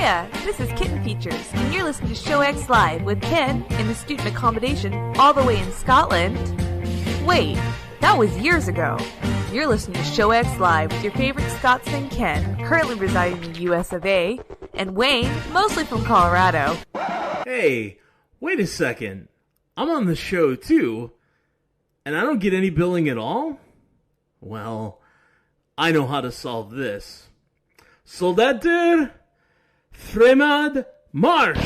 Hiya, this is Kitten Features, and you're listening to ShowX Live with Ken in the student accommodation all the way in Scotland. Wait, that was years ago. You're listening to ShowX Live with your favorite Scotsman Ken, currently residing in the US of A, and Wayne, mostly from Colorado. Hey, wait a second. I'm on the show too, and I don't get any billing at all? Well, I know how to solve this. Soldater, Fremad, March!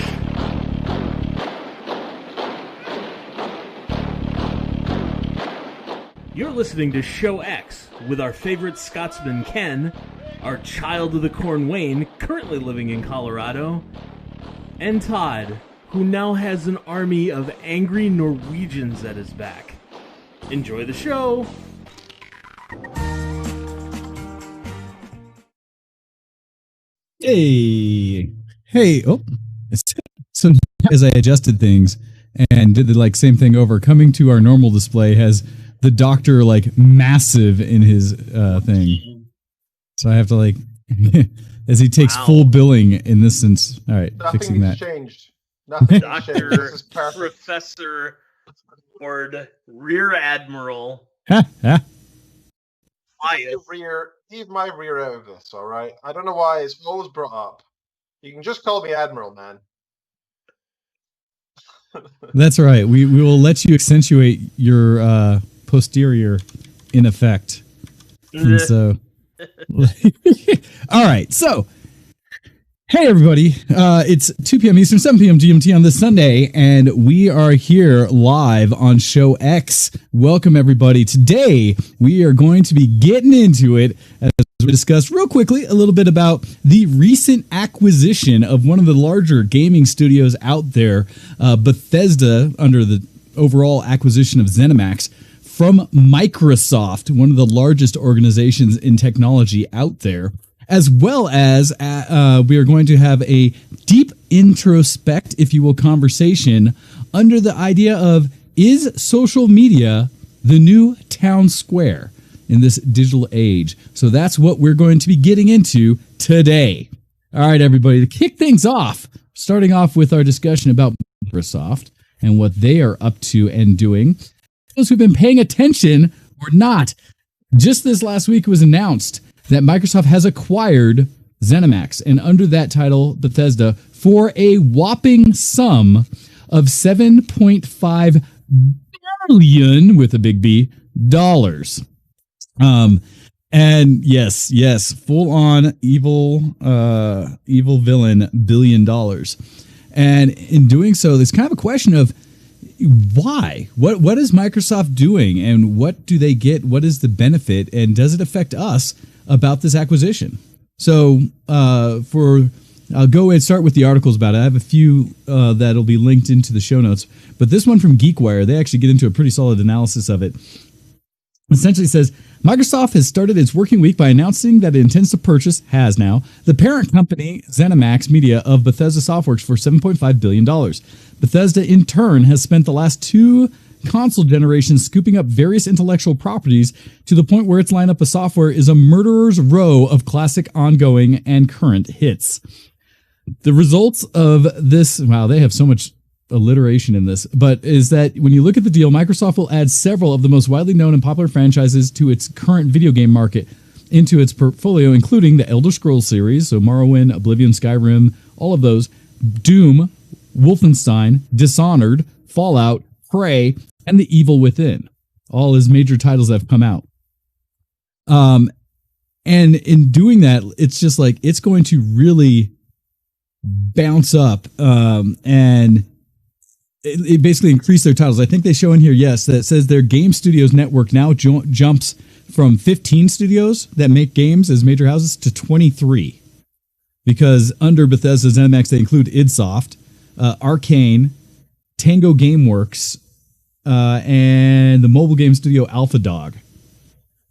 You're listening to Show X with our favorite Scotsman Ken, our child of the corn Wayne, currently living in Colorado, and Todd, who now has an army of angry Norwegians at his back. Enjoy the show! Hey, oh, so as I adjusted things and did the same thing over, coming to our normal display has the doctor massive in his thing. So I have to as he takes full billing in this sense. All right, fixing that. Changed. Nothing Doctor, Professor, Lord, Rear Admiral. Leave my rear out of this, all right? I don't know why it's always brought up. You can just call me Admiral, man. That's right. We will let you accentuate your posterior in effect. And so, all right. So, hey everybody, it's 2 p.m. Eastern, 7 p.m. GMT on this Sunday, and we are here live on Show X. Welcome everybody. Today, we are going to be getting into it as we discuss real quickly a little bit about the recent acquisition of one of the larger gaming studios out there, Bethesda, under the overall acquisition of ZeniMax, from Microsoft, one of the largest organizations in technology out there. As well as we are going to have a deep introspect, if you will, conversation under the idea of, is social media the new town square in this digital age? So that's what we're going to be getting into today. All right, everybody, to kick things off, starting off with our discussion about Microsoft and what they are up to and doing. Those who've been paying attention or not, just this last week it was announced that Microsoft has acquired ZeniMax, and under that title, Bethesda, for a whopping sum of $7.5 billion, with a big B, dollars. And yes, full-on evil villain, $1 billion. And in doing so, there's kind of a question of why? What is Microsoft doing, and what do they get? What is the benefit, and does it affect us about this acquisition? So I'll go and start with the articles about it. I have a few that'll be linked into the show notes, but this one from GeekWire, they actually get into a pretty solid analysis of it. Essentially says, Microsoft has started its working week by announcing that it intends to purchase, has now, the parent company ZeniMax Media of Bethesda Softworks for $7.5 billion. Bethesda, in turn, has spent the last two console generations scooping up various intellectual properties to the point where its lineup of software is a murderer's row of classic, ongoing, and current hits. The results of this, wow, they have so much alliteration in this, but is that when you look at the deal, Microsoft will add several of the most widely known and popular franchises to its current video game market into its portfolio, including the Elder Scrolls series, so Morrowind, Oblivion, Skyrim, all of those, Doom, Wolfenstein, Dishonored, Fallout, Prey, and The Evil Within, all his major titles that have come out. And in doing that, it's just it's going to really bounce up and it basically increase their titles. I think they show in here, yes, that says their game studios network now jumps from 15 studios that make games as major houses to 23. Because under Bethesda ZeniMax, they include idsoft, Arcane, Tango Gameworks, and the mobile game studio AlphaDog.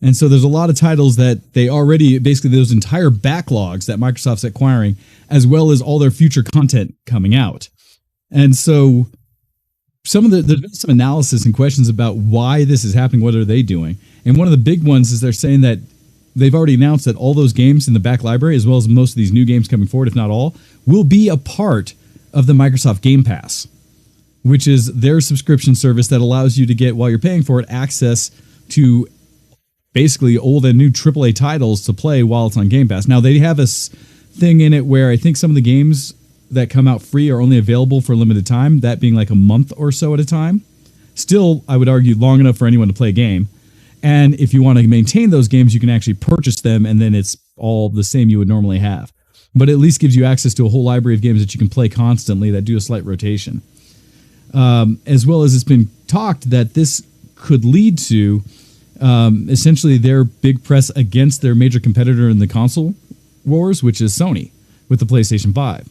And so there's a lot of titles that they already, basically those entire backlogs that Microsoft's acquiring, as well as all their future content coming out. And so there's been some analysis and questions about why this is happening, what are they doing? And one of the big ones is they're saying that they've already announced that all those games in the back library, as well as most of these new games coming forward, if not all, will be a part of the Microsoft Game Pass, which is their subscription service that allows you to get, while you're paying for it, access to basically old and new AAA titles to play while it's on Game Pass. Now, they have a thing in it where I think some of the games that come out free are only available for a limited time, that being like a month or so at a time. Still, I would argue, long enough for anyone to play a game. And if you want to maintain those games, you can actually purchase them, and then it's all the same you would normally have. But it at least gives you access to a whole library of games that you can play constantly that do a slight rotation. As well as it's been talked that this could lead to essentially their big press against their major competitor in the console wars, which is Sony, with the PlayStation 5.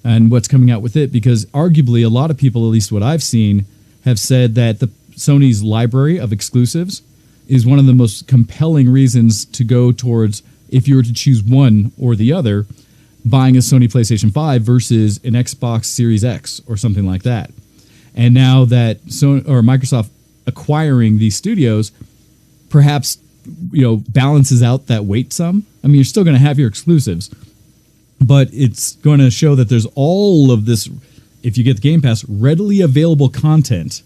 And what's coming out with it, because arguably a lot of people, at least what I've seen, have said that the Sony's library of exclusives is one of the most compelling reasons to go towards, if you were to choose one or the other, buying a Sony PlayStation 5 versus an Xbox Series X or something like that. And now that Sony or Microsoft acquiring these studios perhaps, balances out that weight some. I mean, you're still going to have your exclusives, but it's going to show that there's all of this, if you get the Game Pass, readily available content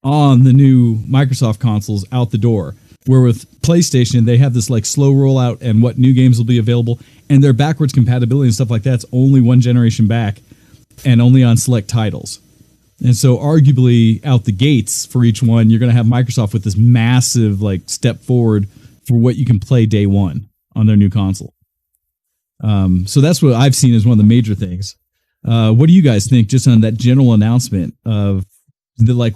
on the new Microsoft consoles out the door. Where with PlayStation, they have this like slow rollout and what new games will be available, and their backwards compatibility and stuff like that's only one generation back and only on select titles. And so arguably out the gates for each one, you're going to have Microsoft with this massive like step forward for what you can play day one on their new console. So that's what I've seen as one of the major things. What do you guys think just on that general announcement of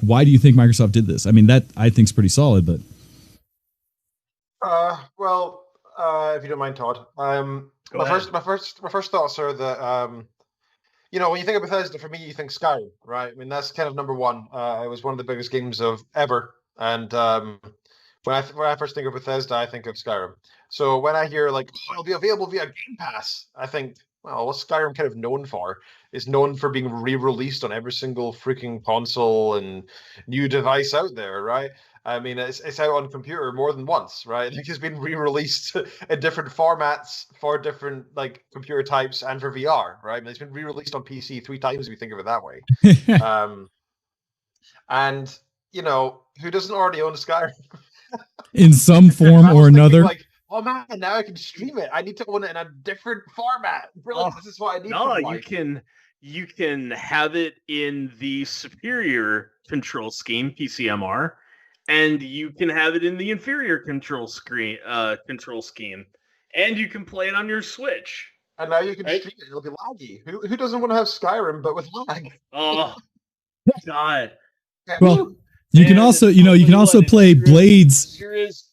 why do you think Microsoft did this? I mean, that I think is pretty solid, but. If you don't mind, Todd, my first thoughts are that, when you think of Bethesda, for me, you think Skyrim, right? I mean, that's kind of number one. It was one of the biggest games of ever. And when I first think of Bethesda, I think of Skyrim. So when I hear it'll be available via Game Pass, I think, well, what's Skyrim kind of known for? It's known for being re-released on every single freaking console and new device out there, right? I mean, it's out on computer more than once, right? It's been re-released in different formats for different computer types and for VR, right? I mean, it's been re-released on PC 3 times if you think of it that way. And who doesn't already own Skyrim? In some form or another. Oh man, now I can stream it. I need to own it in a different format. Brilliant. This is what I need. No, you can have it in the superior control scheme, PCMR, and you can have it in the inferior control scheme, and you can play it on your Switch. And now you can stream it. It'll be laggy. Who doesn't want to have Skyrim but with lag? Oh God. Well, you can also play Blades. Here is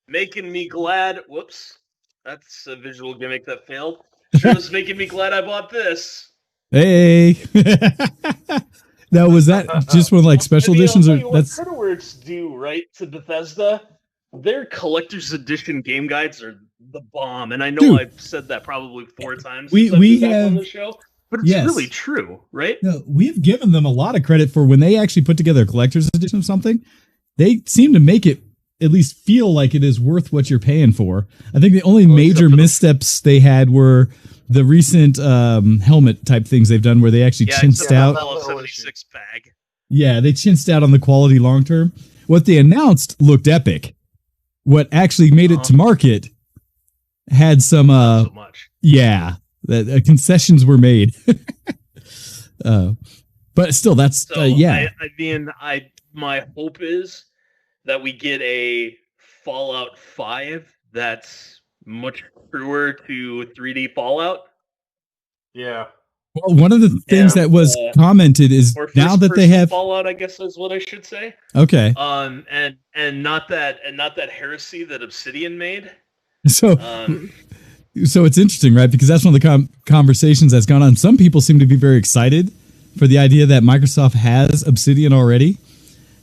making me glad. Whoops, that's a visual gimmick that failed. Sure is making me glad I bought this. Hey. Now, was that just one special editions? Or that's what Creditworks do, right? To Bethesda, their collector's edition game guides are the bomb, and I know I've said that probably 4 times. We have on the show, but it's really true, right? No, we've given them a lot of credit for when they actually put together a collector's edition of something. They seem to make it at least feel like it is worth what you're paying for. I think the only major missteps they had were the recent helmet type things they've done where they actually chinsed out. 76 bag. Yeah, they chinsed out on the quality long term. What they announced looked epic. What actually made it to market had some not so much. Yeah, that concessions were made. But still, that's my hope is that we get a Fallout 5 that's much truer to 3D Fallout. Yeah. Well, one of the things that was commented is now that they have Fallout, I guess is what I should say. Okay. And not that heresy that Obsidian made. So it's interesting, right? Because that's one of the conversations that's gone on. Some people seem to be very excited for the idea that Microsoft has Obsidian already,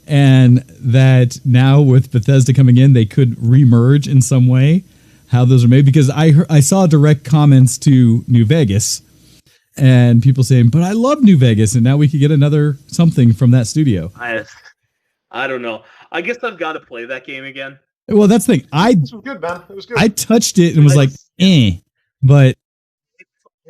and that now with Bethesda coming in, they could remerge in some way how those are made. Because I saw direct comments to New Vegas and people saying, but I love New Vegas, and now we could get another something from that studio. I don't know. I guess I've got to play that game again. Well, that's the thing. This was good, man. It was good. I touched it and was like, but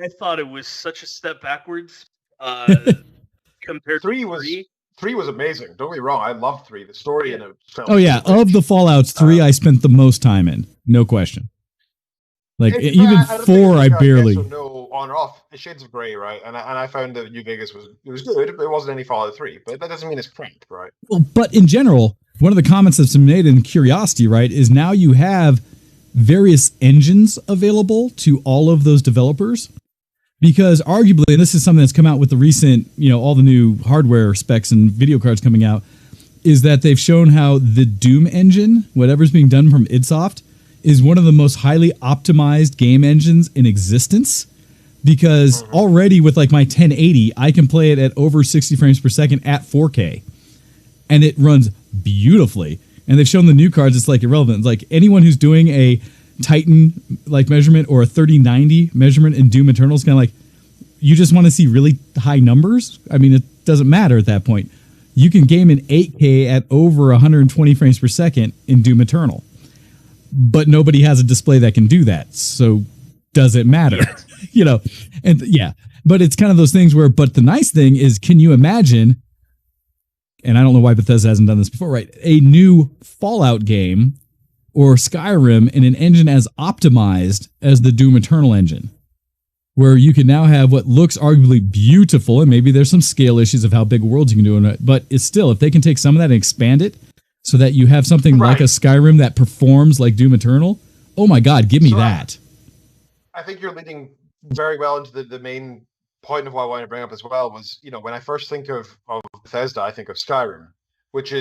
I thought it was such a step backwards compared to 3. Three was amazing. Don't get me wrong. I loved 3. The story in it. Oh yeah, of the Fallouts, 3 I spent the most time in, no question. Like even 4, I barely. No on or off. Shades of Grey, right? And I found that New Vegas was good, but it wasn't any Fallout 3. But that doesn't mean it's crap, right? Well, but in general, one of the comments that's been made in Curiosity, right, is now you have various engines available to all of those developers. Because arguably, and this is something that's come out with the recent, all the new hardware specs and video cards coming out, is that they've shown how the Doom engine, whatever's being done from idsoft, is one of the most highly optimized game engines in existence. Because already with like my 1080, I can play it at over 60 frames per second at 4K. And it runs beautifully. And they've shown the new cards, it's like irrelevant. It's like anyone who's doing a Titan like measurement or a 3090 measurement in Doom Eternal is kind of like, you just want to see really high numbers? I mean, it doesn't matter at that point. You can game in 8K at over 120 frames per second in Doom Eternal. But nobody has a display that can do that. So does it matter? But it's kind of those things where, but the nice thing is, can you imagine, and I don't know why Bethesda hasn't done this before, right? A new Fallout game or Skyrim in an engine as optimized as the Doom Eternal engine, where you can now have what looks arguably beautiful, and maybe there's some scale issues of how big worlds you can do in it, but it's still, if they can take some of that and expand it so that you have something like a Skyrim that performs like Doom Eternal, oh my God, give me that. I think you're leading very well into the main point of what I wanted to bring up as well was, when I first think of Bethesda, I think of Skyrim. Which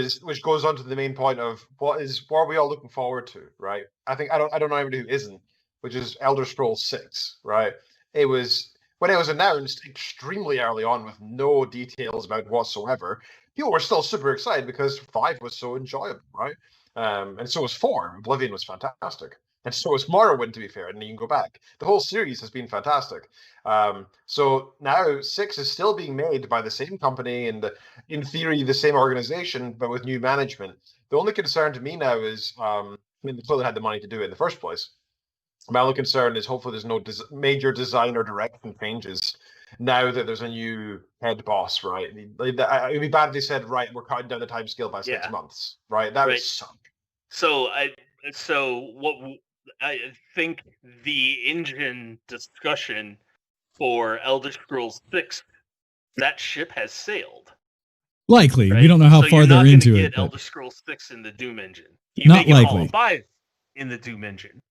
goes on to the main point of what are we all looking forward to, right? I don't know anybody who isn't, which is Elder Scrolls 6, right? It was when it was announced extremely early on with no details about whatsoever. People were still super excited because 5 was so enjoyable, right? And so was 4. Oblivion was fantastic. And so was Morrowind, to be fair, and you can go back. The whole series has been fantastic. So now 6 is still being made by the same company and, in theory, the same organization, but with new management. The only concern to me now is, they clearly had the money to do it in the first place. My only concern is hopefully there's no major design or direction changes now that there's a new head boss, right? It would be bad if they said, right, we're cutting down the time scale by 6 months, right? That would suck. So I think the engine discussion for Elder Scrolls 6, that ship has sailed. Likely. Right? We don't know how far they're into it. You're not going to get Elder Scrolls 6 in the Doom engine. You not likely. Fallout 5 in the Doom engine.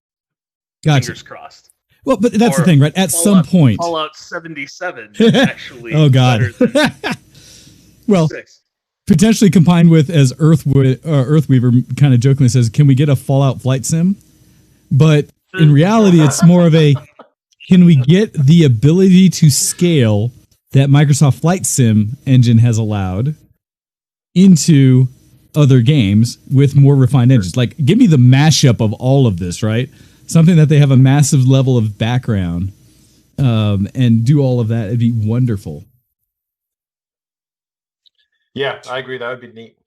Gotcha. Fingers crossed. Well, but that's the thing, right? At some point. Fallout 77 is actually oh, God. better than well, 6. Potentially combined with, as Earthweaver kind of jokingly says, can we get a Fallout flight sim? But in reality, it's more of a, can we get the ability to scale that Microsoft Flight Sim engine has allowed into other games with more refined engines? Like, give me the mashup of all of this, right? Something that they have a massive level of background and do all of that. It'd be wonderful. Yeah, I agree. That would be neat.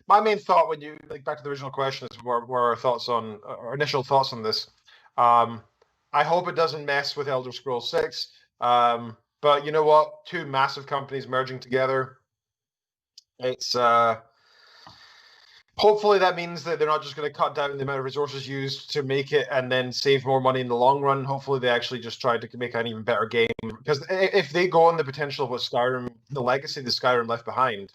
My main thought when you back to the original question is were our thoughts on our initial thoughts on this. I hope it doesn't mess with Elder Scrolls 6. But you know what? 2 massive companies merging together. It's hopefully that means that they're not just going to cut down the amount of resources used to make it and then save more money in the long run. Hopefully they actually just try to make an even better game. Because if they go on the potential of what Skyrim, the legacy that Skyrim left behind,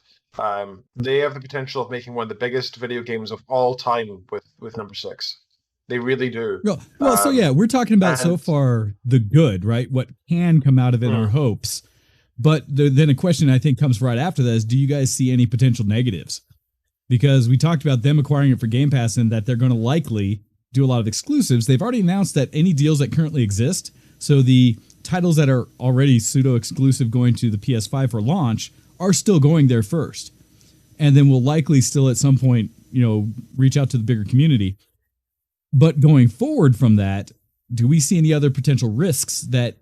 they have the potential of making one of the biggest video games of all time with number 6. They really do. Well, so yeah, we're talking about so far the good, right? What can come out of it, our hopes. But then a question I think comes right after that is, do you guys see any potential negatives? Because we talked about them acquiring it for Game Pass and that they're going to likely do a lot of exclusives. They've already announced that any deals that currently exist, so the titles that are already pseudo-exclusive going to the PS5 for launch, are still going there first. And then will likely still at some point, reach out to the bigger community. But going forward from that, do we see any other potential risks that,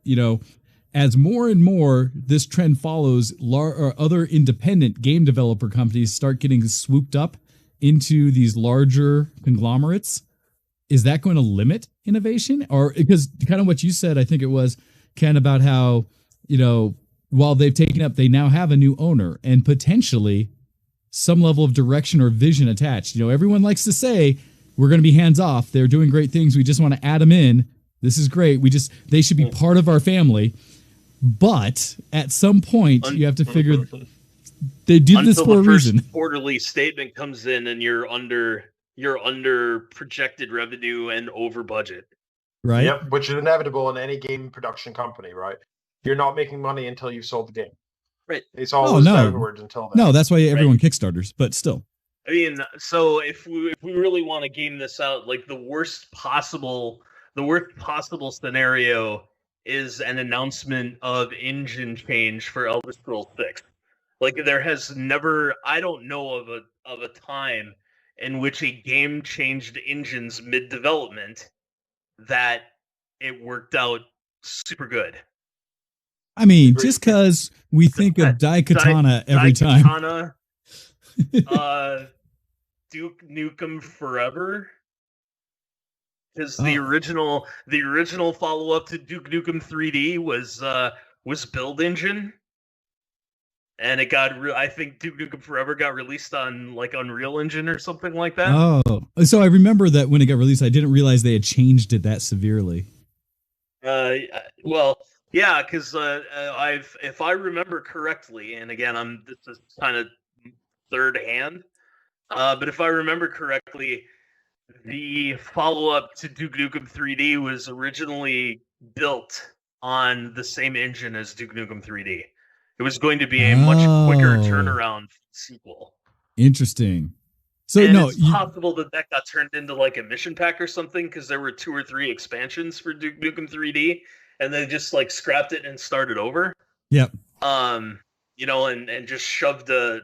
as more and more this trend follows, or other independent game developer companies start getting swooped up into these larger conglomerates, is that going to limit innovation? Or because kind of what you said, I think it was, Ken, about how, while they've taken up, they now have a new owner and potentially some level of direction or vision attached. Everyone likes to say we're going to be hands off. They're doing great things. We just want to add them in. This is great. They should be part of our family. But at some point, you have to figure they did this for a reason. Quarterly statement comes in and you're under projected revenue and over budget. Right. Yep, which is inevitable in any game production company, right? You're not making money until you've sold the game. Right. It's always downwards until then. No, that's why everyone Kickstarters, but still. I mean, so if we really want to game this out, like the worst possible scenario is an announcement of engine change for Elder Scrolls 6. Like there has never, I don't know of a time in which a game changed engines mid-development that it worked out super good. I mean, just because we think of Daikatana every time. Duke Nukem Forever, because the original follow-up to Duke Nukem 3D was Build Engine, and it got I think Duke Nukem Forever got released on like Unreal Engine or something like that. Oh, so I remember that when it got released, I didn't realize they had changed it that severely. Well, yeah, because if I remember correctly, and again, this is kind of third hand, but if I remember correctly, the follow-up to Duke Nukem 3D was originally built on the same engine as Duke Nukem 3D. It was going to be a much quicker turnaround sequel. Interesting. So it's possible that got turned into like a mission pack or something, because there were 2 or 3 expansions for Duke Nukem 3D, and they just like scrapped it and started over. Yep. And just shoved the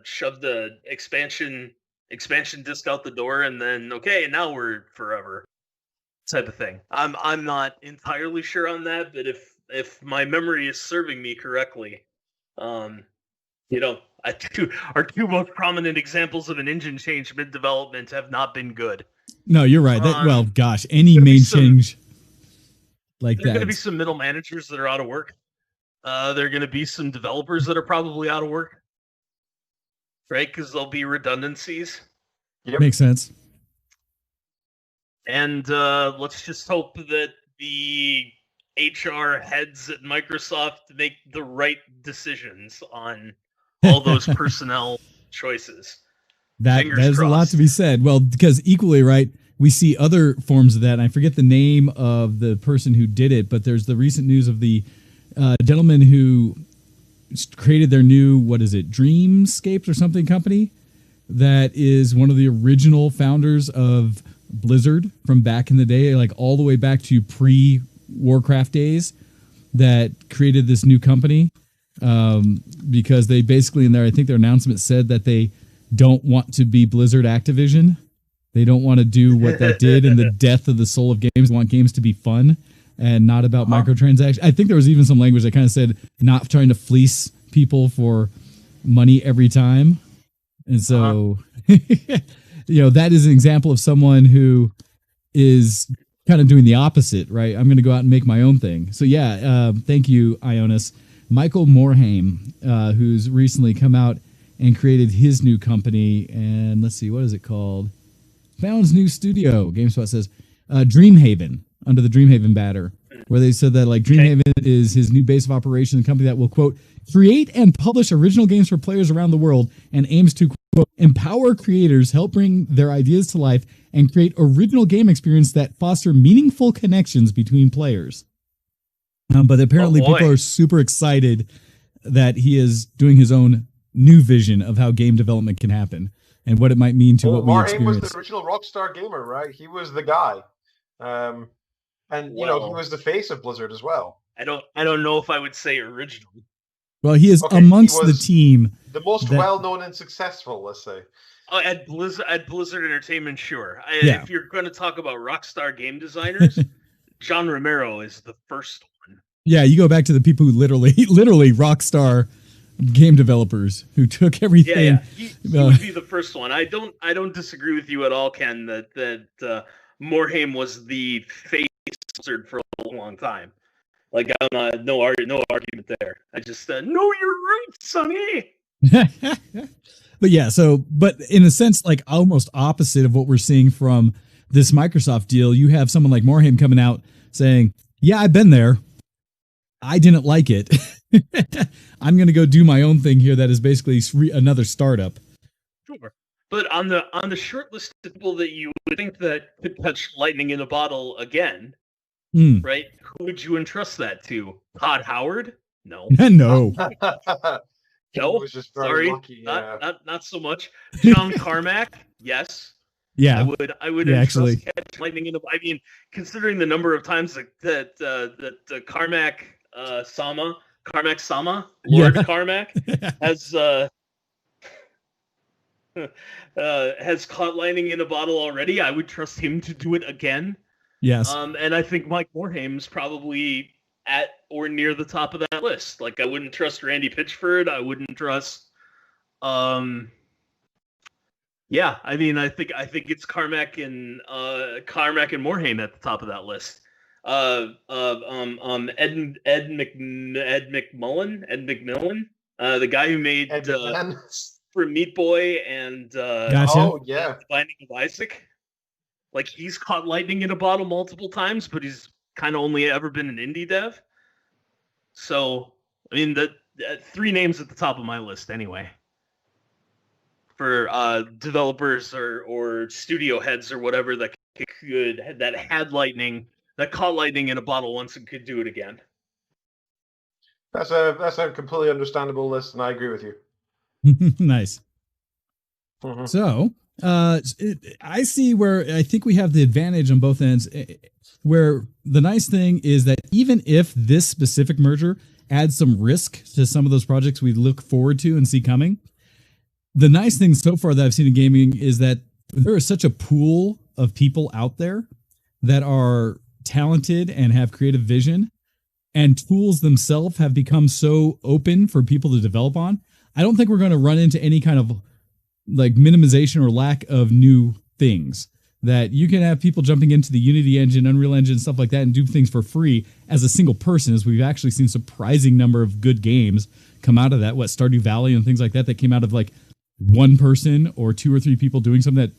expansion disc out the door, and then now we're forever type of thing. I'm not entirely sure on that, but if my memory is serving me correctly, our 2 most prominent examples of an engine change mid-development have not been good. No, you're right. Any main change like that. There's going to be some middle managers that are out of work. There are going to be some developers that are probably out of work, right? Because there'll be redundancies. Yep. Makes sense. And let's just hope that the HR heads at Microsoft make the right decisions on all those personnel choices. That is a lot to be said. Well, because equally, right, we see other forms of that. And I forget the name of the person who did it, but there's the recent news of the gentleman who created their new, Dreamscapes or something company that is one of the original founders of Blizzard from back in the day, like all the way back to pre-Warcraft days, that created this new company because they basically I think their announcement said that they don't want to be Blizzard Activision. They don't want to do what that did in the death of the soul of games. They want games to be fun and not about microtransactions. I think there was even some language that kind of said not trying to fleece people for money every time. And so, that is an example of someone who is kind of doing the opposite, right? I'm going to go out and make my own thing. So thank you, Ionis. Michael Morhaime, who's recently come out and created his new company. And let's see, what is it called? Found's new studio. GameSpot says Dreamhaven, under the Dreamhaven banner, where they said that Dreamhaven is his new base of operations, a company that will, quote, create and publish original games for players around the world and aims to, quote, empower creators, help bring their ideas to life, and create original game experience that foster meaningful connections between players. But apparently people are super excited that he is doing his own new vision of how game development can happen and what it might mean to what we experience. Morhaime was the original Rockstar gamer, right? He was the guy. He was the face of Blizzard as well. I don't know if I would say original. Well, he is amongst the team. The most well-known and successful, let's say. Oh, at Blizzard Entertainment, sure. If you're going to talk about Rockstar game designers, John Romero is the first one. Yeah, you go back to the people who literally Rockstar game developers who took everything. Yeah. He would be the first one. I don't disagree with you at all, Ken. That Morhaime was the face for a long time. Like, no argument there. I just know your roots, Sonny. But yeah, but in a sense, like almost opposite of what we're seeing from this Microsoft deal, you have someone like Morhaime coming out saying, yeah, I've been there. I didn't like it. I'm going to go do my own thing here. That is basically another startup. Sure. But on the short list of people that you would think that could touch lightning in a bottle again, right? Who would you entrust that to? Todd Howard? No. No. No, was just very sorry, lucky, yeah. not so much. John Carmack, yes. Yeah, I would actually catch lightning in the. I mean, considering the number of times that Carmack Sama, Lord Carmack has caught lightning in a bottle already, I would trust him to do it again. Yes. And I think Mike Morhaime's probably at or near the top of that list. Like, I wouldn't trust Randy Pitchford. I wouldn't trust. Yeah, I mean, I think it's Carmack and Morhaime at the top of that list. Ed McMillan, the guy who made for Meat Boy and gotcha. Oh yeah, Binding of Isaac. Like, he's caught lightning in a bottle multiple times, but he's kind of only ever been an indie dev. So, I mean, the 3 names at the top of my list anyway. For developers or studio heads or whatever that had lightning, that caught lightning in a bottle once and could do it again. That's a completely understandable list, and I agree with you. Nice. Mm-hmm. So, I see where I think we have the advantage on both ends, where the nice thing is that even if this specific merger adds some risk to some of those projects we look forward to and see coming, the nice thing so far that I've seen in gaming is that there is such a pool of people out there that are talented and have creative vision, and tools themselves have become so open for people to develop on. I don't think we're going to run into any kind of like minimization or lack of new things, that you can have people jumping into the Unity engine, Unreal Engine, stuff like that, and do things for free as a single person, as we've actually seen surprising number of good games come out of that. What, Stardew Valley and things like that came out of like one person or 2 or 3 people doing something that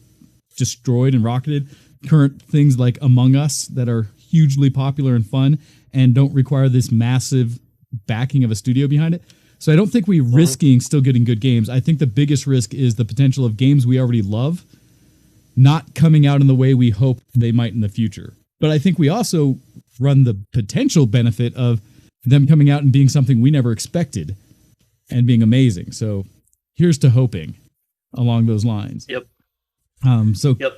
destroyed and rocketed. Current things like Among Us that are hugely popular and fun and don't require this massive backing of a studio behind it. So I don't think we're risking still getting good games. I think the biggest risk is the potential of games we already love not coming out in the way we hope they might in the future. But I think we also run the potential benefit of them coming out and being something we never expected and being amazing. So here's to hoping along those lines. Yep. Yep.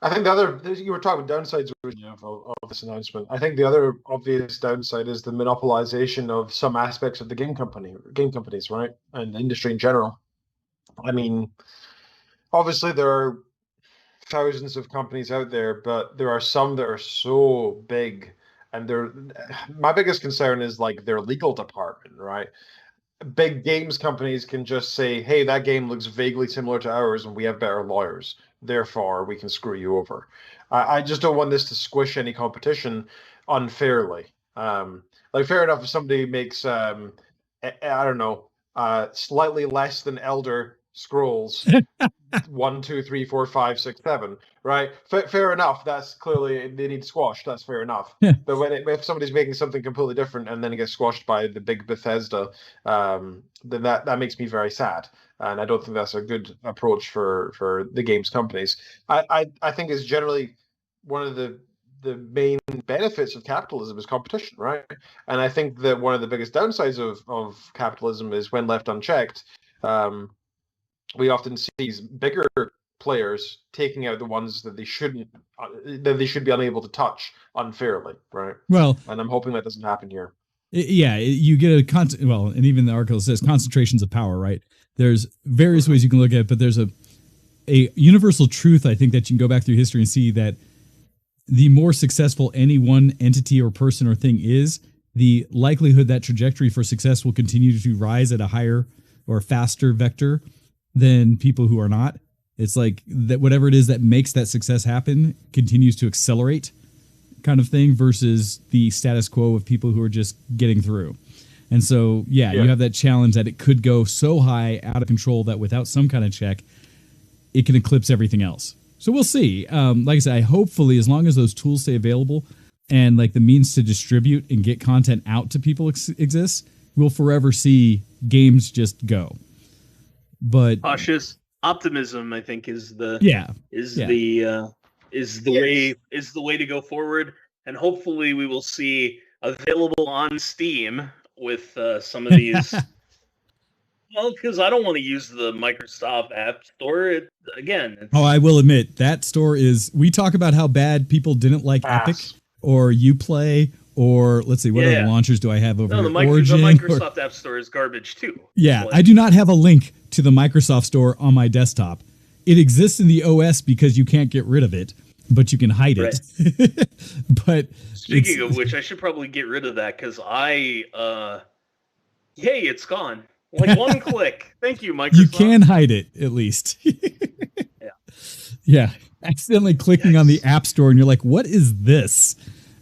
I think the other, you were talking about downsides of this announcement. I think the other obvious downside is the monopolization of some aspects of the game companies, right? And the industry in general. I mean, obviously there are thousands of companies out there, but there are some that are so big, and my biggest concern is like their legal department, right? Big games companies can just say, hey, that game looks vaguely similar to ours and we have better lawyers, therefore we can screw you over. I just don't want this to squish any competition unfairly. Like, fair enough if somebody makes I don't know, slightly less than Elder Scrolls 1, 2, 3, 4, 5, 6, 7, right? Fair enough. That's clearly they need squashed. That's fair enough. But if somebody's making something completely different and then it gets squashed by the big Bethesda, then that makes me very sad. And I don't think that's a good approach for the games companies. I think it's generally one of the main benefits of capitalism is competition, right? And I think that one of the biggest downsides of capitalism is when left unchecked, we often see these bigger players taking out the ones that they should be unable to touch unfairly, right? Well, and I'm hoping that doesn't happen here. Yeah, you get and even the article says concentrations of power, right? There's various ways you can look at it, but there's a universal truth, I think, that you can go back through history and see that the more successful any one entity or person or thing is, the likelihood that trajectory for success will continue to rise at a higher or faster vector than people who are not. It's like that whatever it is that makes that success happen continues to accelerate kind of thing versus the status quo of people who are just getting through. And so, you have that challenge that it could go so high out of control that without some kind of check, it can eclipse everything else. So we'll see. Like I said, hopefully, as long as those tools stay available and like the means to distribute and get content out to people exists, we'll forever see games just go. But cautious optimism, I think, is the way to go forward, and hopefully we will see available on Steam with some of these. Well, because I don't want to use the Microsoft App Store I will admit that store is. We talk about how bad people didn't like Epic or Uplay. Or let's see, what other launchers do I have over here? The Microsoft App Store is garbage too. Yeah, I do not have a link to the Microsoft Store on my desktop. It exists in the OS because you can't get rid of it, but you can hide it. But speaking of which, I should probably get rid of that because it's gone. Like one click. Thank you, Microsoft. You can hide it at least. Yeah. Accidentally clicking on the App Store and you're like, what is this?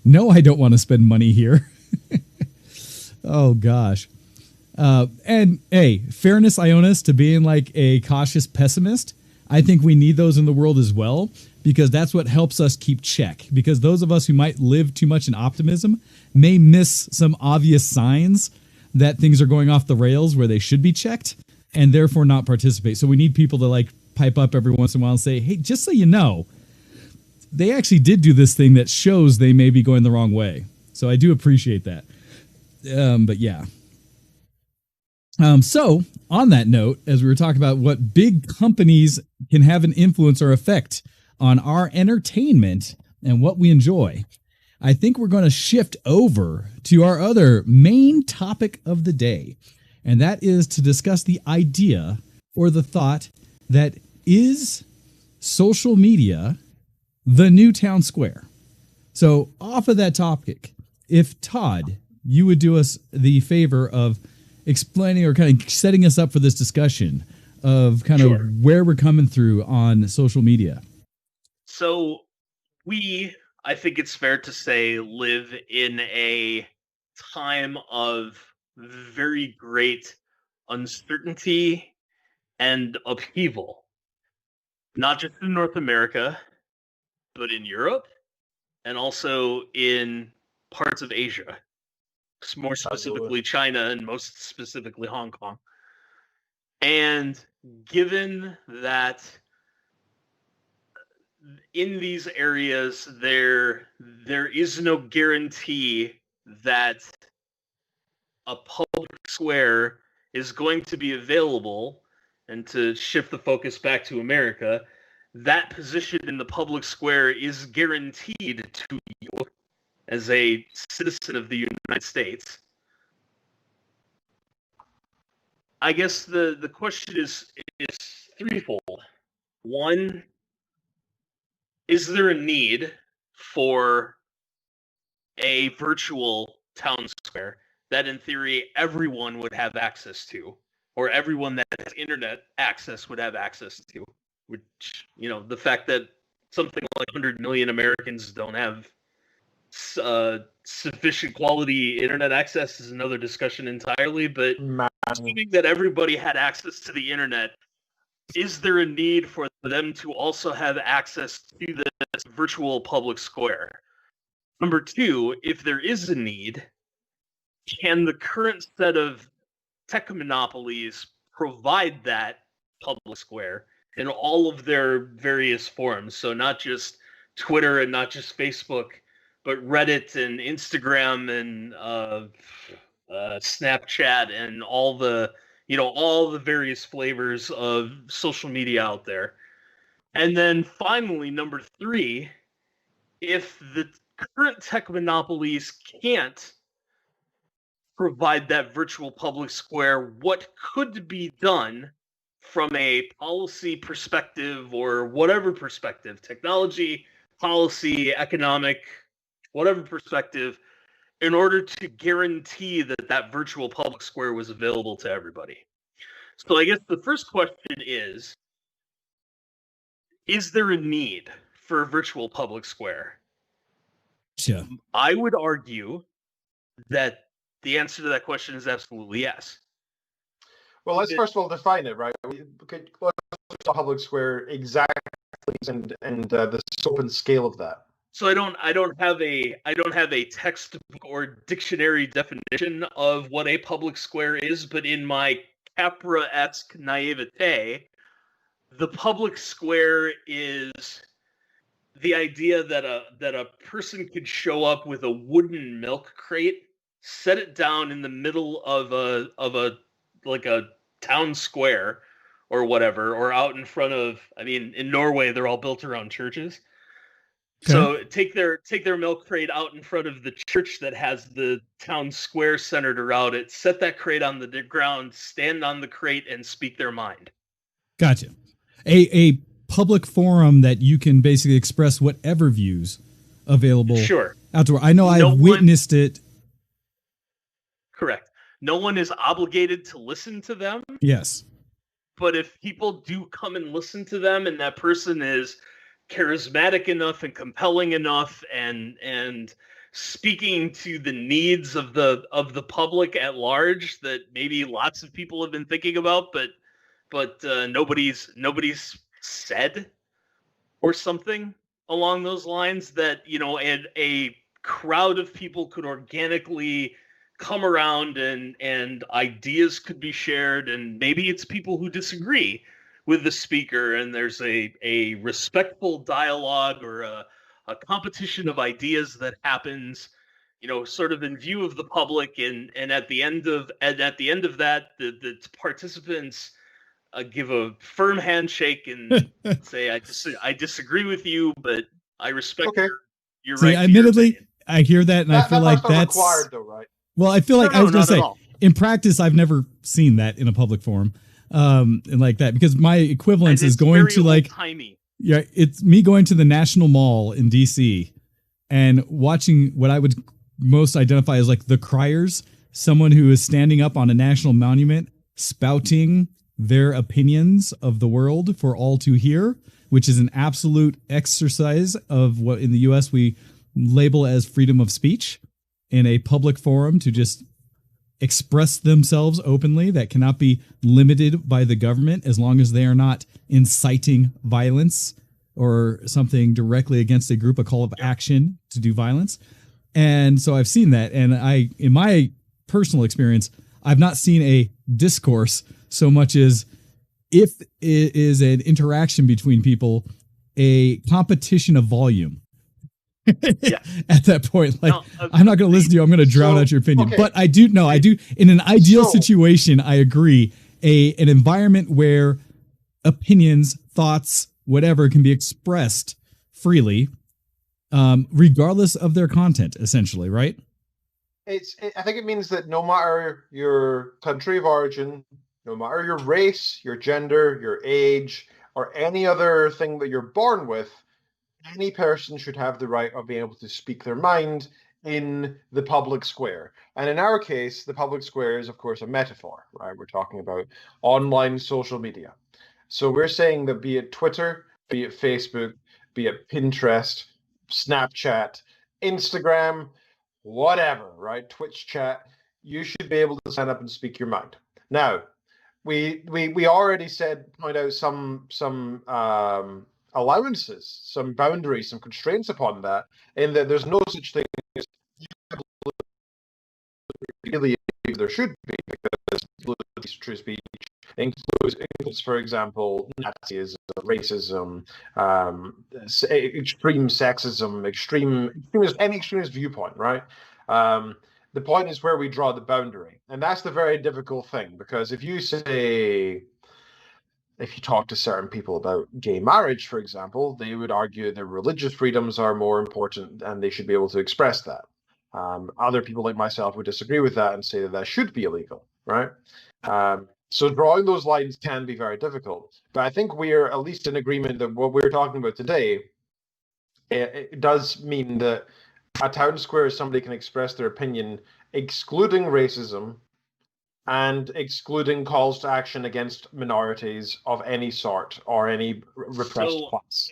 No, I don't want to spend money here. Oh, gosh. And, hey, fairness, Ionis, to being like a cautious pessimist, I think we need those in the world as well, because that's what helps us keep check. Because those of us who might live too much in optimism may miss some obvious signs that things are going off the rails where they should be checked and therefore not participate. So we need people to like pipe up every once in a while and say, hey, just so you know, they actually did do this thing that shows they may be going the wrong way. So I do appreciate that. But yeah. So on that note, as we were talking about what big companies can have an influence or effect on our entertainment and what we enjoy, I think we're going to shift over to our other main topic of the day. And that is to discuss the idea or the thought that is social media the new town square. So off of that topic, if Todd, you would do us the favor of explaining or kind of setting us up for this discussion of kind of where we're coming through on social media. So I think it's fair to say, live in a time of very great uncertainty and upheaval, not just in North America, but in Europe and also in parts of Asia, more specifically China and most specifically Hong Kong. And given that in these areas there is no guarantee that a public square is going to be available, and to shift the focus back to America, that position in the public square is guaranteed to you as a citizen of the United States. I guess the question is threefold. One, is there a need for a virtual town square that in theory everyone would have access to, or everyone that has internet access would have access to? Which, the fact that something like 100 million Americans don't have sufficient quality internet access is another discussion entirely. But assuming that everybody had access to the internet, is there a need for them to also have access to this virtual public square? Number two, if there is a need, can the current set of tech monopolies provide that public square in all of their various forms? So not just Twitter and not just Facebook, but Reddit and Instagram and Snapchat and all the various flavors of social media out there. And then finally, number three, if the current tech monopolies can't provide that virtual public square, what could be done from a policy perspective or whatever perspective, technology, policy, economic, whatever perspective, in order to guarantee that that virtual public square was available to everybody. So I guess the first question is there a need for a virtual public square? Yeah. I would argue that the answer to that question is absolutely yes. Well, let's first of all define it, right? What's a public square exactly, and the scope and scale of that. So I don't have a textbook or dictionary definition of what a public square is, but in my Capra-esque naivete, the public square is the idea that a person could show up with a wooden milk crate, set it down in the middle of a like a town square or whatever, or out in front of, I mean, in Norway they're all built around churches. Okay. So take their milk crate out in front of the church that has the town square centered around it, set that crate on the ground, stand on the crate, and speak their mind. Gotcha. A public forum that you can basically express whatever views available. Sure. Outdoor. I know I've witnessed it. Correct. No one is obligated to listen to them. Yes. But if people do come and listen to them, and that person is charismatic enough and compelling enough and speaking to the needs of the public at large that maybe lots of people have been thinking about, but nobody's said, or something along those lines, that, you know, and a crowd of people could organically come around and ideas could be shared, and maybe it's people who disagree with the speaker, and there's a respectful dialogue or a competition of ideas that happens, you know, sort of in view of the public, and at the end of that, the participants give a firm handshake and say, I disagree with you, but I respect your right. Admittedly, I hear that, and I feel like that's required, though, right? Well, I feel like I was going to say, in practice, I've never seen that in a public forum, and like that, because my equivalence is going to like, yeah, it's me going to the National Mall in DC and watching what I would most identify as like the criers, someone who is standing up on a national monument, spouting their opinions of the world for all to hear, which is an absolute exercise of what in the US we label as freedom of speech, in a public forum to just express themselves openly that cannot be limited by the government as long as they are not inciting violence or something directly against a group, a call of action to do violence. And so I've seen that. And in my personal experience, I've not seen a discourse so much as, if it is an interaction between people, a competition of volume. Yeah. At that point, like, no, I'm not going to listen to you. I'm going to drown out your opinion. Okay. But I do in an ideal situation, I agree, an environment where opinions, thoughts, whatever can be expressed freely, regardless of their content, essentially, right? I think it means that no matter your country of origin, no matter your race, your gender, your age, or any other thing that you're born with, any person should have the right of being able to speak their mind in the public square. And in our case, the public square is, of course, a metaphor, right? We're talking about online social media. So we're saying that, be it Twitter, be it Facebook, be it Pinterest, Snapchat, Instagram, whatever, right? Twitch chat, you should be able to stand up and speak your mind. Now, we already point out some allowances, some boundaries, some constraints upon that, in that there's no such thing as really there should be, because true speech includes, for example, Nazism, racism, extreme sexism, any extremist viewpoint, right? The point is where we draw the boundary, and that's the very difficult thing, because if you talk to certain people about gay marriage, for example, they would argue their religious freedoms are more important and they should be able to express that. Other people like myself would disagree with that and say that should be illegal, right? So drawing those lines can be very difficult. But I think we're at least in agreement that what we're talking about today, it does mean that a town square, somebody can express their opinion, excluding racism and excluding calls to action against minorities of any sort or any repressed class.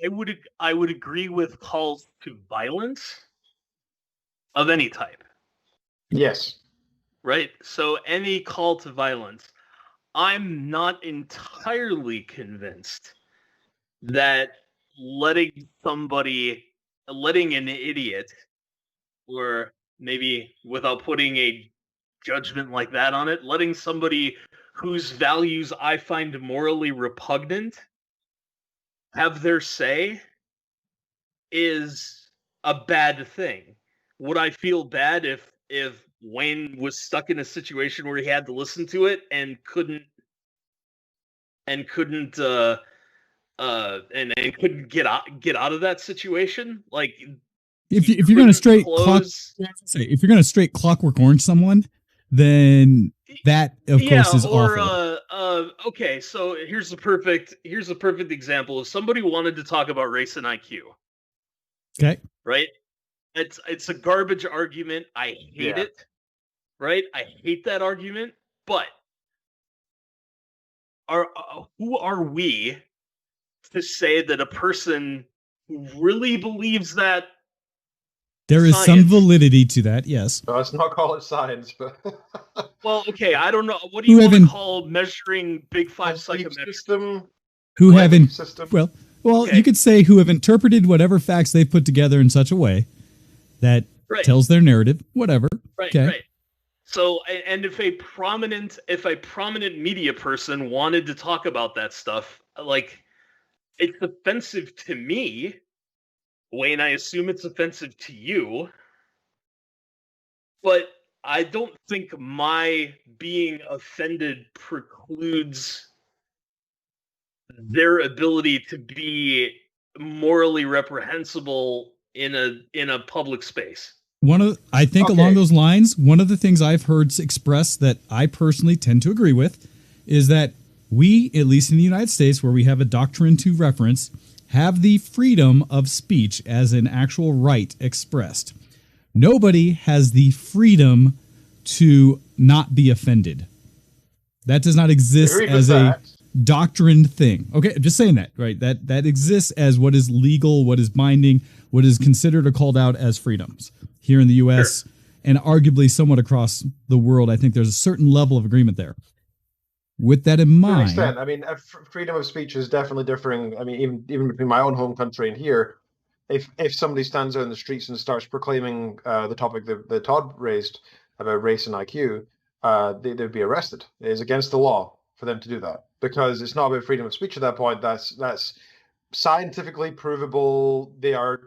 I would agree with calls to violence of any type. Yes. Right? So any call to violence. I'm not entirely convinced that letting an idiot, or maybe without putting a judgment like that on it, letting somebody whose values I find morally repugnant have their say is a bad thing. Would I feel bad if Wayne was stuck in a situation where he had to listen to it and couldn't get out of that situation? Like, if you're going to if you're going to straight Clockwork Orange someone, then that of course is awful. Okay, so here's a perfect example. If somebody wanted to talk about race and IQ, okay, right? It's a garbage argument. I hate it. Right? I hate that argument. But who are we to say that a person who really believes that there is some validity to that? Yes. Well, let's not call it science, but well, okay. I don't know. What do you want to call measuring big five psychometrics? Who haven't? Well, okay. You could say who have interpreted whatever facts they've put together in such a way that tells their narrative. Whatever. Right. Okay. Right. So, and if a prominent media person wanted to talk about that stuff, like, it's offensive to me. Wayne, I assume it's offensive to you. But I don't think my being offended precludes their ability to be morally reprehensible in a public space. Along those lines, one of the things I've heard expressed that I personally tend to agree with is that we, at least in the United States, where we have a doctrine to reference, have the freedom of speech as an actual right expressed. Nobody has the freedom to not be offended. That does not exist as a doctrined thing. Okay, I'm just saying that, right? That exists as what is legal, what is binding, what is considered or called out as freedoms. Here in the U.S. and arguably somewhat across the world, I think there's a certain level of agreement there. With that in mind, to an extent, I mean, freedom of speech is definitely differing. I mean, even between my own home country and here, if somebody stands out in the streets and starts proclaiming the topic that Todd raised about race and IQ, they'd be arrested. It is against the law for them to do that, because it's not about freedom of speech at that point. That's scientifically provable. They are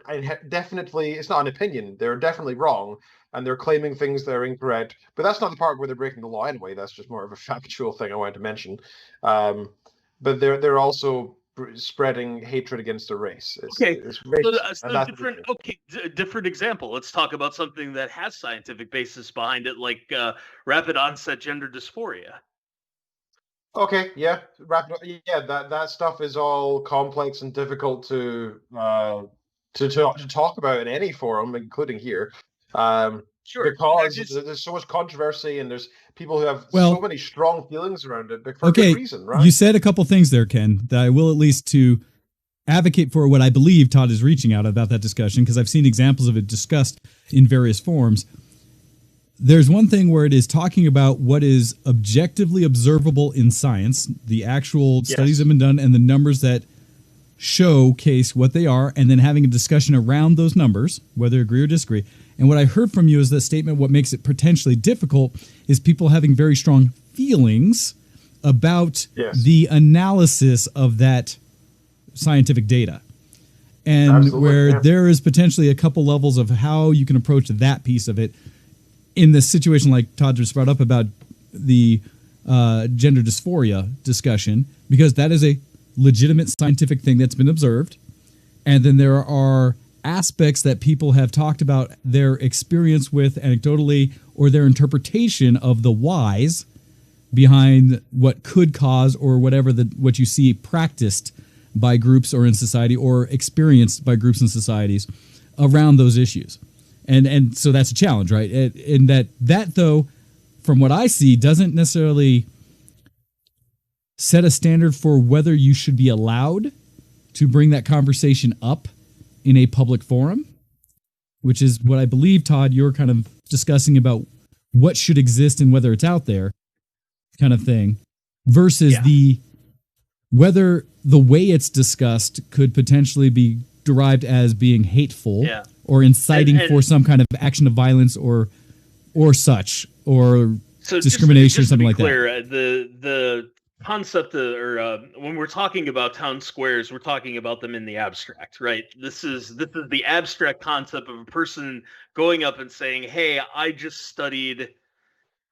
definitely, it's not an opinion, they're definitely wrong, and they're claiming things that are incorrect, but that's not the part where they're breaking the law anyway. That's just more of a factual thing I wanted to mention. But they're also spreading hatred against a race. Different example. Let's talk about something that has scientific basis behind it, like rapid onset gender dysphoria. Okay, yeah, that stuff is all complex and difficult to talk about in any forum, including here. Sure. Because there's so much controversy and there's people who have so many strong feelings around it for good reason, right? You said a couple things there, Ken, that I will at least to advocate for what I believe Todd is reaching out about that discussion, because I've seen examples of it discussed in various forms. There's one thing where it is talking about what is objectively observable in science, the actual studies that have been done and the numbers that showcase what they are, and then having a discussion around those numbers, whether you agree or disagree. And what I heard from you is that statement, what makes it potentially difficult is people having very strong feelings about the analysis of that scientific data. And there is potentially a couple levels of how you can approach that piece of it in this situation, like Todd just brought up about the gender dysphoria discussion, because that is a legitimate scientific thing that's been observed. And then there are aspects that people have talked about their experience with anecdotally, or their interpretation of the whys behind what could cause, or whatever what you see practiced by groups or in society, or experienced by groups and societies around those issues. And so that's a challenge, right? And that though, from what I see, doesn't necessarily set a standard for whether you should be allowed to bring that conversation up in a public forum, which is what I believe, Todd, you're kind of discussing about what should exist and whether it's out there kind of thing, versus whether the way it's discussed could potentially be derived as being hateful or inciting for some kind of action of violence or such, or discrimination or something like that. The concept when we're talking about town squares, we're talking about them in the abstract, right? This is the abstract concept of a person going up and saying, hey, I just studied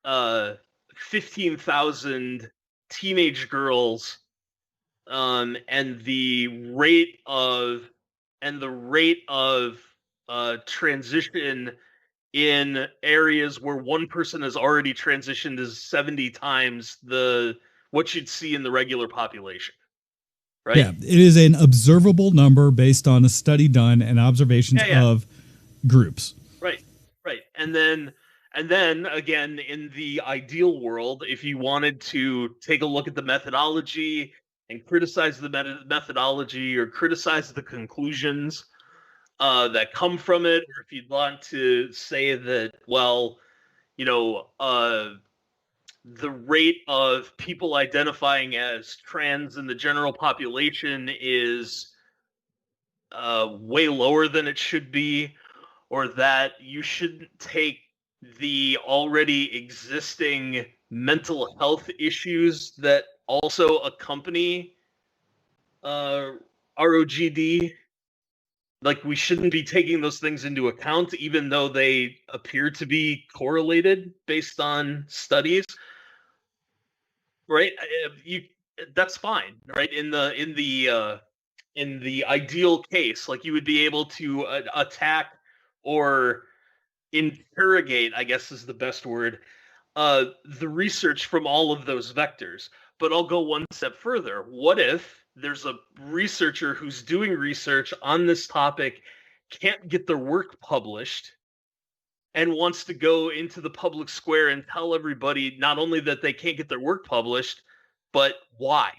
15,000 teenage girls, and the rate of transition in areas where one person has already transitioned is 70 times what you'd see in the regular population. Right? Yeah, it is an observable number based on a study done and observations of groups. Right. And then again, in the ideal world, if you wanted to take a look at the methodology and criticize the methodology or criticize the conclusions that come from it, or if you'd want to say that, well, the rate of people identifying as trans in the general population is way lower than it should be, or that you shouldn't take the already existing mental health issues that also accompany ROGD. Like, we shouldn't be taking those things into account, even though they appear to be correlated based on studies. Right? That's fine, right? In the ideal case, like, you would be able to attack or interrogate, I guess is the best word, the research from all of those vectors. But I'll go one step further. What if there's a researcher who's doing research on this topic, can't get their work published, and wants to go into the public square and tell everybody not only that they can't get their work published, but why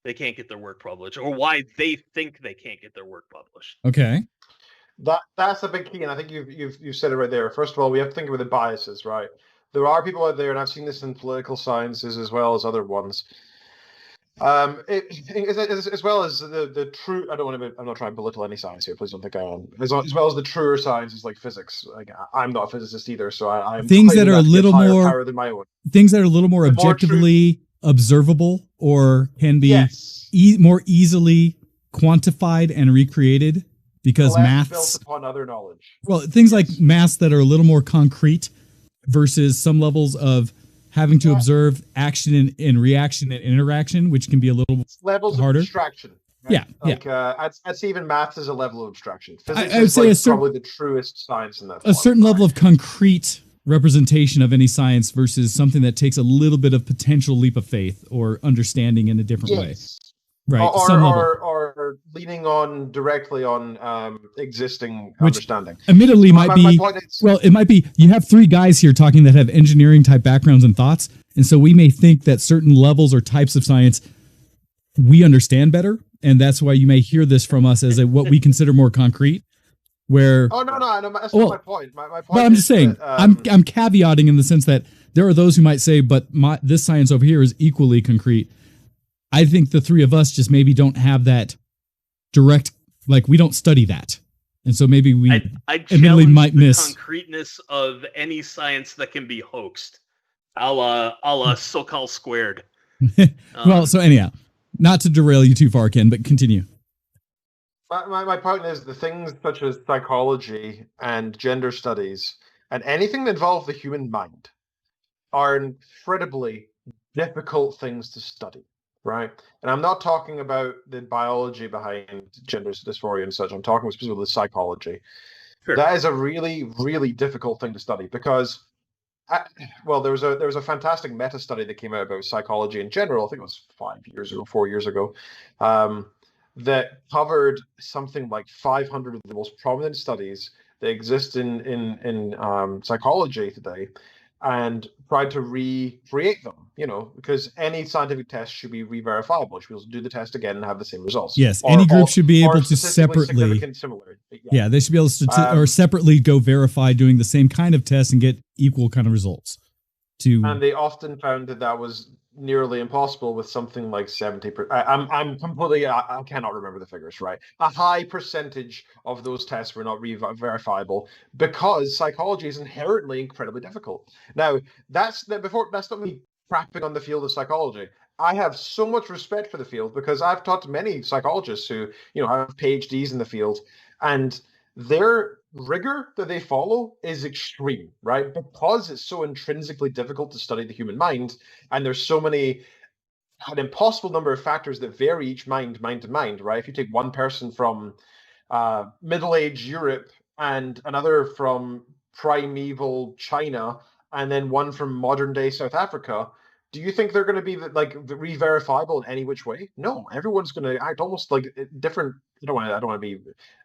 they can't get their work published, or why they think they can't get their work published? Okay. That's a big key, and I think you've said it right there. First of all, we have to think about the biases, right? There are people out there, and I've seen this in political sciences as well as other ones. As well as the true. I'm not trying to belittle any science here. Please don't think I am. As well as the truer sciences like physics. Like, I'm not a physicist either, so I'm things that are a little more power than my own. Things that are a little more objectively observable, or can be more easily quantified and recreated, because math's built upon other knowledge. Well, things like maths that are a little more concrete versus some levels of having to observe action and reaction and interaction, which can be a little levels harder. Of abstraction. Right? I'd say even math is a level of abstraction. Physics I would say is probably the truest science in that. A certain level of concrete representation of any science versus something that takes a little bit of potential leap of faith or understanding in a different way. Right. Or leaning on directly on existing understanding. Admittedly, it might be you have three guys here talking that have engineering type backgrounds and thoughts, and so we may think that certain levels or types of science we understand better, and that's why you may hear this from us as what we consider more concrete. Where no, that's not my point. My point. But I'm just saying, I'm caveating in the sense that there are those who might say, but this science over here is equally concrete. I think the three of us just maybe don't have that direct, like, we don't study that. And so maybe we admittedly might miss the concreteness of any science that can be hoaxed, a la so-called squared. Well, so anyhow, not to derail you too far, Ken, but continue. My point is the things such as psychology and gender studies and anything that involves the human mind are incredibly difficult things to study. Right, and I'm not talking about the biology behind gender dysphoria and such. I'm talking specifically the psychology. Sure. That is a really, really difficult thing to study because, there was a fantastic meta study that came out about psychology in general. I think it was 4 years ago, that covered something like 500 of the most prominent studies that exist in psychology today and tried to recreate them, because any scientific test should be re-verifiable. You should be able to do the test again and have the same results. Yes, any group should be able to separately. Yeah, they should be able to or separately go verify doing the same kind of test and get equal kind of results. And they often found that was nearly impossible with something like 70%. I cannot remember the figures, right? A high percentage of those tests were not verifiable because psychology is inherently incredibly difficult. Now, that's not me crapping on the field of psychology. I have so much respect for the field because I've talked to many psychologists who, have PhDs in the field, and their rigor that they follow is extreme, right? Because it's so intrinsically difficult to study the human mind, and there's an impossible number of factors that vary each mind to mind, right? If you take one person from Middle-Age Europe and another from primeval China, and then one from modern-day South Africa, do you think they're going to be re-verifiable in any which way? No, everyone's going to act almost like different. I don't want to be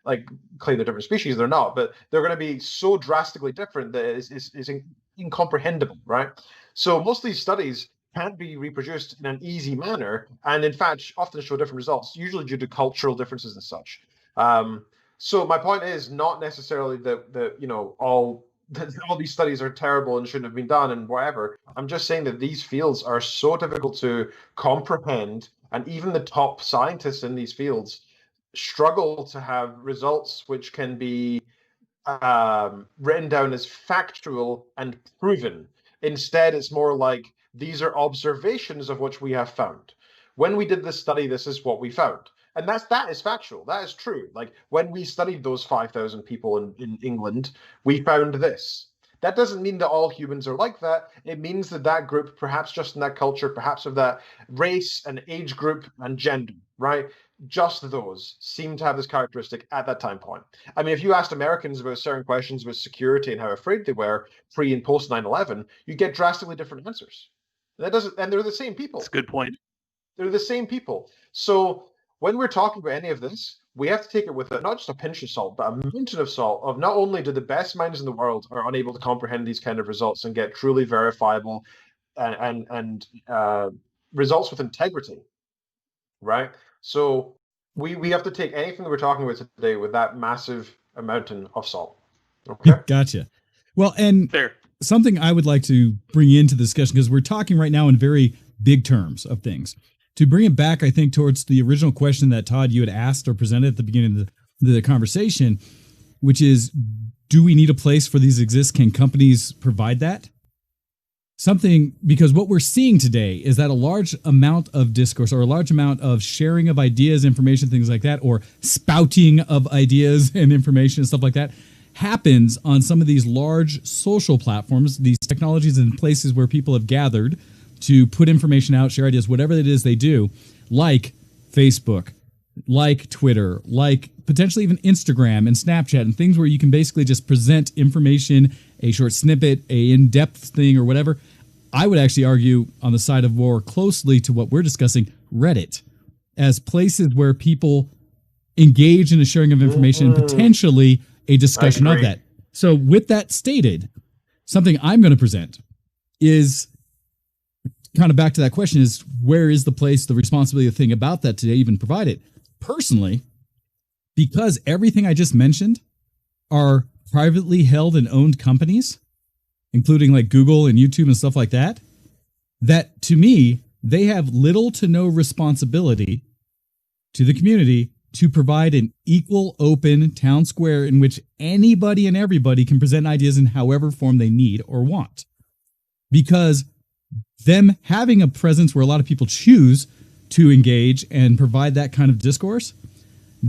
like claim they're different species. They're not, but they're going to be so drastically different that it's incomprehensible, right? So most of these studies can't be reproduced in an easy manner, and in fact, often show different results, usually due to cultural differences and such. So my point is not necessarily that all these studies are terrible and shouldn't have been done and whatever. I'm just saying that these fields are so difficult to comprehend, and even the top scientists in these fields struggle to have results which can be written down as factual and proven. Instead, it's more like these are observations of which we have found. When we did this study, this is what we found. And that is factual. That is true. Like when we studied those 5,000 people in England, we found this. That doesn't mean that all humans are like that. It means that group, perhaps just in that culture, perhaps of that race and age group and gender, right? Just those seem to have this characteristic at that time point. I mean, if you asked Americans about certain questions about security and how afraid they were pre and post 9/11, you get drastically different answers. And they're the same people. That's a good point. They're the same people. So when we're talking about any of this, we have to take it with not just a pinch of salt, but a mountain of salt of not only do the best minds in the world are unable to comprehend these kind of results and get truly verifiable and results with integrity, right? So we have to take anything that we're talking about today with that massive mountain of salt. Okay? Gotcha. Well, and Fair. Something I would like to bring into the discussion, because we're talking right now in very big terms of things. To bring it back, I think, towards the original question that Todd, you had asked or presented at the beginning of the conversation, which is, do we need a place for these to exist? Can companies provide that? Because what we're seeing today is that a large amount of discourse or a large amount of sharing of ideas, information, things like that, or spouting of ideas and information and stuff like that happens on some of these large social platforms, these technologies and places where people have gathered to put information out, share ideas, whatever it is they do, like Facebook, like Twitter, like potentially even Instagram and Snapchat and things where you can basically just present information, a short snippet, a in-depth thing or whatever. I would actually argue on the side of more closely to what we're discussing, Reddit, as places where people engage in a sharing of information and potentially a discussion of that. So with that stated, something I'm going to present is kind of back to that question is, where is the place, the responsibility, the thing about that to even provide it? Personally, because everything I just mentioned are privately held and owned companies, including like Google and YouTube and stuff like that, that to me, they have little to no responsibility to the community to provide an equal, open town square in which anybody and everybody can present ideas in however form they need or want. Because them having a presence where a lot of people choose to engage and provide that kind of discourse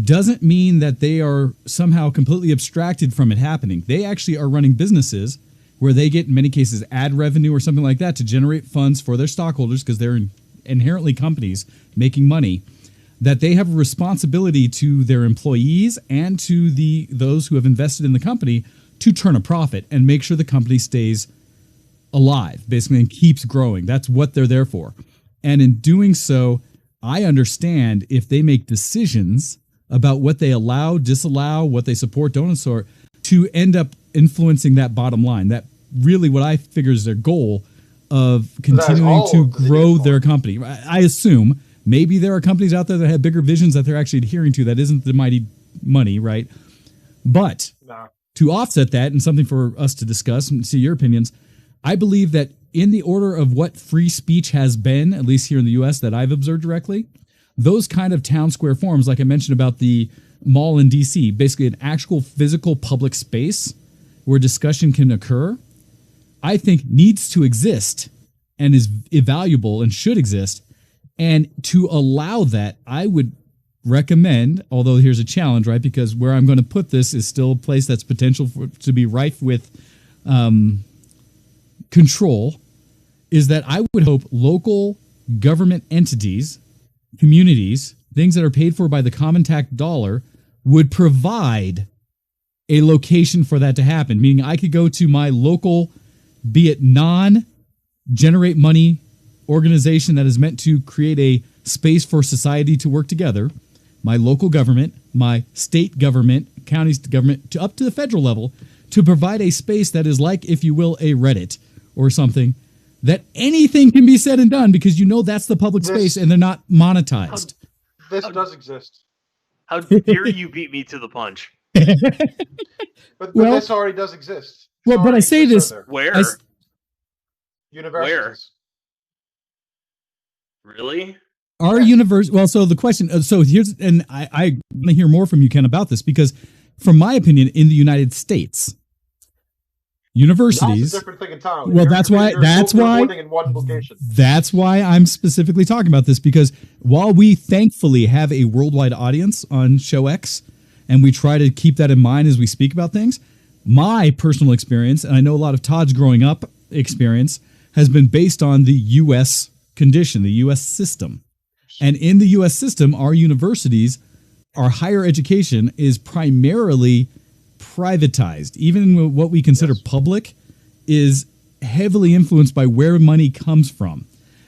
doesn't mean that they are somehow completely abstracted from it happening. They actually are running businesses where they get, in many cases, ad revenue or something like that to generate funds for their stockholders, because they're inherently companies making money, that they have a responsibility to their employees and to those who have invested in the company to turn a profit and make sure the company stays alive, basically, and keeps growing. That's what they're there for. And in doing so, I understand if they make decisions about what they allow, disallow, what they support, don't support, to end up influencing that bottom line. That really what I figure is their goal of continuing to grow their company. I assume maybe there are companies out there that have bigger visions that they're actually adhering to that isn't the mighty money, right? But to offset that, and something for us to discuss and see your opinions, I believe that in the order of what free speech has been, at least here in the U.S. that I've observed directly, those kind of town square forums, like I mentioned about the mall in D.C., basically an actual physical public space where discussion can occur, I think needs to exist and is valuable and should exist. And to allow that, I would recommend, although here's a challenge, right? Because where I'm going to put this is still a place that's potential to be rife with control, is that I would hope local government entities, communities, things that are paid for by the common tax dollar would provide a location for that to happen. Meaning I could go to my local, be it non-generate money organization that is meant to create a space for society to work together, my local government, my state government, county's government, up to the federal level, to provide a space that is like, if you will, a Reddit or something, that anything can be said and done because that's the public space and they're not monetized. This does exist. How dare you beat me to the punch? But this already does exist. But I say this... Where? Universities. Where? Really? Our university... Well, so the question... So here's... And I want to hear more from you, Ken, about this, because from my opinion, in the United States, universities... That's a different thing entirely. Well, that's why in one location. That's why I'm specifically talking about this, because while we thankfully have a worldwide audience on ShowX, and we try to keep that in mind as we speak about things, my personal experience, and I know a lot of Todd's growing up experience, has been based on the U.S. condition, the U.S. system. And in the U.S. system, our universities, our higher education is primarily privatized. Even what we consider public is heavily influenced by where money comes from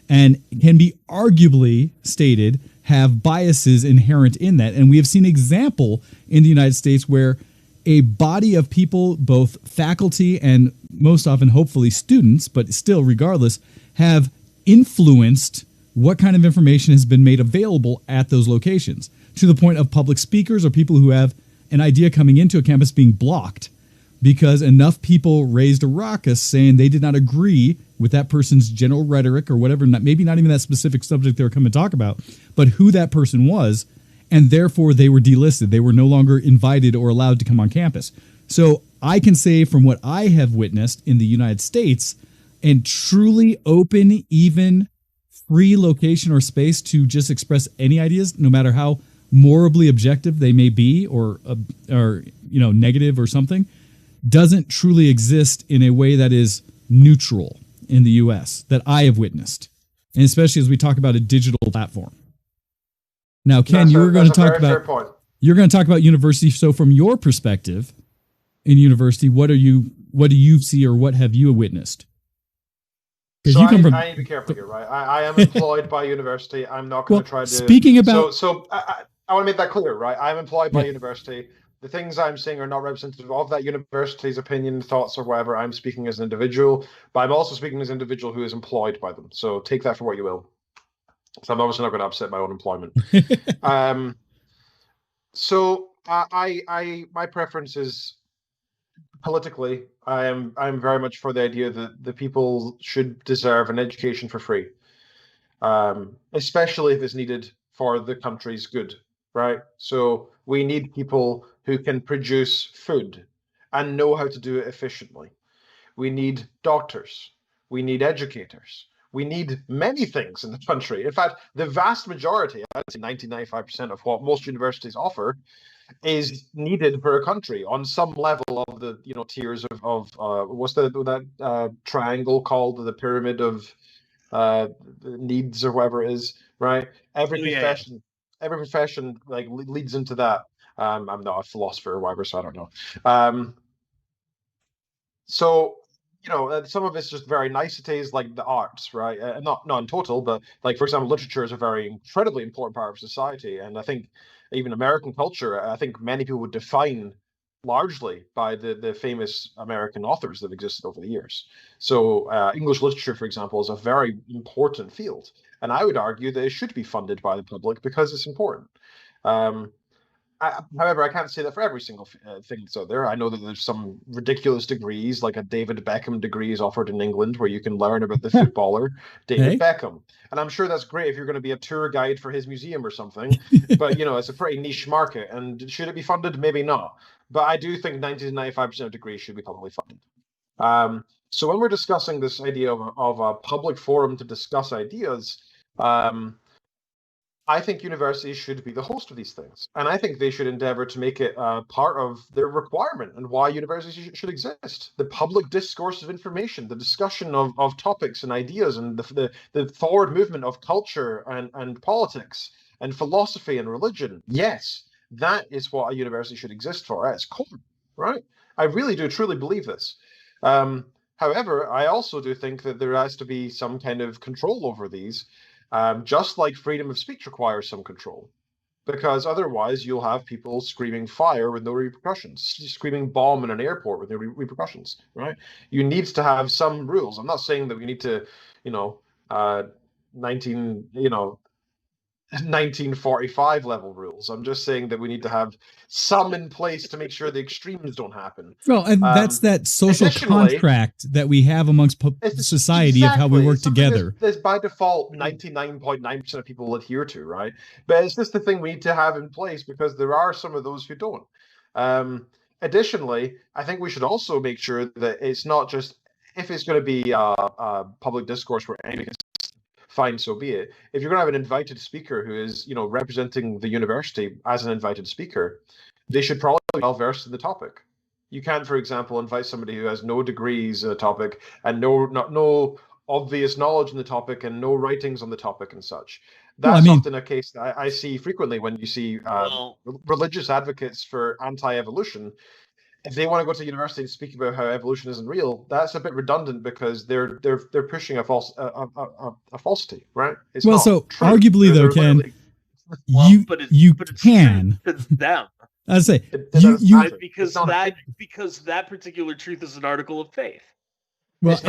and can be arguably stated have biases inherent in that. And we have seen example in the United States where a body of people, both faculty and most often hopefully students, but still regardless, have influenced what kind of information has been made available at those locations, to the point of public speakers or people who have an idea coming into a campus being blocked because enough people raised a ruckus saying they did not agree with that person's general rhetoric or whatever, maybe not even that specific subject they were coming to talk about, but who that person was, and therefore they were delisted. They were no longer invited or allowed to come on campus. So I can say from what I have witnessed in the United States, and truly open, even free location or space to just express any ideas, no matter how morally objective they may be or negative or something, doesn't truly exist in a way that is neutral in the U.S. that I have witnessed, and especially as we talk about a digital platform. Now, Ken, you're going to talk about university. So, from your perspective in university, what do you see, or what have you witnessed? So I need to be careful here, right? I am employed by university. I'm not going to try to. Speaking about, I want to make that clear, right? I'm employed by university. The things I'm saying are not representative of that university's opinion, thoughts, or whatever. I'm speaking as an individual, but I'm also speaking as an individual who is employed by them. So take that for what you will. So I'm obviously not going to upset my own employment. My preference is politically. I'm very much for the idea that the people should deserve an education for free, especially if it's needed for the country's good. Right? So we need people who can produce food and know how to do it efficiently. We need doctors. We need educators. We need many things in the country. In fact, the vast majority, I'd say 95% of what most universities offer is needed for a country on some level of the tiers of what's that triangle called, the pyramid of needs or whatever it is, right? Every profession like leads into that. I'm not a philosopher or whatever, so I don't know. Some of it's just very niceties, like the arts, right? Not in total, but like, for example, literature is a very incredibly important part of society. And I think even American culture, I think many people would define largely by the famous American authors that have existed over the years. So English literature, for example, is a very important field. And I would argue that it should be funded by the public because it's important. However, I can't say that for every single thing that's out there. I know that there's some ridiculous degrees, like a David Beckham degree is offered in England, where you can learn about the footballer David Beckham. And I'm sure that's great if you're going to be a tour guide for his museum or something. But, it's a pretty niche market. And should it be funded? Maybe not. But I do think 90 to 95% of degrees should be publicly funded. So when we're discussing this idea of a public forum to discuss ideas, I think universities should be the host of these things. And I think they should endeavor to make it part of their requirement and why universities should exist. The public discourse of information, the discussion of topics and ideas, and the forward movement of culture and politics and philosophy and religion. Yes, that is what a university should exist for at its core, right? I really do truly believe this. However, I also do think that there has to be some kind of control over these. Just like freedom of speech requires some control, because otherwise you'll have people screaming fire with no repercussions, screaming bomb in an airport with no repercussions, right? You need to have some rules. I'm not saying that we need to, 1945 level rules. I'm just saying that we need to have some in place to make sure the extremes don't happen. Well, and that's that social contract that we have amongst society of how we work together. There's by default 99.9% of people adhere to, right? But it's just the thing we need to have in place because there are some of those who don't. Additionally, I think we should also make sure that it's not just if it's going to be a public discourse where anybody can, fine, so be it. If you're going to have an invited speaker who is, representing the university as an invited speaker, they should probably be well versed in the topic. You can't, for example, invite somebody who has no degrees in the topic and no obvious knowledge in the topic and no writings on the topic and such. That's often a case that I see frequently when you see religious advocates for anti-evolution. If they want to go to university and speak about how evolution isn't real, that's a bit redundant because they're pushing a falsity, right? It's so true. Arguably though, Ken, you can. It's them. I'd say because that particular truth is an article of faith. Well,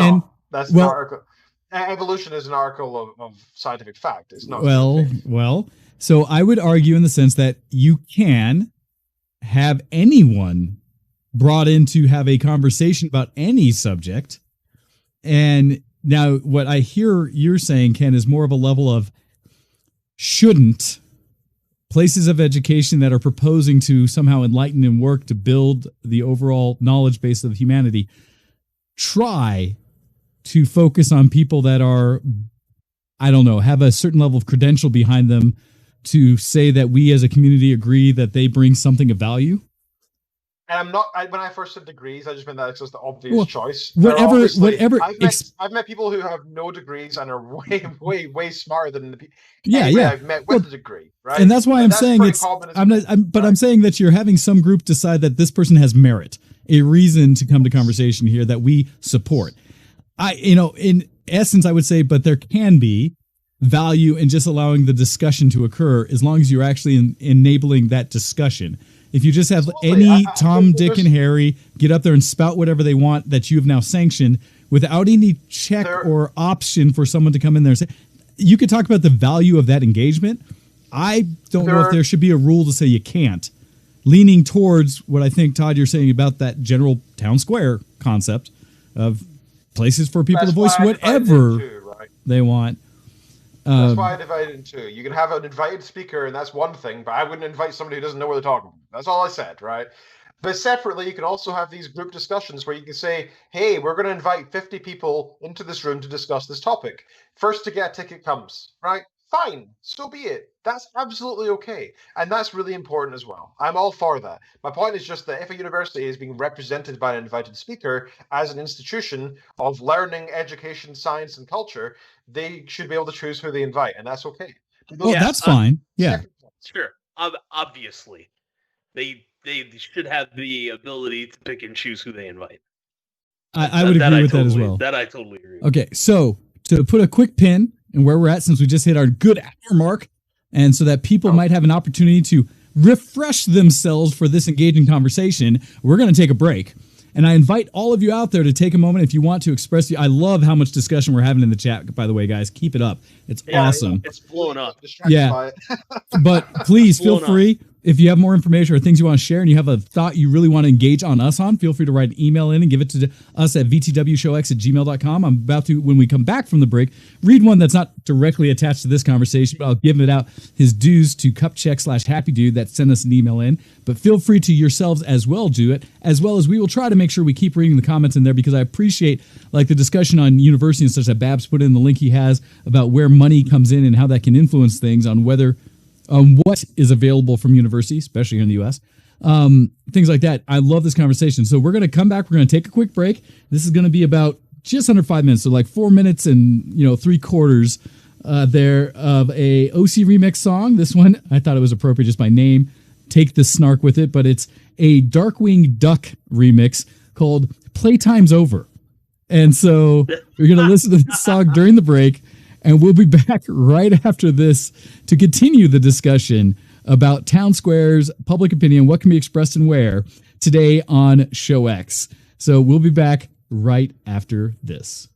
that's an article. Evolution is an article of scientific fact. It's not. Well. So I would argue in the sense that you can have anyone brought in to have a conversation about any subject. And now what I hear you're saying, Ken, is more of a level of shouldn't places of education that are proposing to somehow enlighten and work to build the overall knowledge base of humanity try to focus on people that are, have a certain level of credential behind them to say that we as a community agree that they bring something of value? And I'm not. When I first said degrees, I just meant that it's just the obvious choice. Whatever. I've met people who have no degrees and are way smarter than the people. I've met with a degree, right? And that's why I'm saying I'm saying that you're having some group decide that this person has merit, a reason to come to conversation here that we support. In essence, I would say, but there can be value in just allowing the discussion to occur as long as you're actually enabling that discussion. If you just have any Tom, Dick, and Harry get up there and spout whatever they want that you have now sanctioned without any check or option for someone to come in there and say, you could talk about the value of that engagement. I don't know if there should be a rule to say you can't. Leaning towards what I think, Todd, you're saying about that general town square concept of places for people to voice whatever they want. That's why I divide it in two. You can have an invited speaker, and that's one thing, but I wouldn't invite somebody who doesn't know what they're talking about. That's all I said, right? But separately, you can also have these group discussions where you can say, hey, we're going to invite 50 people into this room to discuss this topic. First to get a ticket comes, right? Fine, so be it. That's absolutely okay. And that's really important as well. I'm all for that. My point is just that if a university is being represented by an invited speaker as an institution of learning, education, science, and culture, they should be able to choose who they invite, and that's okay. That's fine. Yeah. Sure. Obviously. They should have the ability to pick and choose who they invite. I would agree with that as well. That I totally agree with. Okay, so to put a quick pin in where we're at, since we just hit our good hour mark, and so that people might have an opportunity to refresh themselves for this engaging conversation, we're going to take a break. And I invite all of you out there to take a moment if you want to express. I love how much discussion we're having in the chat, by the way, guys. Keep it up. It's awesome. It's blowing up. Yeah. But please feel free. If you have more information or things you want to share and you have a thought you really want to engage on us on, feel free to write an email in and give it to us at VtWShowX@gmail.com. I'm about to, when we come back from the break, read one that's not directly attached to this conversation, but I'll give it out his dues to cupcheck/happydude that sent us an email in. But feel free to yourselves as well do it, as well as we will try to make sure we keep reading the comments in there, because I appreciate like the discussion on university and such that Babs put in the link he has about where money comes in and how that can influence things on whether what is available from university, especially here in the U.S., things like that. I love this conversation. So we're going to come back. We're going to take a quick break. This is going to be about just under 5 minutes, so like 4 minutes and 3/4 there of a OC remix song. This one, I thought it was appropriate just by name. Take the snark with it, but it's a Darkwing Duck remix called Playtime's Over. And so we're going to listen to this song during the break. And we'll be back right after this to continue the discussion about town squares, public opinion, what can be expressed and where, today on Show X. So we'll be back right after this.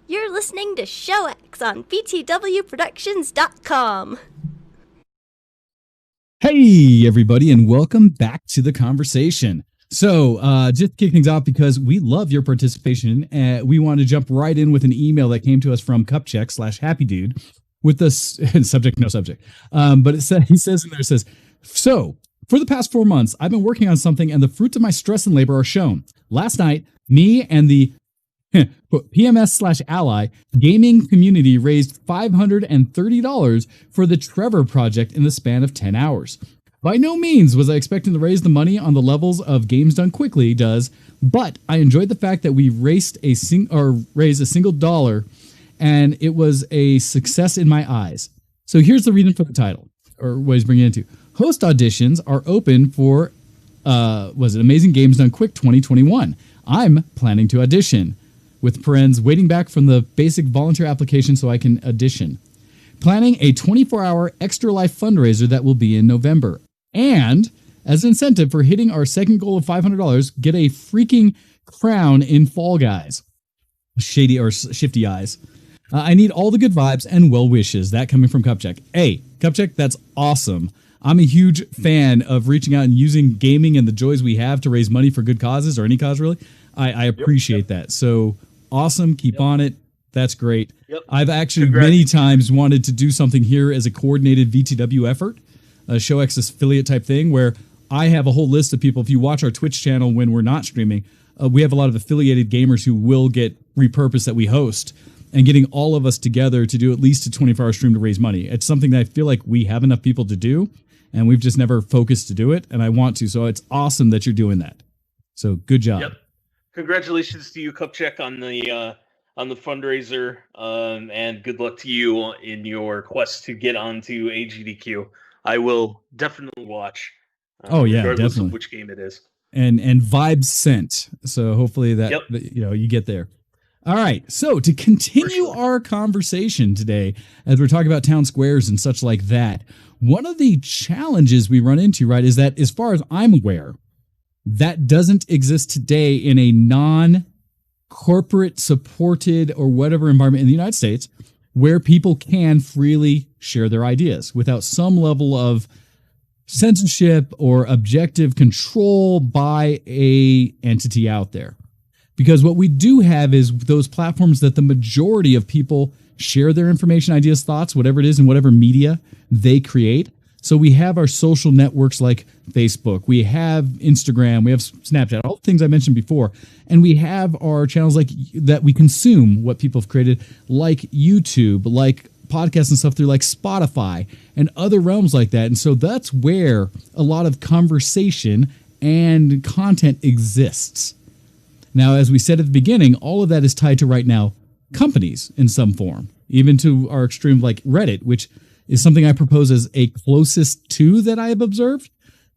You're listening to ShowX on VtWProductions.com. Hey, everybody, and welcome back to the conversation. So, just kick things off because we love your participation. We want to jump right in with an email that came to us from Cupcheck/HappyDude with the subject, no subject. But he says in there, so for the past 4 months, I've been working on something and the fruits of my stress and labor are shown. Last night, me and the PMS/ally gaming community raised $530 for the Trevor project in the span of 10 hours. By no means was I expecting to raise the money on the levels of Games Done Quickly does, but I enjoyed the fact that we raised a single dollar, and it was a success in my eyes. So here's the reason for the title, or what he's bringing it into. Host auditions are open for, Amazing Games Done Quick 2021. I'm planning to audition, with parens waiting back from the basic volunteer application so I can audition. Planning a 24-hour Extra Life fundraiser that will be in November. And, as an incentive for hitting our second goal of $500, get a freaking crown in Fall Guys. Shady or shifty eyes. I need all the good vibes and well wishes. That coming from Cupcheck. Hey, Cupcheck, that's awesome. I'm a huge fan of reaching out and using gaming and the joys we have to raise money for good causes, or any cause really. I appreciate that. So awesome. Keep on it. That's great. I've actually many times wanted to do something here as a coordinated VTW effort, a ShowX affiliate type thing, where I have a whole list of people. If you watch our Twitch channel when we're not streaming, we have a lot of affiliated gamers who will get repurposed that we host, and getting all of us together to do at least a 24-hour stream to raise money. It's something that I feel like we have enough people to do, and we've just never focused to do it, and I want to. So it's awesome that you're doing that. So good job. Yep. Congratulations to you, Cupcheck, on the fundraiser, and good luck to you in your quest to get onto AGDQ. I will definitely watch. Regardless definitely. Of which game it is. And vibes sent. So hopefully that you get there. All right. So to continue our conversation today, as we're talking about town squares and such like that, one of the challenges we run into, right, is that as far as I'm aware, that doesn't exist today in a non-corporate supported or whatever environment in the United States where people can freely share their ideas without some level of censorship or objective control by a entity out there. Because what we do have is those platforms that the majority of people share their information, ideas, thoughts, whatever it is, in whatever media they create. So we have our social networks like Facebook, we have Instagram, we have Snapchat, all the things I mentioned before. And we have our channels like that we consume what people have created, like YouTube, like podcasts and stuff through like Spotify and other realms like that. And so that's where a lot of conversation and content exists. Now, as we said at the beginning, all of that is tied to right now companies in some form, even to our extreme like Reddit, which is something I propose as a closest to that I have observed,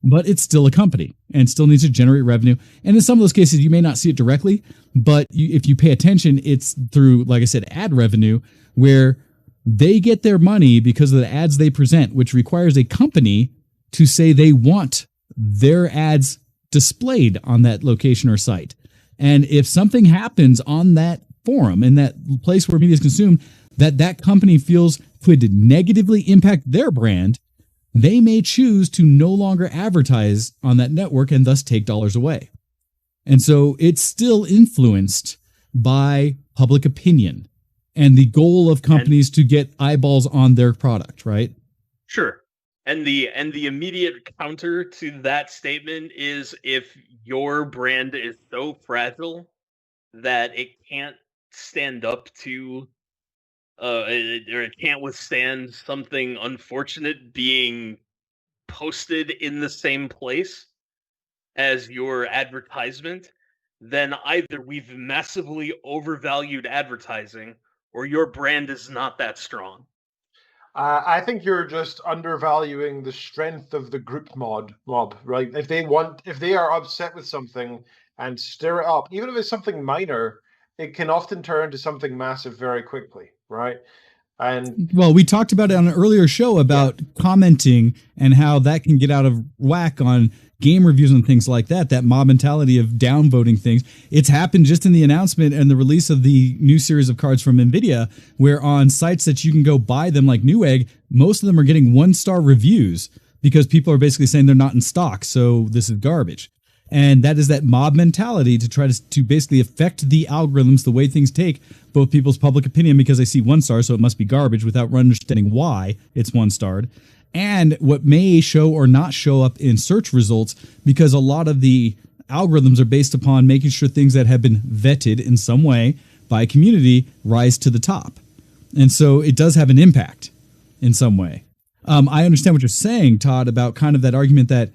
but it's still a company and still needs to generate revenue. And in some of those cases, you may not see it directly, but if you pay attention, it's through, like I said, ad revenue, where they get their money because of the ads they present, which requires a company to say they want their ads displayed on that location or site. And if something happens on that forum, in that place where media is consumed, that company feels could negatively impact their brand, they may choose to no longer advertise on that network and thus take dollars away. And so it's still influenced by public opinion and the goal of companies to get eyeballs on their product, right? Sure. And the immediate counter to that statement is, if your brand is so fragile that it can't stand up to or it can't withstand something unfortunate being posted in the same place as your advertisement, then either we've massively overvalued advertising or your brand is not that strong. I think you're just undervaluing the strength of the group mob, right? If they are upset with something and stir it up, even if it's something minor, it can often turn into something massive very quickly, right? And well, we talked about it on an earlier show about commenting and how that can get out of whack on game reviews and things like that, that mob mentality of downvoting things. It's happened just in the announcement and the release of the new series of cards from NVIDIA, where on sites that you can go buy them like Newegg, most of them are getting 1-star reviews because people are basically saying they're not in stock, so this is garbage. And that is that mob mentality to try to basically affect the algorithms, the way things take both people's public opinion because they see 1 star, so it must be garbage without understanding why it's 1-starred. And what may show or not show up in search results, because a lot of the algorithms are based upon making sure things that have been vetted in some way by a community rise to the top. And so it does have an impact in some way. I understand what you're saying, Todd, about kind of that argument that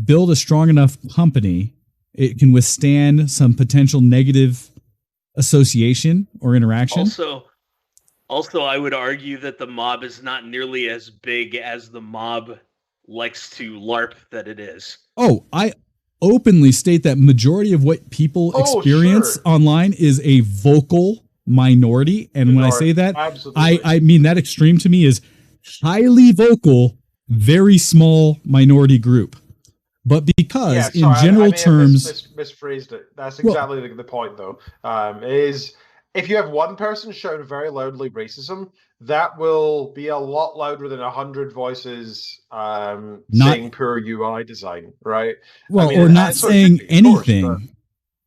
build a strong enough company, it can withstand some potential negative association or interaction. Also, I would argue that the mob is not nearly as big as the mob likes to LARP that it is. Oh, I openly state that majority of what people experience online is a vocal minority. And when I say that, I mean that extreme to me is highly vocal, very small minority group. But because in general terms... misphrased it. That's exactly the point, though, is... If you have one person shouting very loudly racism, that will be a lot louder than 100 voices saying poor UI design, right? Well, or not saying anything. Course,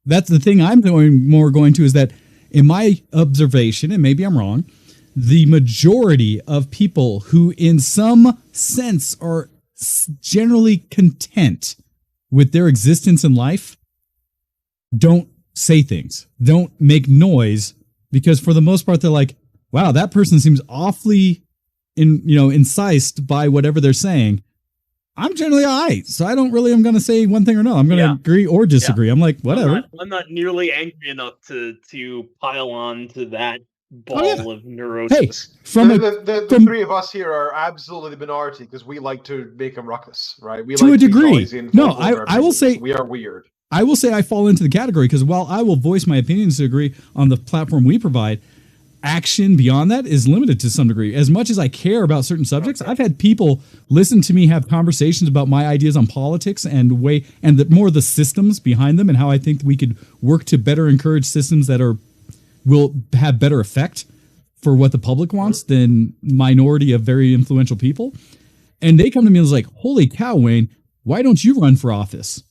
that's the thing I'm going to is that in my observation, and maybe I'm wrong, the majority of people who in some sense are generally content with their existence in life don't say things, don't make noise, because for the most part they're like, wow, that person seems awfully incised by whatever they're saying. I'm generally all right, so I'm going to say one thing or no. I'm going to agree or disagree. I'm like, whatever. I'm not nearly angry enough to pile on to that ball of neurosis. Hey, the three of us here are absolutely the minority because we like to make a ruckus, right? We to like a degree. No, I will say we are weird. I will say I fall into the category because while I will voice my opinions to agree on the platform we provide, action beyond that is limited to some degree. As much as I care about certain subjects, I've had people listen to me have conversations about my ideas on politics and more the systems behind them and how I think we could work to better encourage systems that will have better effect for what the public wants than minority of very influential people. And they come to me and was like, holy cow, Wayne, why don't you run for office?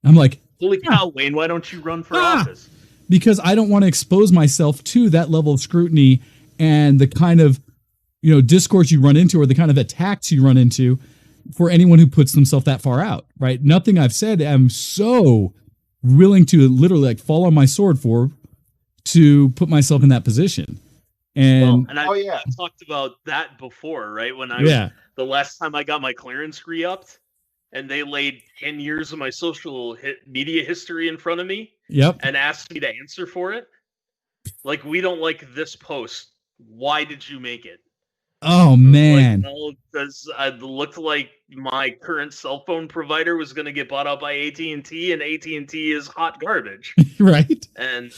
I'm like, holy cow, Wayne, why don't you run for office? Because I don't want to expose myself to that level of scrutiny and the kind of, discourse you run into or the kind of attacks you run into for anyone who puts themselves that far out, right? Nothing I've said I'm so willing to literally fall on my sword to put myself in that position. And I talked about that before, right? When the last time I got my clearance re-upped, and they laid 10 years of my social media history in front of me and asked me to answer for it. Like, we don't like this post. Why did you make it? Oh, man. Because it looked like my current cell phone provider was going to get bought out by AT&T, and AT&T is hot garbage. Right. And,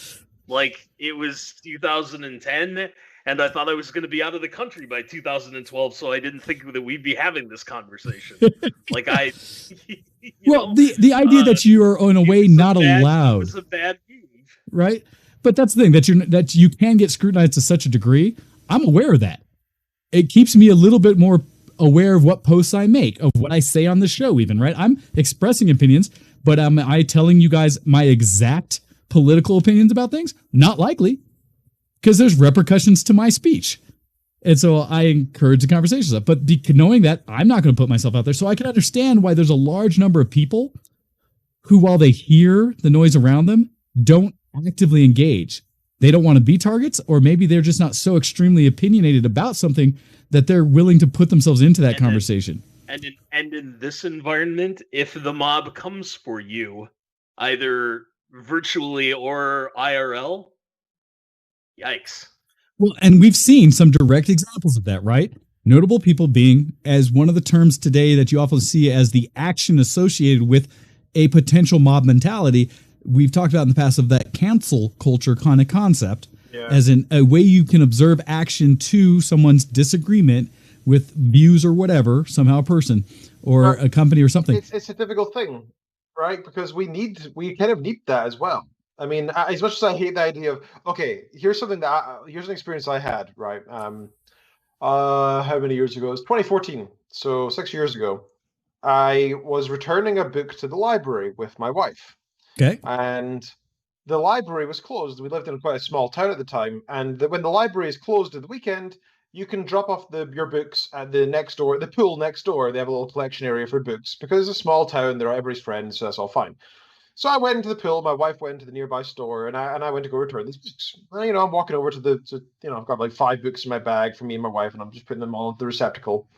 it was 2010, and I thought I was going to be out of the country by 2012, so I didn't think that we'd be having this conversation. Well, the idea that you are in a way not allowed. It's a bad move, right? But that's the thing that you can get scrutinized to such a degree. I'm aware of that. It keeps me a little bit more aware of what posts I make, of what I say on the show, even, right? I'm expressing opinions, but am I telling you guys my exact political opinions about things? Not likely. Because there's repercussions to my speech. And so I encourage the conversations up. But knowing that, I'm not going to put myself out there. So I can understand why there's a large number of people who, while they hear the noise around them, don't actively engage. They don't want to be targets, or maybe they're just not so extremely opinionated about something that they're willing to put themselves into that conversation. And in this environment, if the mob comes for you, either virtually or IRL, yikes. Well, and we've seen some direct examples of that, right? Notable people being, as one of the terms today that you often see as the action associated with a potential mob mentality. We've talked about in the past of that cancel culture kind of concept, as in a way you can observe action to someone's disagreement with views or whatever, somehow a person or a company or something. It's a difficult thing, right? Because we kind of need that as well. I mean, as much as I hate the idea of, okay, here's an experience I had, right? How many years ago? It was 2014, so 6 years ago. I was returning a book to the library with my wife. Okay. And the library was closed. We lived in quite a small town at the time, and when the library is closed at the weekend, you can drop off your books at the pool next door. They have a little collection area for books because it's a small town. They're everybody's friends, so that's all fine. So I went into the pool. My wife went into the nearby store, and I went to go return these books. And, I'm walking over I've got like 5 books in my bag for me and my wife, and I'm just putting them all into the receptacle.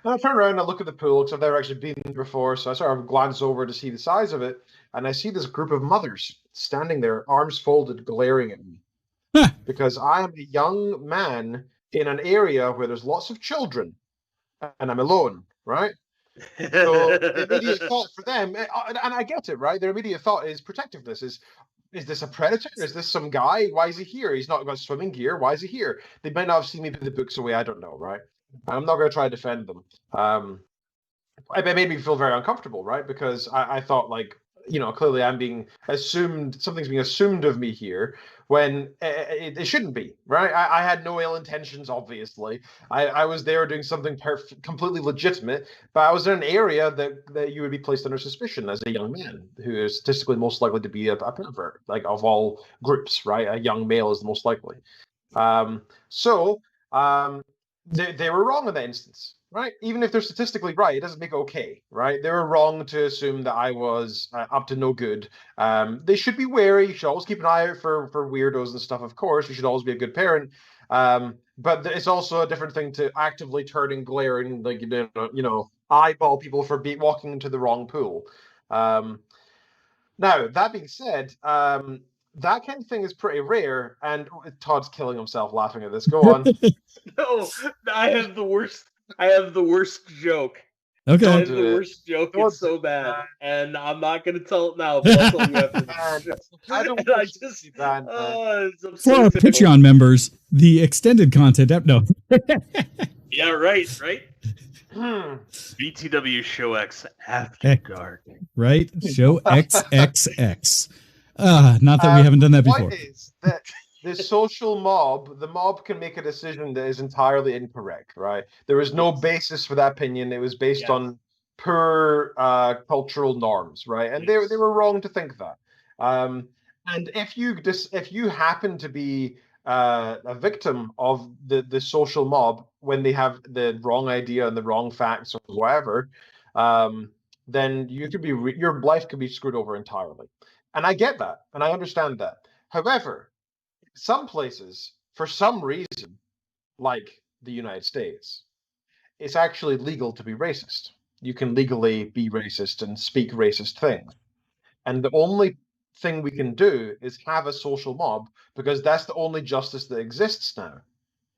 And I turn around and I look at the pool because I've never actually been there before. So I sort of glance over to see the size of it. And I see this group of mothers standing there, arms folded, glaring at me. Huh. Because I am a young man in an area where there's lots of children. And I'm alone, right? So the immediate thought for them, and I get it, right? Their immediate thought is protectiveness. Is this a predator? Is this some guy? Why is he here? He's not got swimming gear. Why is he here? They might not have seen me put the books away. I don't know, right? I'm not going to try to defend them. It made me feel very uncomfortable, right? Because I thought, like, clearly I'm being assumed, something's being assumed of me here when it shouldn't be, right? I had no ill intentions, obviously. I was there doing something completely legitimate, but I was in an area that you would be placed under suspicion as a young man who is statistically most likely to be a pervert, like of all groups, right? A young male is the most likely. They were wrong in that instance, right? Even if they're statistically right, it doesn't make it okay, right? They were wrong to assume that I was up to no good. They should be wary. You should always keep an eye out for weirdos and stuff, of course. You should always be a good parent. But it's also a different thing to actively turn and glare and, like, eyeball people for walking into the wrong pool. Now, that being said, that kind of thing is pretty rare, and Todd's killing himself laughing at this. Go on. No, I have the worst joke. Okay. I have the worst joke. It's so bad, and I'm not going to tell it now. But I'll tell you after the I don't. I just. For our Patreon members, the extended content. No. Yeah. Right. VtWShowX After Dark. Right. Show XXX. Not that we haven't done that before. The point is that the social mob, the mob can make a decision that is entirely incorrect, right? There was no basis for that opinion. It was based on poor cultural norms, right? And they were wrong to think that. And if you happen to be a victim of the social mob when they have the wrong idea and the wrong facts or whatever, then you could be your life could be screwed over entirely. And I get that, and I understand that. However, some places, for some reason, like the United States, it's actually legal to be racist. You can legally be racist and speak racist things. And the only thing we can do is have a social mob because that's the only justice that exists now.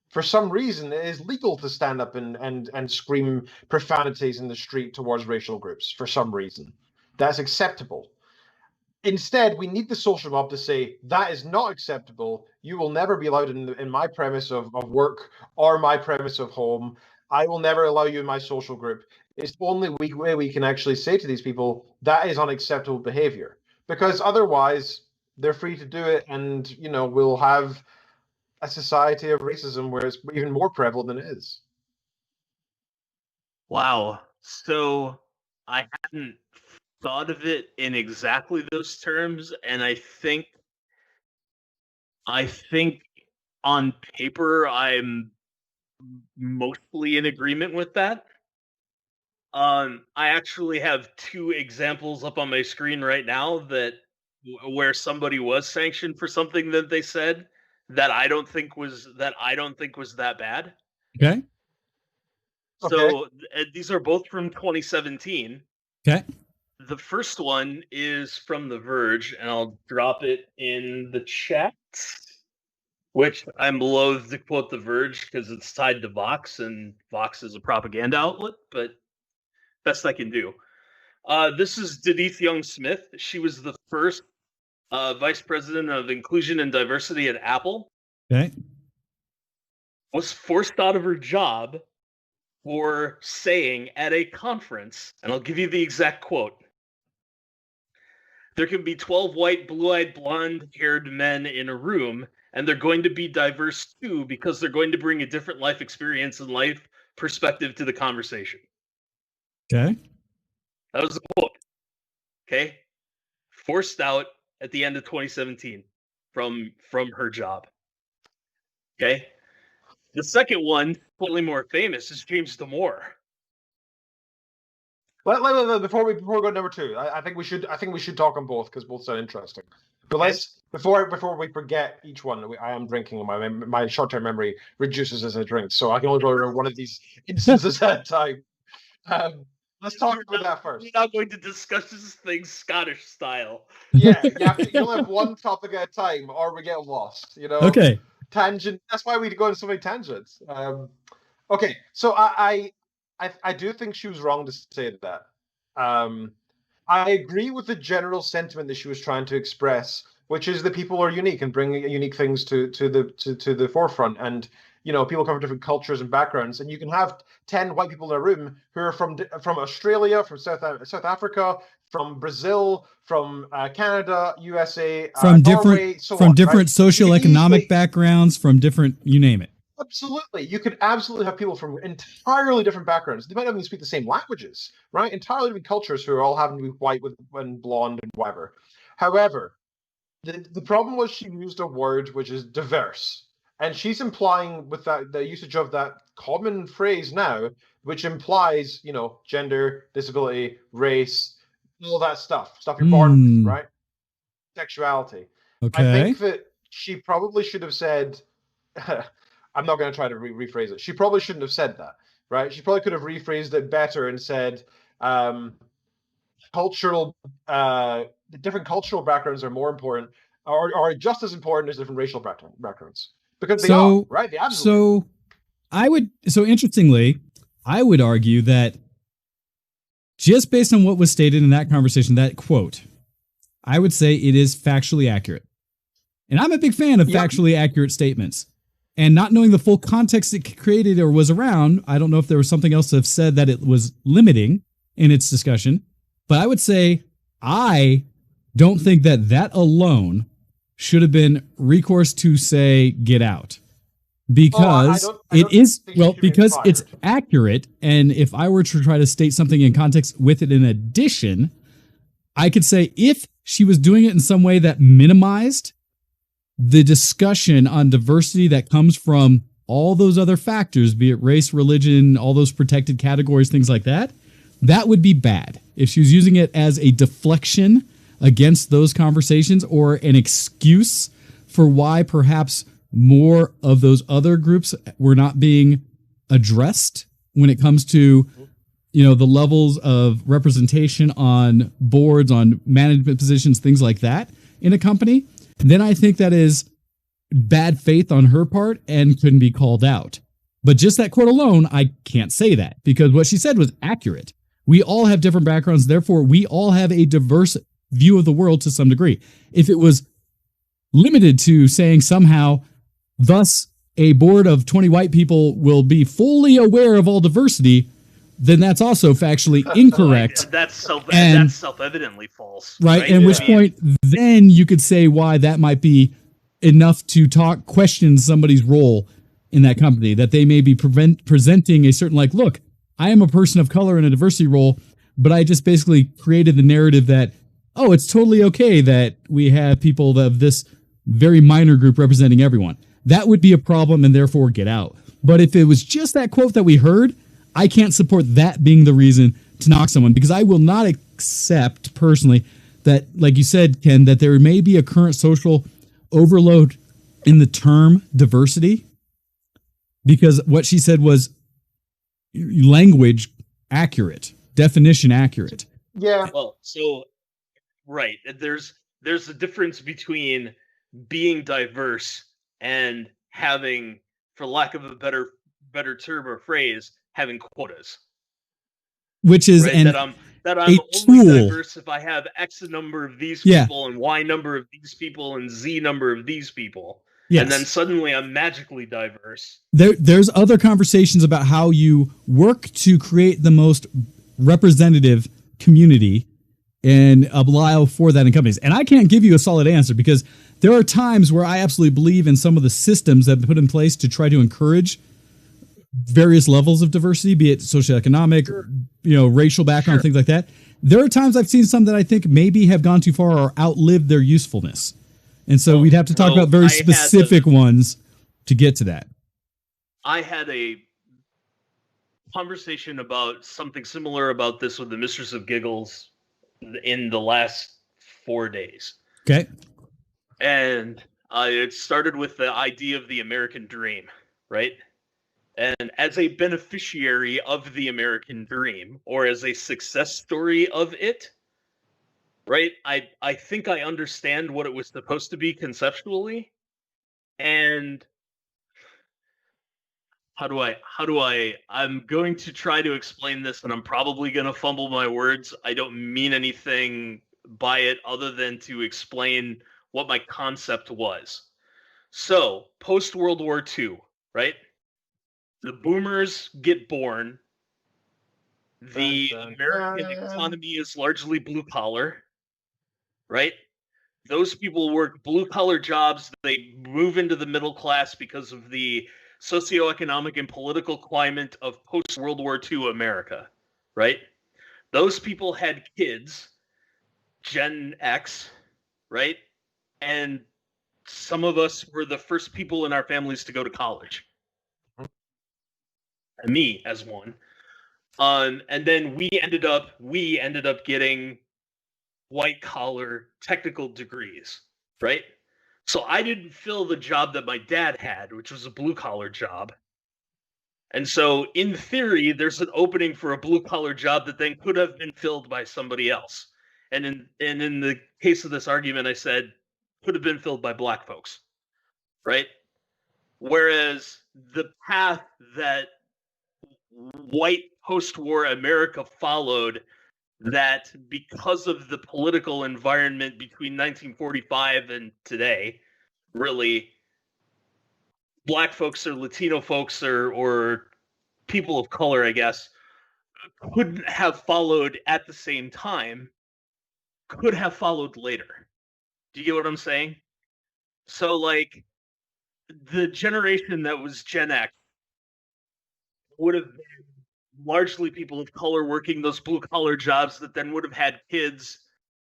For some reason, it is legal to stand up and scream profanities in the street towards racial groups, for some reason. That's acceptable. Instead, we need the social mob to say, that is not acceptable. You will never be allowed in my premise of work or my premise of home. I will never allow you in my social group. It's the only way we can actually say to these people, that is unacceptable behavior. Because otherwise, they're free to do it, and we'll have a society of racism where it's even more prevalent than it is. Wow. So I hadn't thought of it in exactly those terms, and I think on paper I'm mostly in agreement with that. I actually have 2 examples up on my screen right now where somebody was sanctioned for something that they said that I don't think was that bad. Okay. So these are both from 2017. Okay. The first one is from The Verge, and I'll drop it in the chat, which I'm loath to quote The Verge because it's tied to Vox, and Vox is a propaganda outlet, but best I can do. This is Denise Young-Smith. She was the first vice president of inclusion and diversity at Apple. Okay. Was forced out of her job for saying at a conference, and I'll give you the exact quote, there can be 12 white, blue-eyed, blonde-haired men in a room, and they're going to be diverse too because they're going to bring a different life experience and life perspective to the conversation. Okay. That was the quote. Okay? Forced out at the end of 2017 from her job. Okay? The second one, slightly more famous, is James Damore. Before we go to number two, I think we should talk on both because both sound interesting. But let's before we forget each one. I am drinking, and my short-term memory reduces as I drink, so I can only remember one of these instances at a time. Let's talk about that first. We're not going to discuss this thing Scottish style. Yeah, you only have one topic at a time, or we get lost. Okay. Tangent. That's why we go on so many tangents. Okay, so I do think she was wrong to say that. I agree with the general sentiment that she was trying to express, which is that people are unique and bring unique things to the forefront. And people come from different cultures and backgrounds, and you can have 10 white people in a room who are from Australia, from South Africa, from Brazil, from Canada, USA, from Norway, different socioeconomic backgrounds, from different, you name it. Absolutely. You could absolutely have people from entirely different backgrounds. They might not even speak the same languages, right? Entirely different cultures who are all having to be white and blonde and whatever. However, the problem was she used a word which is diverse. And she's implying with that the usage of that common phrase now, which implies, gender, disability, race, all that stuff you're born with, right? Sexuality. Okay. I think that she probably should have said... I'm not going to try to rephrase it. She probably shouldn't have said that, right? She probably could have rephrased it better and said different cultural backgrounds are more important or just as important as different racial backgrounds. Because they are, right? They absolutely interestingly, I would argue that just based on what was stated in that conversation, that quote, I would say it is factually accurate. And I'm a big fan of factually accurate statements. And not knowing the full context it created or was around, I don't know if there was something else to have said that it was limiting in its discussion. But I would say I don't think that alone should have been recourse to say get out. Because because it's accurate. And if I were to try to state something in context with it in addition, I could say if she was doing it in some way that minimized the discussion on diversity that comes from all those other factors, be it race, religion, all those protected categories, things like that, that would be bad. If she was using it as a deflection against those conversations or an excuse for why perhaps more of those other groups were not being addressed when it comes to, the levels of representation on boards, on management positions, things like that in a company, then I think that is bad faith on her part and couldn't be called out. But just that quote alone, I can't say that because what she said was accurate. We all have different backgrounds. Therefore, we all have a diverse view of the world to some degree. If it was limited to saying somehow, thus a board of 20 white people will be fully aware of all diversity, then that's also factually incorrect. That's self-evidently false. Right? At which point, then you could say why that might be enough to question somebody's role in that company, that they may be presenting a certain, look, I am a person of color in a diversity role, but I just basically created the narrative that, it's totally okay that we have people of this very minor group representing everyone. That would be a problem and therefore get out. But if it was just that quote that we heard, I can't support that being the reason to knock someone because I will not accept personally that, like you said, Ken, that there may be a current social overload in the term diversity because what she said was language accurate, definition accurate. Yeah. Well, right. There's a difference between being diverse and having, for lack of a better term or phrase, having quotas, which is right? that I'm only diverse if I have X number of these people and Y number of these people and Z number of these people. Yes. And then suddenly I'm magically diverse. There's other conversations about how you work to create the most representative community and allow for that in companies. And I can't give you a solid answer because there are times where I absolutely believe in some of the systems that have been put in place to try to encourage various levels of diversity, be it socioeconomic, racial background, things like that. There are times I've seen some that I think maybe have gone too far or outlived their usefulness. And so we'd have to talk about very specific ones to get to that. I had a conversation about something similar about this with the Mistress of Giggles in the last 4 days. Okay. And it started with the idea of the American dream, right? And as a beneficiary of the American dream, or as a success story of it, right? I think I understand what it was supposed to be conceptually. And I'm going to try to explain this, and I'm probably going to fumble my words. I don't mean anything by it other than to explain what my concept was. So, post-World War II, right? The boomers get born. The American economy is largely blue-collar, right? Those people work blue-collar jobs. They move into the middle class because of the socioeconomic and political climate of post-World War II America, right? Those people had kids, Gen X, right? And some of us were the first people in our families to go to college. And me as one. And then we ended up getting white-collar technical degrees, right? So I didn't fill the job that my dad had, which was a blue-collar job. And so, in theory, there's an opening for a blue-collar job that then could have been filled by somebody else. And in the case of this argument, I said, could have been filled by black folks, right? Whereas the path that white post-war America followed, that because of the political environment between 1945 and today, really, black folks or Latino folks or people of color, I guess, couldn't have followed at the same time, could have followed later. Do you get what I'm saying? So, like, the generation that was Gen X would have been largely people of color working those blue-collar jobs that then would have had kids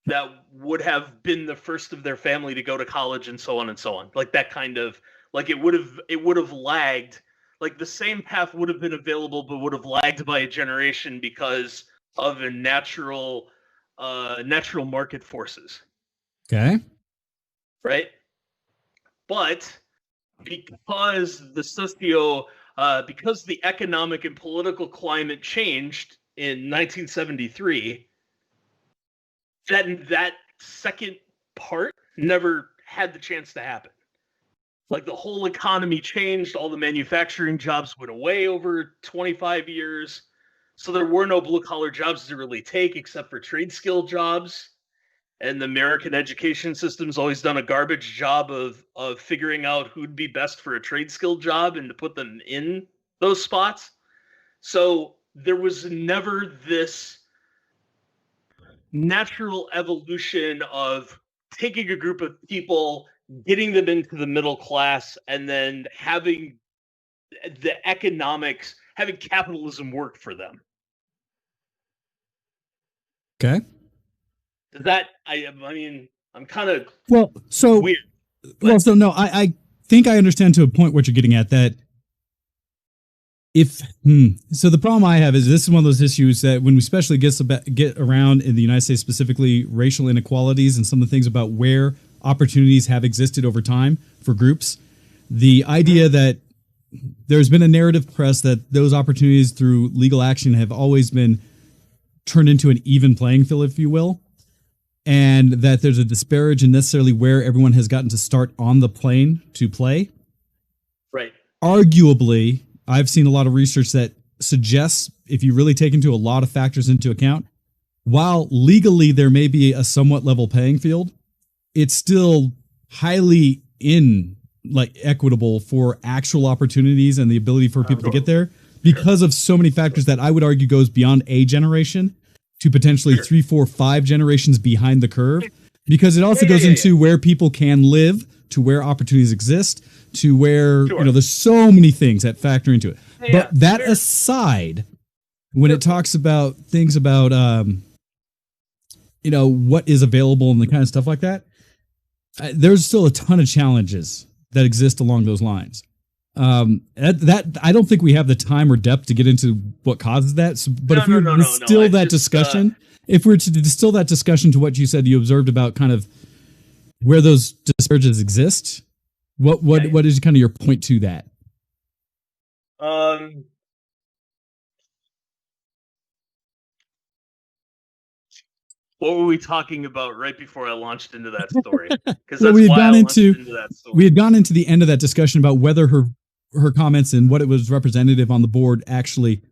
that would have been the first of their family to go to college and so on and so on. Like that kind of, like it would have lagged. Like the same path would have been available, but would have lagged by a generation because of a natural market forces. Okay. Right? But because because the economic and political climate changed in 1973, that second part never had the chance to happen. Like the whole economy changed, all the manufacturing jobs went away over 25 years. So there were no blue-collar jobs to really take except for trade skill jobs. And the American education system's always done a garbage job of figuring out who'd be best for a trade skill job and to put them in those spots. So there was never this natural evolution of taking a group of people, getting them into the middle class, and then having the economics, having capitalism work for them. Okay. That I mean, I'm kind of weird. I think I understand to a point what you're getting at. That so the problem I have is this is one of those issues that when we especially get around in the United States, specifically racial inequalities and some of the things about where opportunities have existed over time for groups, the idea that there's been a narrative press that those opportunities through legal action have always been turned into an even playing field, if you will. And that there's a disparage in necessarily where everyone has gotten to start on the plane to play. Right. Arguably, I've seen a lot of research that suggests, if you really take into a lot of factors into account, while legally there may be a somewhat level playing field, it's still highly like equitable for actual opportunities and the ability for people to get there because of so many factors that I would argue goes beyond a generation to potentially 3, 4, 5 generations behind the curve, because it also goes into where people can live, to where opportunities exist, to where, you know, there's so many things that factor into it. But that aside, when it talks about things about, you know, what is available and the kind of stuff like that, there's still a ton of challenges that exist along those lines. That I don't think we have the time or depth to get into what causes that. So, but if we were to distill that discussion, if we were to distill that discussion to what you said you observed about kind of where those disparities exist, what is kind of your point to that? What were we talking about right before I launched into that story? Because well, we had gone into the end of that discussion about whether her comments and what it was representative on the board actually,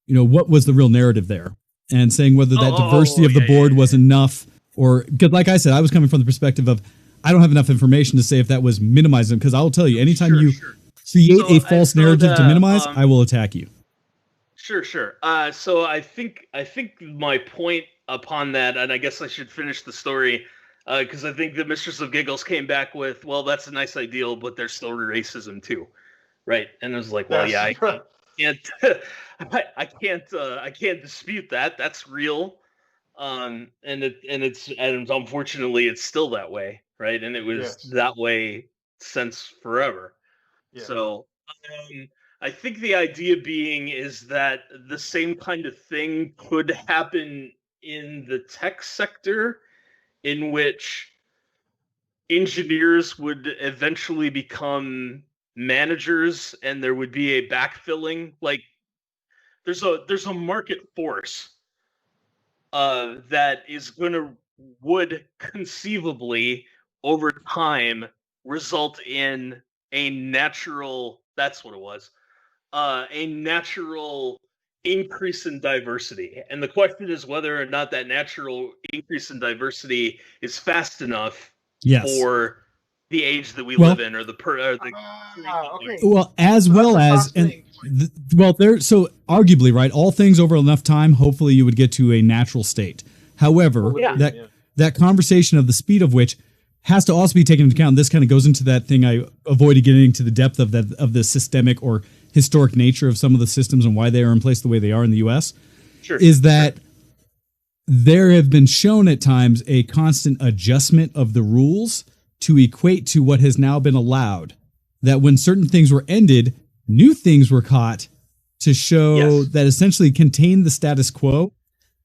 you know, what was the real narrative there, and saying whether that diversity of the board was enough, or because, like I said, I was coming from the perspective of I don't have enough information to say if that was minimizing. Because I'll tell you, anytime you create a false narrative to minimize, I will attack you. Sure. So I think my point upon that, and I guess I should finish the story, because I think the Mistress of Giggles came back with, well, that's a nice ideal, but there's still racism too, right? And I was like, well, yeah, I can't dispute that. That's real, and unfortunately it's still that way, right? And it was that way since forever. Yeah. So I think the idea being is that the same kind of thing could happen in the tech sector, in which engineers would eventually become managers and there would be a backfilling. Like there's a market force that would conceivably over time result in a natural increase in diversity. And the question is whether or not that natural increase in diversity is fast enough for the age that we live in, or so arguably, right, all things over enough time, hopefully you would get to a natural state. However, that conversation of the speed of which has to also be taken into account. This kind of goes into that thing I avoided getting into the depth of the systemic or historic nature of some of the systems and why they are in place the way they are in the U.S. Is that there have been shown at times a constant adjustment of the rules to equate to what has now been allowed. That when certain things were ended, new things were caught to show that essentially contain the status quo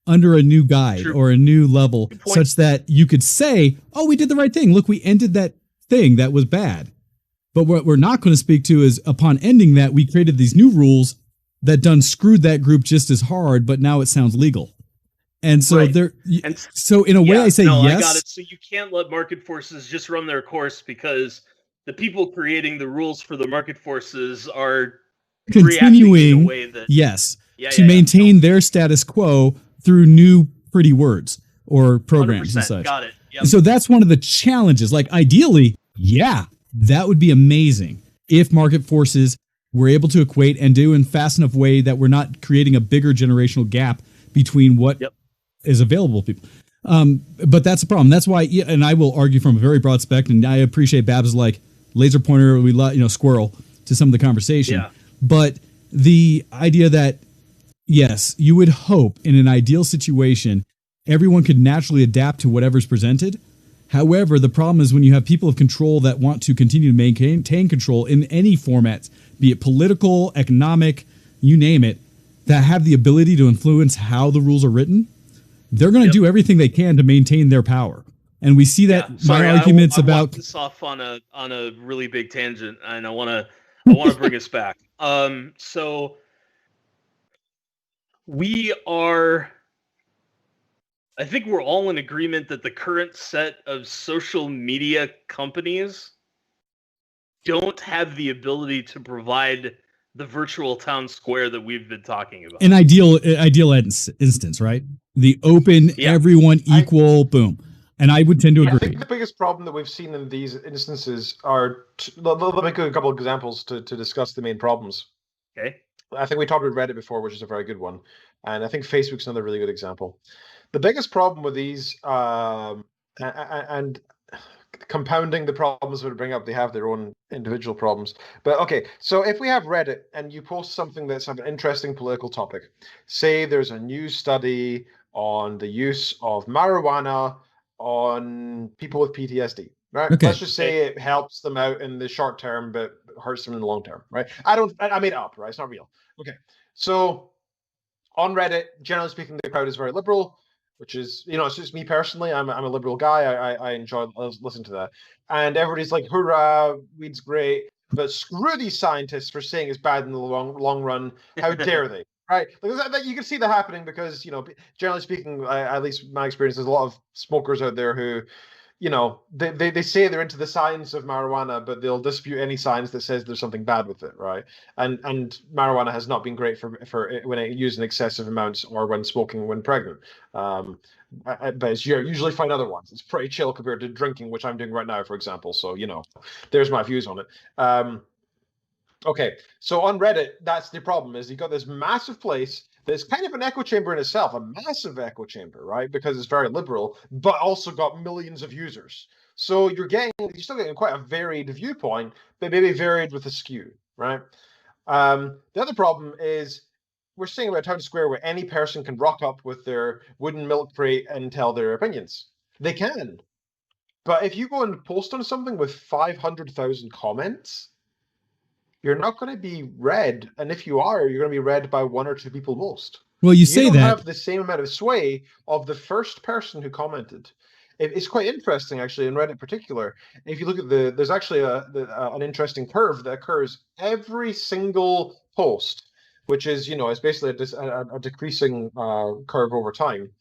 under a new guide or a new level, such that you could say, oh, we did the right thing. Look, we ended that thing that was bad. But what we're not going to speak to is upon ending that, we created these new rules that done screwed that group just as hard, but now it sounds legal. And so so in a way I say yes. I got it. So you can't let market forces just run their course, because the people creating the rules for the market forces are continuing in a way that, to maintain their status quo through new pretty words or programs and such. Got it. Yep. And so that's one of the challenges. Like ideally, that would be amazing if market forces were able to equate and do in fast enough way that we're not creating a bigger generational gap between what is available to people. But that's a problem. That's why, and I will argue from a very broad spectrum, and I appreciate Babs' like laser pointer, squirrel to some of the conversation. Yeah. But the idea that, yes, you would hope in an ideal situation, everyone could naturally adapt to whatever's presented. However, the problem is when you have people of control that want to continue to maintain control in any format, be it political, economic, you name it, that have the ability to influence how the rules are written, they're going to do everything they can to maintain their power. And we see that arguments about. I want this off on a really big tangent, and I want to bring us back. So we are. I think we're all in agreement that the current set of social media companies don't have the ability to provide the virtual town square that we've been talking about. An ideal instance, right? The open, everyone equal, boom. And I would tend to agree. I think the biggest problem that we've seen in these instances are... let me give a couple of examples to discuss the main problems. Okay. I think we talked about Reddit before, which is a very good one. And I think Facebook's another really good example. The biggest problem with these, and compounding the problems that we bring up, they have their own individual problems. But okay, so if we have Reddit and you post something that's of an interesting political topic, say there's a new study on the use of marijuana on people with PTSD, right? Okay. Let's just say it helps them out in the short term, but hurts them in the long term, right? I made it up, right? It's not real. Okay, so on Reddit, generally speaking, the crowd is very liberal, which is, it's just me personally. I'm a liberal guy. I enjoy listening to that. And everybody's like, hoorah, weed's great. But screw these scientists for saying it's bad in the long run. How dare they? Right? Like, you can see that happening because, generally speaking, at least my experience, there's a lot of smokers out there who, they say they're into the science of marijuana, but they'll dispute any science that says there's something bad with it, right? And marijuana has not been great for when it used in excessive amounts or when smoking when pregnant. But you usually find other ones. It's pretty chill compared to drinking, which I'm doing right now, for example. So, there's my views on it. Okay, so on Reddit, that's the problem, is you've got this massive place that's kind of an echo chamber in itself, a massive echo chamber, right? Because it's very liberal, but also got millions of users. So you're still getting quite a varied viewpoint, but maybe varied with a skew, right? The other problem is we're saying about a town square where any person can rock up with their wooden milk crate and tell their opinions. They can. But if you go and post on something with 500,000 comments, you're not going to be read, and if you are, you're going to be read by one or two people most. Well, you say don't that have the same amount of sway of the first person who commented. It's quite interesting, actually, in Reddit in particular. If you look at there's actually an interesting curve that occurs every single post, which is, it's basically a decreasing curve over time.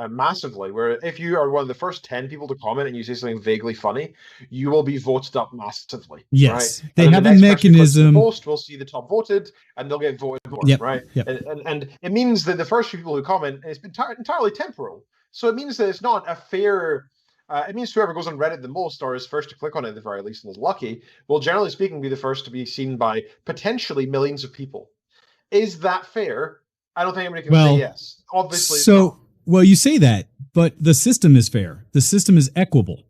Massively, where if you are one of the first 10 people to comment and you say something vaguely funny, you will be voted up massively. Yes, right? They have a mechanism. The post will see the top voted, and they'll get voted more. Yep, right? Yep. And it means that the first few people who comment, it's entirely temporal. So it means that it's not a fair. It means whoever goes on Reddit the most or is first to click on it at the very least and is lucky will, generally speaking, be the first to be seen by potentially millions of people. Is that fair? I don't think anybody can say yes. Obviously, it's not. Well, you say that, but the system is fair. The system is equitable.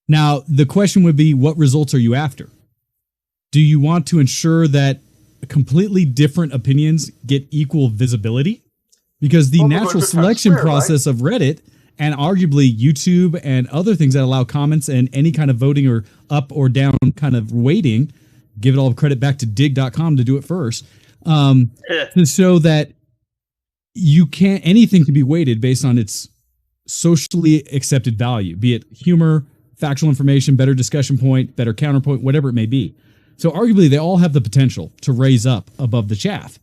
Now, the question would be, what results are you after? Do you want to ensure that completely different opinions get equal visibility? Because the natural selection process of Reddit and arguably YouTube and other things that allow comments and any kind of voting or up or down kind of weighting, give it all credit back to dig.com to do it first, to show that anything can be weighted based on its socially accepted value, be it humor, factual information, better discussion point, better counterpoint, whatever it may be. So arguably they all have the potential to raise up above the chaff.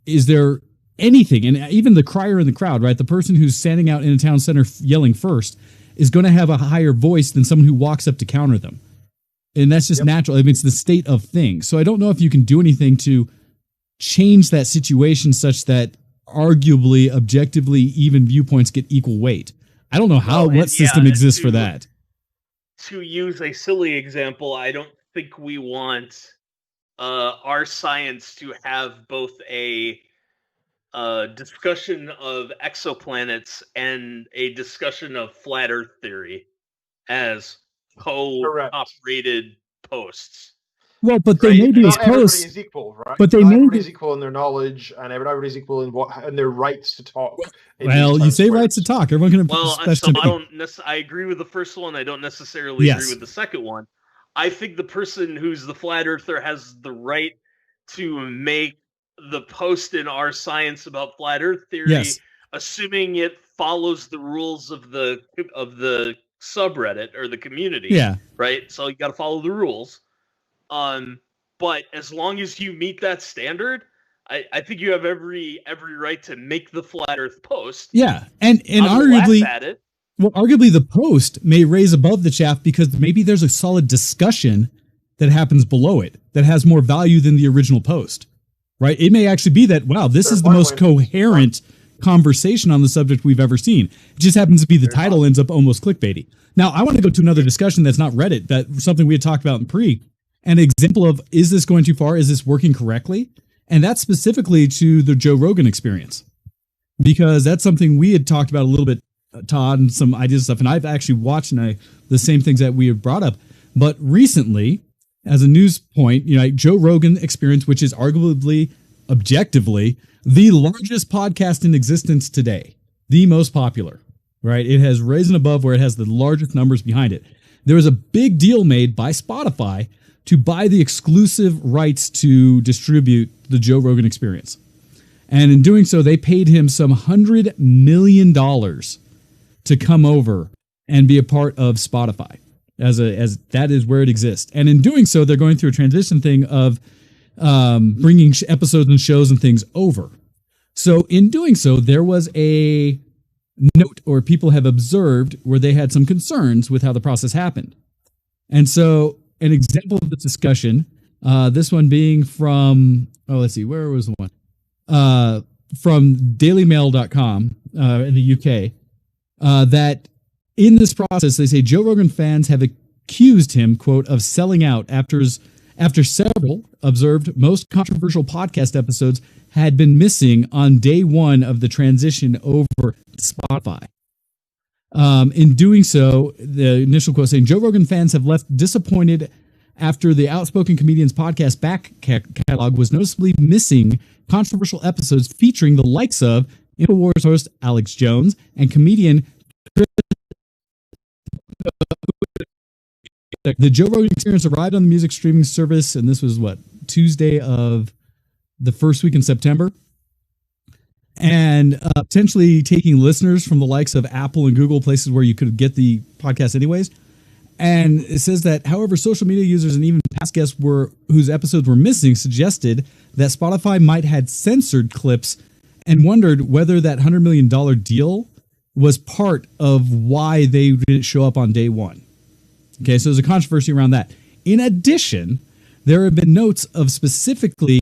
Is there anything, and even the crier in the crowd, right? The person who's standing out in a town center yelling first is going to have a higher voice than someone who walks up to counter them. And that's just natural. I mean, it's the state of things. So I don't know if you can do anything to change that situation such that arguably, objectively, even viewpoints get equal weight. I don't know what system exists for that. To use a silly example, I don't think we want our science to have both a discussion of exoplanets and a discussion of flat Earth theory as co-operated posts. Well, but they may be as close. Everybody is equal, right? But everybody's equal in their knowledge, and everybody's equal in their rights to talk. Well, you say rights to talk. Everyone can. I agree with the first one. I don't necessarily agree with the second one. I think the person who's the flat earther has the right to make the post in our science about flat Earth theory, assuming it follows the rules of the subreddit or the community. Yeah. Right. So you got to follow the rules. But as long as you meet that standard, I think you have every right to make the flat Earth post. Yeah, and arguably the post may raise above the chaff because maybe there's a solid discussion that happens below it that has more value than the original post. Right? It may actually be that, wow, this is the most coherent conversation on the subject we've ever seen. It just happens to be the title ends up almost clickbaity. Now, I want to go to another discussion that's not Reddit, that's something we had talked about in pre. An example of, is this going too far? Is this working correctly? And that's specifically to the Joe Rogan experience, because that's something we had talked about a little bit, Todd, and some ideas and stuff. And I've actually watched the same things that we have brought up. But recently, as a news point, Joe Rogan experience, which is arguably, objectively, the largest podcast in existence today, the most popular, right? It has risen above where it has the largest numbers behind it. There was a big deal made by Spotify to buy the exclusive rights to distribute the Joe Rogan experience. And in doing so, they paid him some $100 million to come over and be a part of Spotify, as that is where it exists. And in doing so, they're going through a transition thing of bringing episodes and shows and things over. So in doing so, there was a note, or people have observed, where they had some concerns with how the process happened. And so an example of this discussion, this one being from, let's see, where was the one? From dailymail.com in the UK, that in this process, they say Joe Rogan fans have accused him, quote, of selling out after several observed most controversial podcast episodes had been missing on day one of the transition over to Spotify. In doing so, the initial quote saying, Joe Rogan fans have left disappointed after the Outspoken Comedian's podcast back catalog was noticeably missing controversial episodes featuring the likes of InfoWars host Alex Jones and comedian The Joe Rogan Experience arrived on the music streaming service, and this was Tuesday of the first week in September, and potentially taking listeners from the likes of Apple and Google, places where you could get the podcast anyways. And it says that, however, social media users and even past guests whose episodes were missing suggested that Spotify might had censored clips and wondered whether that $100 million deal was part of why they didn't show up on day one. Okay, so there's a controversy around that. In addition, there have been notes of specifically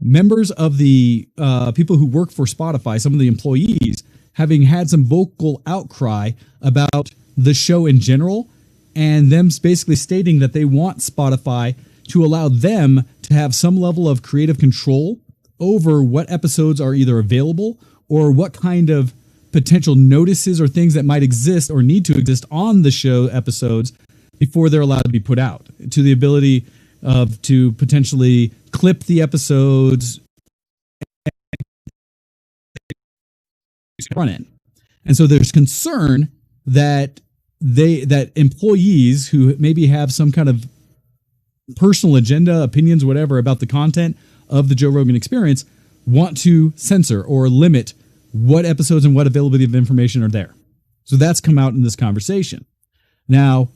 members of the people who work for Spotify, some of the employees, having had some vocal outcry about the show in general, and them basically stating that they want Spotify to allow them to have some level of creative control over what episodes are either available or what kind of potential notices or things that might exist or need to exist on the show episodes before they're allowed to be put out, to the ability of to potentially clip the episodes front end. And so there's concern that employees who maybe have some kind of personal agenda, opinions, whatever, about the content of the Joe Rogan Experience want to censor or limit what episodes and what availability of information are there. So that's come out in this conversation. Now,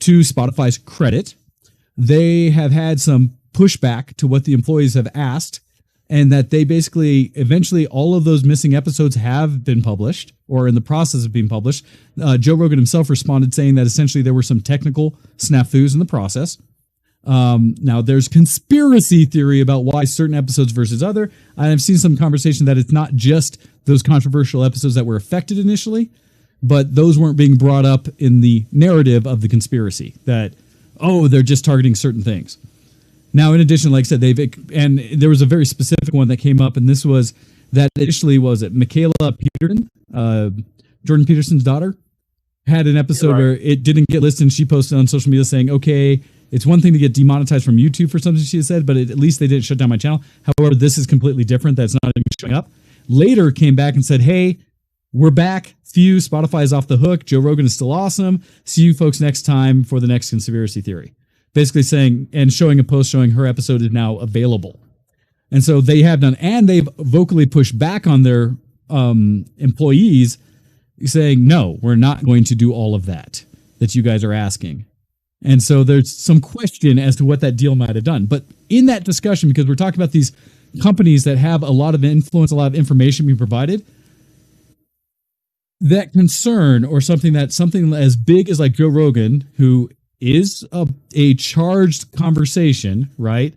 to Spotify's credit, they have had some pushback to what the employees have asked, and that they basically, eventually, all of those missing episodes have been published or in the process of being published. Joe Rogan himself responded saying that essentially there were some technical snafus in the process. Now, there's conspiracy theory about why certain episodes versus other. I've seen some conversation that it's not just those controversial episodes that were affected initially, but those weren't being brought up in the narrative of the conspiracy that, they're just targeting certain things. Now, in addition, like I said, and there was a very specific one that came up, and this was that initially, Michaela Peterson, Jordan Peterson's daughter, had an episode where it didn't get listed, and she posted on social media saying, okay, it's one thing to get demonetized from YouTube for something she said, but at least they didn't shut down my channel. However, this is completely different. That's not even showing up. Later came back and said, hey, we're back. Spotify is off the hook. Joe Rogan is still awesome. See you folks next time for the next conspiracy theory. Basically saying and showing a post showing her episode is now available. And so they have done, and they've vocally pushed back on their employees saying, no, we're not going to do all of that you guys are asking. And so there's some question as to what that deal might have done. But in that discussion, because we're talking about these companies that have a lot of influence, a lot of information being provided, that concern or something as big as like Joe Rogan, who is a charged conversation, right?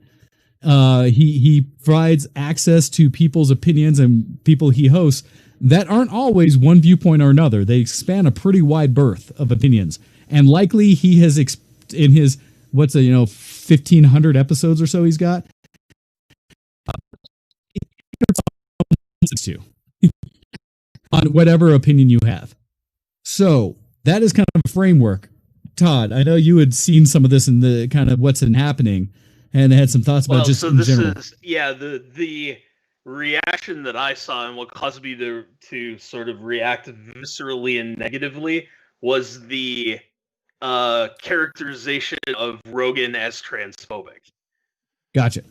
He provides access to people's opinions and people he hosts that aren't always one viewpoint or another. They span a pretty wide berth of opinions. And likely he has, in his, 1,500 episodes or so he's got, to on whatever opinion you have. So that is kind of a framework. Todd, I know you had seen some of this in the kind of what's been happening and had some thoughts about just in general. The reaction that I saw and what caused me to sort of react viscerally and negatively was the characterization of Rogan as transphobic. Gotcha.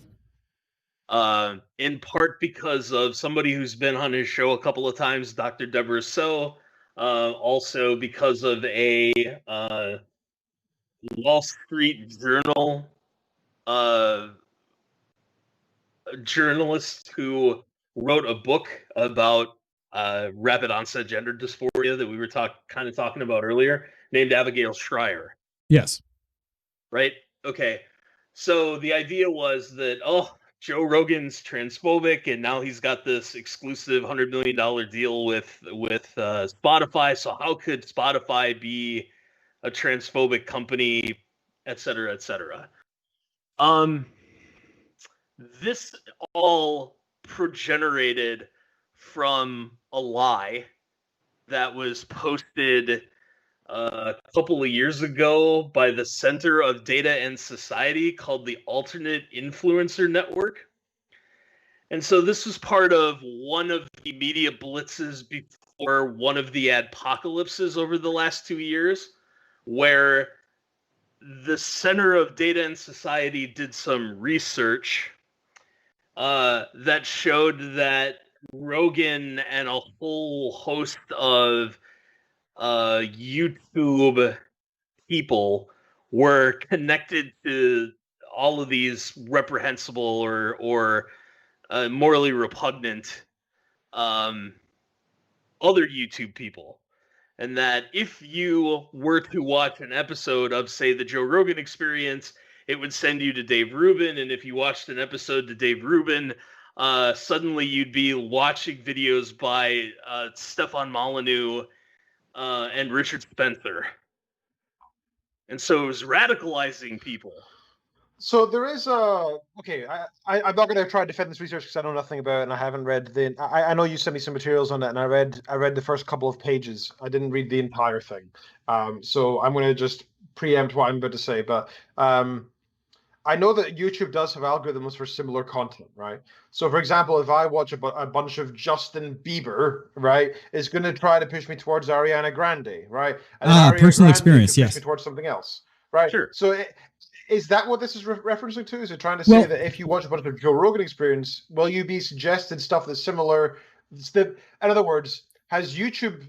In part because of somebody who's been on his show a couple of times, Dr. Deborah So. Also because of a Wall Street Journal journalist who wrote a book about rapid onset gender dysphoria that we were talking about earlier, named Abigail Schreier. Yes. Right? Okay. So the idea was that, Joe Rogan's transphobic, and now he's got this exclusive $100 million deal with Spotify. So how could Spotify be a transphobic company, et cetera, et cetera? This all progenerated from a lie that was posted a couple of years ago by the Center of Data and Society called the Alternate Influencer Network. And so this was part of one of the media blitzes before one of the adpocalypses over the last 2 years, where the Center of Data and Society did some research that showed that Rogan and a whole host of YouTube people were connected to all of these reprehensible or morally repugnant other YouTube people. And that if you were to watch an episode of, say, the Joe Rogan Experience, it would send you to Dave Rubin. And if you watched an episode to Dave Rubin, suddenly you'd be watching videos by Stefan Molyneux and Richard Spencer. And so it was radicalizing people. So there is I'm not going to try to defend this research because I know nothing about it and I haven't read I know you sent me some materials on it and I read the first couple of pages. I didn't read the entire thing. So I'm going to just preempt what I'm about to say, but I know that YouTube does have algorithms for similar content, right? So, for example, if I watch a bunch of Justin Bieber, right, it's going to try to push me towards Ariana Grande, right? And Ariana personal Grande experience, push yes. me towards something else, right? Sure. So, is that what this is referencing to? Is it trying to say that if you watch a bunch of Joe Rogan Experience, will you be suggested stuff that's similar? In other words, has YouTube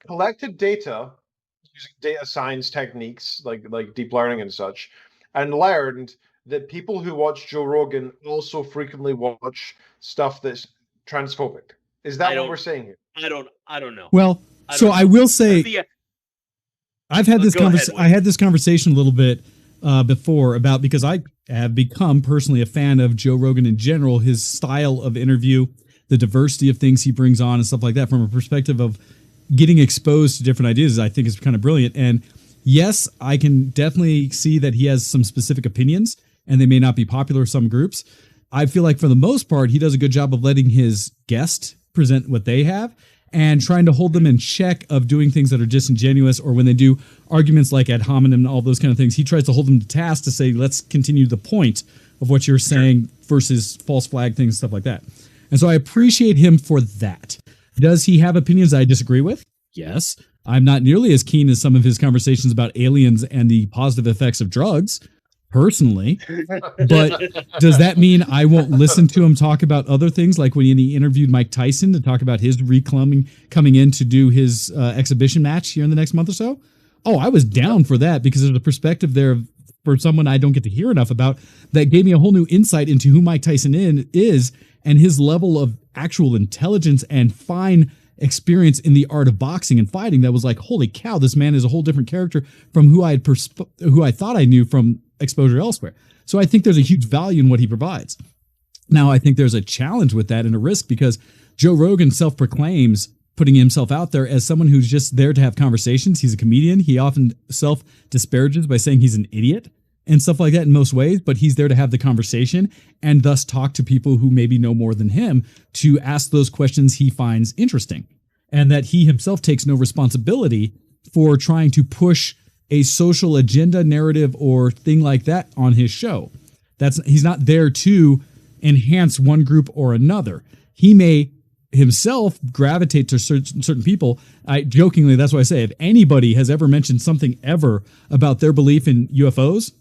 collected data using data science techniques like deep learning and such, and learned that people who watch Joe Rogan also frequently watch stuff that's transphobic? Is that what we're saying here? I don't know. Well, I will say, I've had this I had this conversation a little bit before about, because I have become personally a fan of Joe Rogan in general, his style of interview, the diversity of things he brings on and stuff like that, from a perspective of getting exposed to different ideas, I think is kind of brilliant. And yes, I can definitely see that he has some specific opinions and they may not be popular with some groups. I feel like for the most part, he does a good job of letting his guest present what they have and trying to hold them in check of doing things that are disingenuous, or when they do arguments like ad hominem and all those kind of things, he tries to hold them to task to say, let's continue the point of what you're saying versus false flag things, stuff like that. And so I appreciate him for that. Does he have opinions I disagree with? Yes. I'm not nearly as keen as some of his conversations about aliens and the positive effects of drugs, personally. But does that mean I won't listen to him talk about other things, like when he interviewed Mike Tyson to talk about his coming in to do his exhibition match here in the next month or so? Oh, I was down for that, because there's a perspective there for someone I don't get to hear enough about that gave me a whole new insight into who Mike Tyson is and his level of actual intelligence and fine experience in the art of boxing and fighting. That was like, holy cow, this man is a whole different character from who I thought I knew from exposure elsewhere. So I think there's a huge value in what he provides. Now, I think there's a challenge with that and a risk because Joe Rogan self-proclaims putting himself out there as someone who's just there to have conversations. He's a comedian. He often self-disparages by saying he's an idiot and stuff like that in most ways, but he's there to have the conversation and thus talk to people who maybe know more than him to ask those questions he finds interesting. And that he himself takes no responsibility for trying to push a social agenda, narrative, or thing like that on his show. He's not there to enhance one group or another. He may himself gravitate to certain people. Jokingly, that's why I say if anybody has ever mentioned something ever about their belief in UFOs,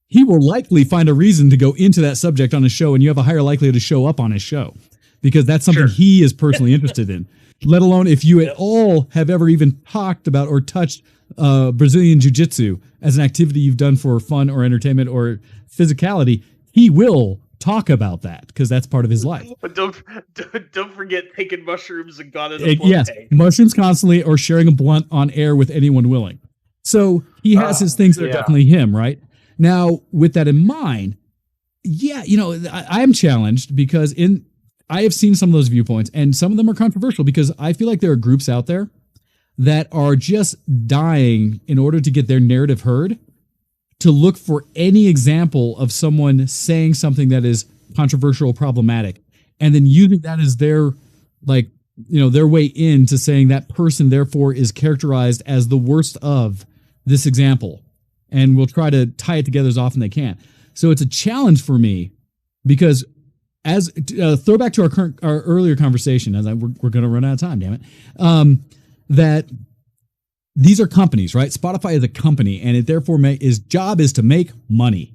he will likely find a reason to go into that subject on his show, and you have a higher likelihood to show up on his show because that's something he is personally interested in. Let alone if you at all have ever even talked about or touched Brazilian Jiu-Jitsu as an activity you've done for fun or entertainment or physicality, he will talk about that because that's part of his life. But don't forget taking mushrooms and God in a yes, mushrooms constantly or sharing a blunt on air with anyone willing. So he has his things that are definitely him, right? Now, with that in mind, I am challenged because I have seen some of those viewpoints, and some of them are controversial because I feel like there are groups out there that are just dying in order to get their narrative heard, to look for any example of someone saying something that is controversial or problematic, and then using that as their way into saying that person therefore is characterized as the worst of this example, and will try to tie it together as often they can. So it's a challenge for me because as throwback to our earlier conversation, we're going to run out of time, damn it, that these are companies, right? Spotify is a company, and it therefore his job is to make money.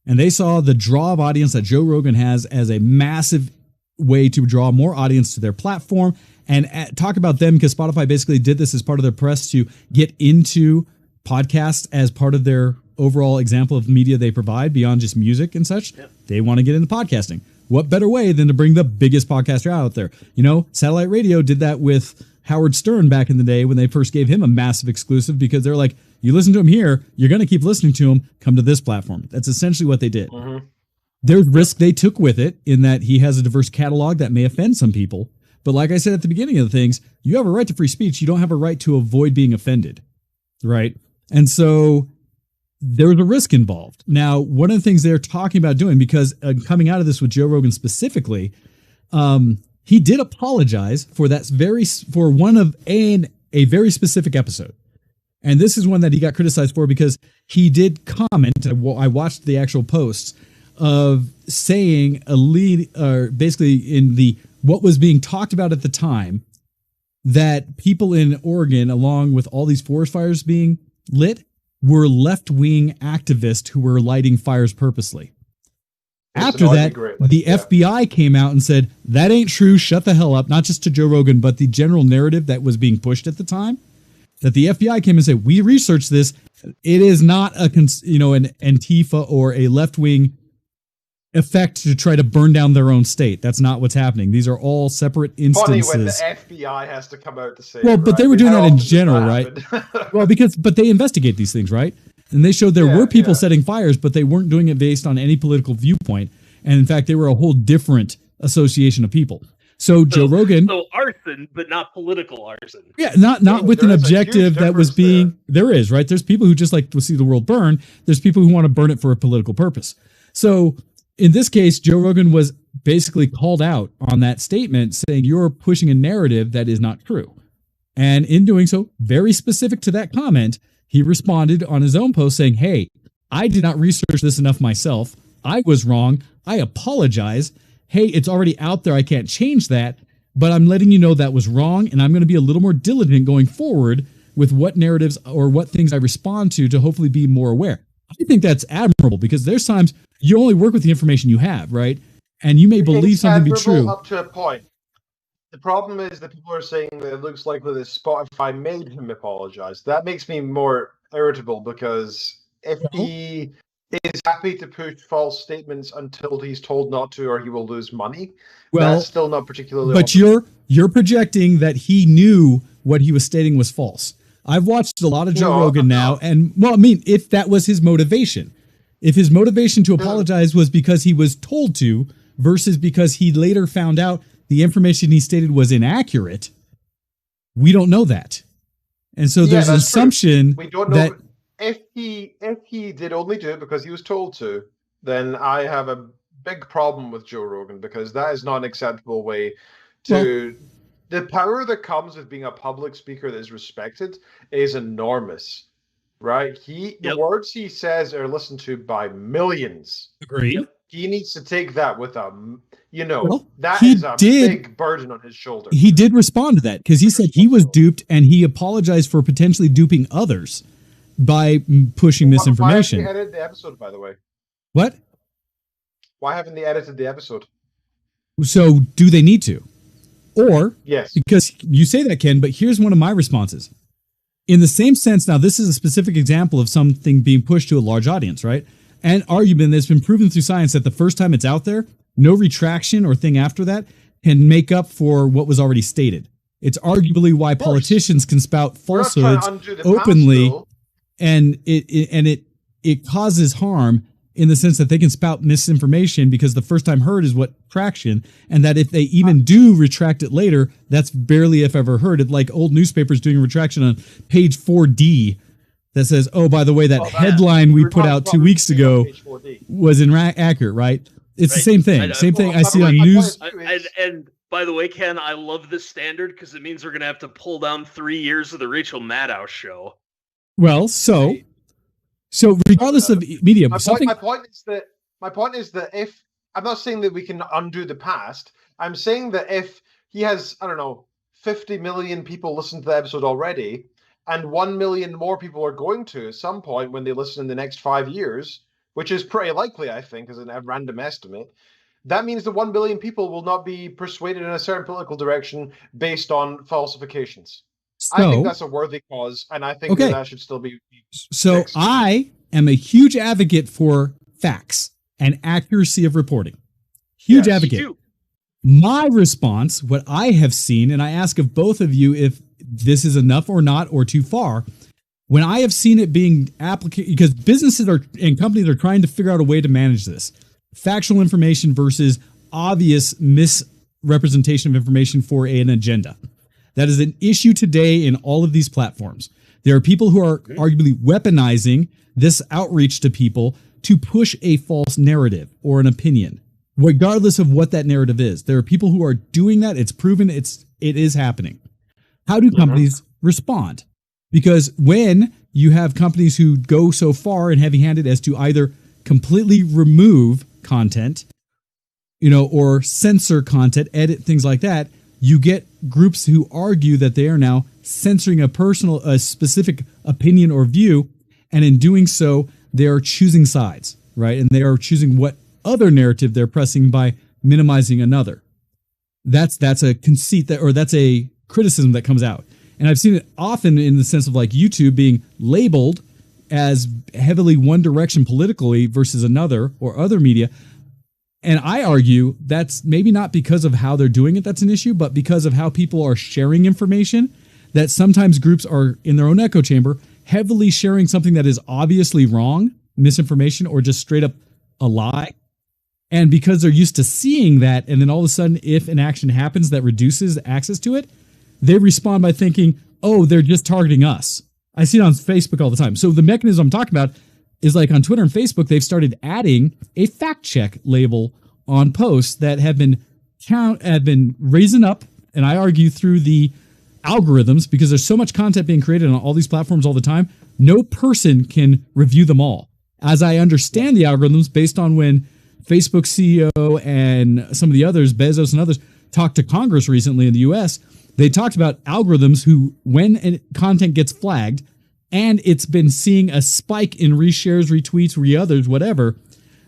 And they saw the draw of audience that Joe Rogan has as a massive way to draw more audience to their platform and talk about them, because Spotify basically did this as part of their press to get into podcasts as part of their overall example of media they provide beyond just music and such. Yep. They want to get into podcasting. What better way than to bring the biggest podcaster out there? Satellite radio did that with Howard Stern back in the day when they first gave him a massive exclusive because they're like, you listen to him here, you're going to keep listening to him, come to this platform. That's essentially what they did. Mm-hmm. There's risk they took with it in that he has a diverse catalog that may offend some people. But like I said at the beginning of the things, you have a right to free speech. You don't have a right to avoid being offended, right? And so there's a risk involved. Now, one of the things they're talking about doing, because coming out of this with Joe Rogan specifically, he did apologize for a very specific episode. And this is one that he got criticized for because he did comment, I watched the actual posts, of saying basically in what was being talked about at the time, that people in Oregon, along with all these forest fires being lit, were left-wing activists who were lighting fires purposely. After that, the FBI came out and said, that ain't true, shut the hell up, not just to Joe Rogan, but the general narrative that was being pushed at the time, that the FBI came and said, we researched this, it is not an Antifa or a left-wing effect to try to burn down their own state. That's not what's happening. These are all separate instances. Funny when the FBI has to come out to say well, but they were doing that in general, right? Well, but they investigate these things, right? And they showed there were people setting fires, but they weren't doing it based on any political viewpoint. And in fact, they were a whole different association of people. So Joe Rogan... So arson, but not political arson. Yeah, not with an objective that was being... There is, right? There's people who just like to see the world burn. There's people who want to burn it for a political purpose. So in this case, Joe Rogan was basically called out on that statement saying you're pushing a narrative that is not true. And in doing so, very specific to that comment, he responded on his own post saying, hey, I did not research this enough myself. I was wrong. I apologize. Hey, it's already out there. I can't change that, but I'm letting you know that was wrong. And I'm going to be a little more diligent going forward with what narratives or what things I respond to hopefully be more aware. I think that's admirable because there's times you only work with the information you have, right? And you may believe something to be true. Up to a point. The problem is that people are saying that it looks like that Spotify made him apologize. That makes me more irritable because if he is happy to push false statements until he's told not to or he will lose money, that's still not particularly... But you're projecting that he knew what he was stating was false. I've watched a lot of Joe Rogan now, and, if that was his motivation, if his motivation to apologize was because he was told to versus because he later found out the information he stated was inaccurate. We don't know that. And so there's an assumption we don't know that if he did only do it because he was told to, then I have a big problem with Joe Rogan, because that is not an acceptable way to... the power that comes with being a public speaker that is respected is enormous, right? The words he says are listened to by millions. Agreed. He needs to take that with a, big burden on his shoulder. He did respond to that because he said he was duped and he apologized for potentially duping others by pushing misinformation. Why haven't they edited the episode, by the way? What? Why haven't they edited the episode? So do they need to? Or, yes, because you say that, Ken, but here's one of my responses. In the same sense, now this is a specific example of something being pushed to a large audience, right? An argument that's been proven through science that the first time it's out there, no retraction or thing after that can make up for what was already stated. It's arguably why politicians can spout falsehoods openly, and it causes harm in the sense that they can spout misinformation because the first time heard is what traction, and that if they even do retract it later, that's barely if ever heard. It's like old newspapers doing a retraction on page 4D that says, oh, by the way, that headline we put out 2 weeks ago was inaccurate, right? It's the same thing. Same thing I see on news. And by the way, Ken, I love this standard because it means we're going to have to pull down 3 years of the Rachel Maddow show. Well, so regardless of media, my point is that if I'm not saying that we can undo the past, I'm saying that if he has, 50 million people listen to the episode already, and 1 million more people are going to at some point when they listen in the next 5 years, which is pretty likely, I think, as a random estimate, that means that 1 billion people will not be persuaded in a certain political direction based on falsifications. I think that's a worthy cause, and I think that should still be fixed. I am a huge advocate for facts and accuracy of reporting. Huge advocate. My response, what I have seen, and I ask of both of you if this is enough or not or too far, when I have seen it being applicated, because businesses and companies are trying to figure out a way to manage this. Factual information versus obvious misrepresentation of information for an agenda. That is an issue today in all of these platforms. There are people who are arguably weaponizing this outreach to people to push a false narrative or an opinion, regardless of what that narrative is. There are people who are doing that. It's proven it is happening. How do companies respond? Because when you have companies who go so far and heavy-handed as to either completely remove content, or censor content, edit things like that, you get groups who argue that they are now censoring a specific opinion or view, and in doing so, they are choosing sides, right? And they are choosing what other narrative they're pressing by minimizing another. That's a conceit that's a criticism that comes out. And I've seen it often in the sense of like YouTube being labeled as heavily one direction politically versus another or other media. And I argue that's maybe not because of how they're doing it that's an issue, but because of how people are sharing information, that sometimes groups are in their own echo chamber heavily sharing something that is obviously wrong, misinformation, or just straight up a lie. And because they're used to seeing that, and then all of a sudden, if an action happens that reduces access to it, they respond by thinking, oh, they're just targeting us. I see it on Facebook all the time. So the mechanism I'm talking about is like on Twitter and Facebook, they've started adding a fact check label on posts that have been risen up, and I argue through the algorithms, because there's so much content being created on all these platforms all the time, no person can review them all. As I understand the algorithms, based on when Facebook CEO and some of the others, Bezos and others, talked to Congress recently in the US, they talked about algorithms who, when content gets flagged, and it's been seeing a spike in reshares, retweets, re-others, whatever,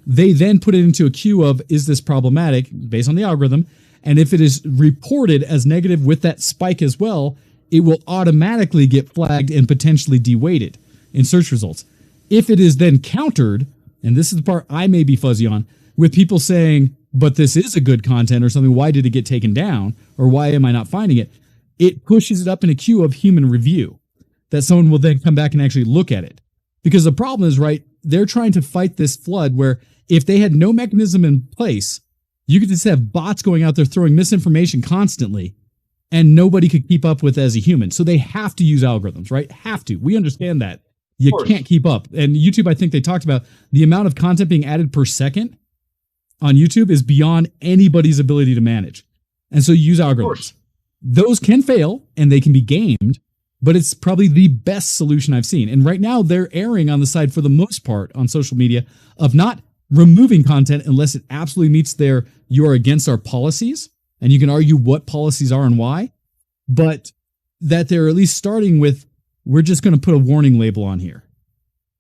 they then put it into a queue of, is this problematic, based on the algorithm, and if it is reported as negative with that spike as well, it will automatically get flagged and potentially deweighted in search results. If it is then countered, and this is the part I may be fuzzy on, with people saying, but this is a good content or something, why did it get taken down, or why am I not finding it, it pushes it up in a queue of human review, that someone will then come back and actually look at it. Because the problem is, right, they're trying to fight this flood where if they had no mechanism in place You could just have bots going out there throwing misinformation constantly, and nobody could keep up with as a human. So they have to use algorithms, right? Have to. We understand that. You can't keep up. And YouTube, I think they talked about the amount of content being added per second on YouTube is beyond anybody's ability to manage. And so you use algorithms. Those can fail and they can be gamed, but it's probably the best solution I've seen. And right now they're erring on the side, for the most part, on social media of not removing content unless it absolutely meets their "you are against our policies," and you can argue what policies are and why, but that they're at least starting with, we're just going to put a warning label on here.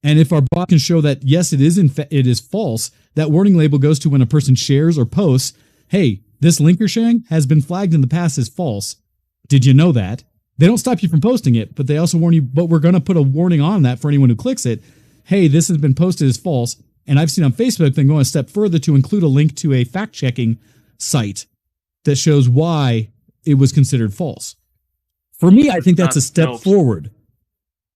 And if our bot can show that, yes, it is false, that warning label goes to when a person shares or posts, hey, this link you're sharing has been flagged in the past as false. Did you know that? They don't stop you from posting it, but they also warn you, but we're going to put a warning on that for anyone who clicks it. Hey, this has been posted as false. And I've seen on Facebook them go a step further to include a link to a fact-checking site that shows why it was considered false. For me, I think that's a step forward.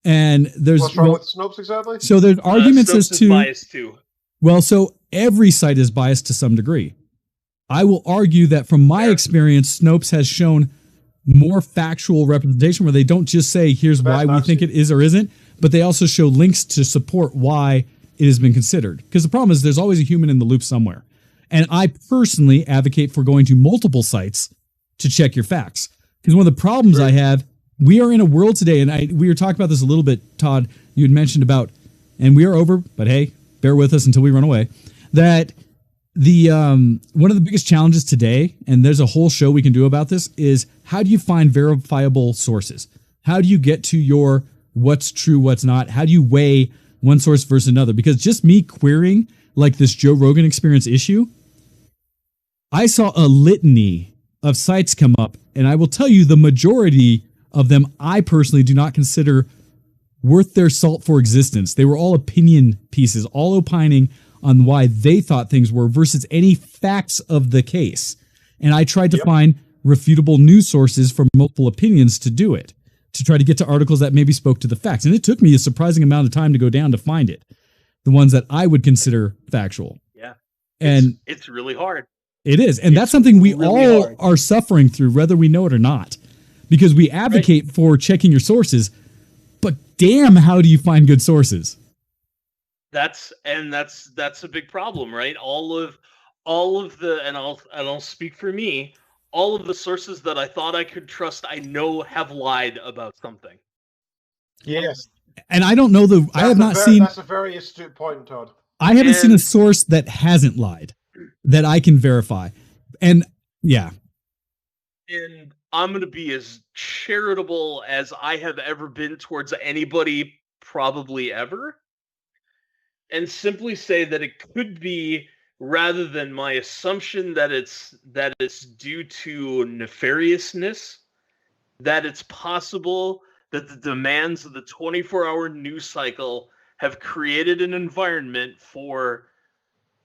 And there's what's wrong with Snopes exactly? So there's arguments as to biased too. Well, so every site is biased to some degree. I will argue that from my experience, Snopes has shown more factual representation where they don't just say, here's why we think it is or isn't, but they also show links to support why it has been considered. Because the problem is there's always a human in the loop somewhere. And I personally advocate for going to multiple sites to check your facts. Because one of the problems I have, we are in a world today, and we were talking about this a little bit, Todd, you had mentioned about, and we are over, but hey, bear with us until we run away, that the one of the biggest challenges today, and there's a whole show we can do about this, is how do you find verifiable sources? How do you get to your what's true, what's not? How do you weigh one source versus another? Because just me querying like this Joe Rogan Experience issue, I saw a litany of sites come up, and I will tell you the majority of them I personally do not consider worth their salt for existence. They were all opinion pieces, all opining on why they thought things were versus any facts of the case. And I tried to find refutable news sources from multiple opinions to do it, to try to get to articles that maybe spoke to the facts. And it took me a surprising amount of time to go down to find it, the ones that I would consider factual. Yeah. And it's really hard. It is. And that's something we all are suffering through, whether we know it or not, because we advocate for checking your sources, but damn, how do you find good sources? That's a big problem, right? All of the, and I'll speak for me, all of the sources that I thought I could trust, I know have lied about something. Yes. And I don't know I have not seen. That's a very astute point, Todd. I haven't seen a source that hasn't lied that I can verify. And yeah. And I'm going to be as charitable as I have ever been towards anybody, probably ever, and simply say that it could be, rather than my assumption that it's due to nefariousness, that it's possible that the demands of the 24-hour news cycle have created an environment for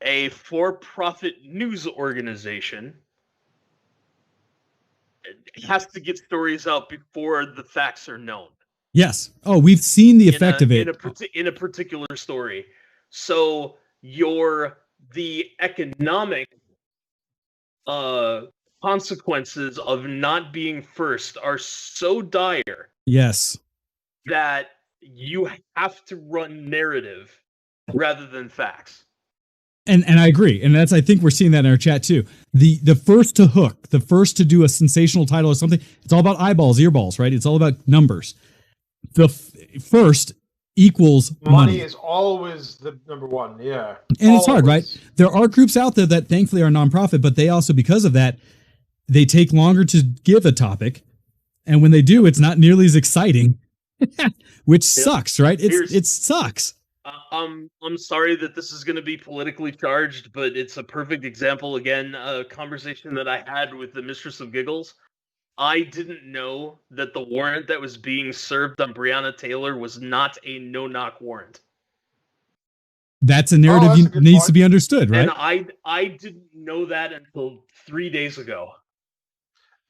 a for-profit news organization. It has to get stories out before the facts are known. Yes. Oh, we've seen the effect of it in a particular story. So the economic consequences of not being first are so dire. Yes. That you have to run narrative rather than facts. And I agree. And I think we're seeing that in our chat too. The first to hook, the first to do a sensational title or something, it's all about eyeballs, earballs, right? It's all about numbers. The first equals money. Is always the number one, yeah. And it's hard, right? There are groups out there that thankfully are nonprofit, but they also, because of that, they take longer to give a topic. And when they do, it's not nearly as exciting, which sucks, right? It sucks. I'm sorry that this is going to be politically charged, but it's a perfect example. Again, a conversation that I had with the Mistress of Giggles. I didn't know that the warrant that was being served on Breonna Taylor was not a no-knock warrant. That's a narrative needs to be understood, right? And I didn't know that until 3 days ago.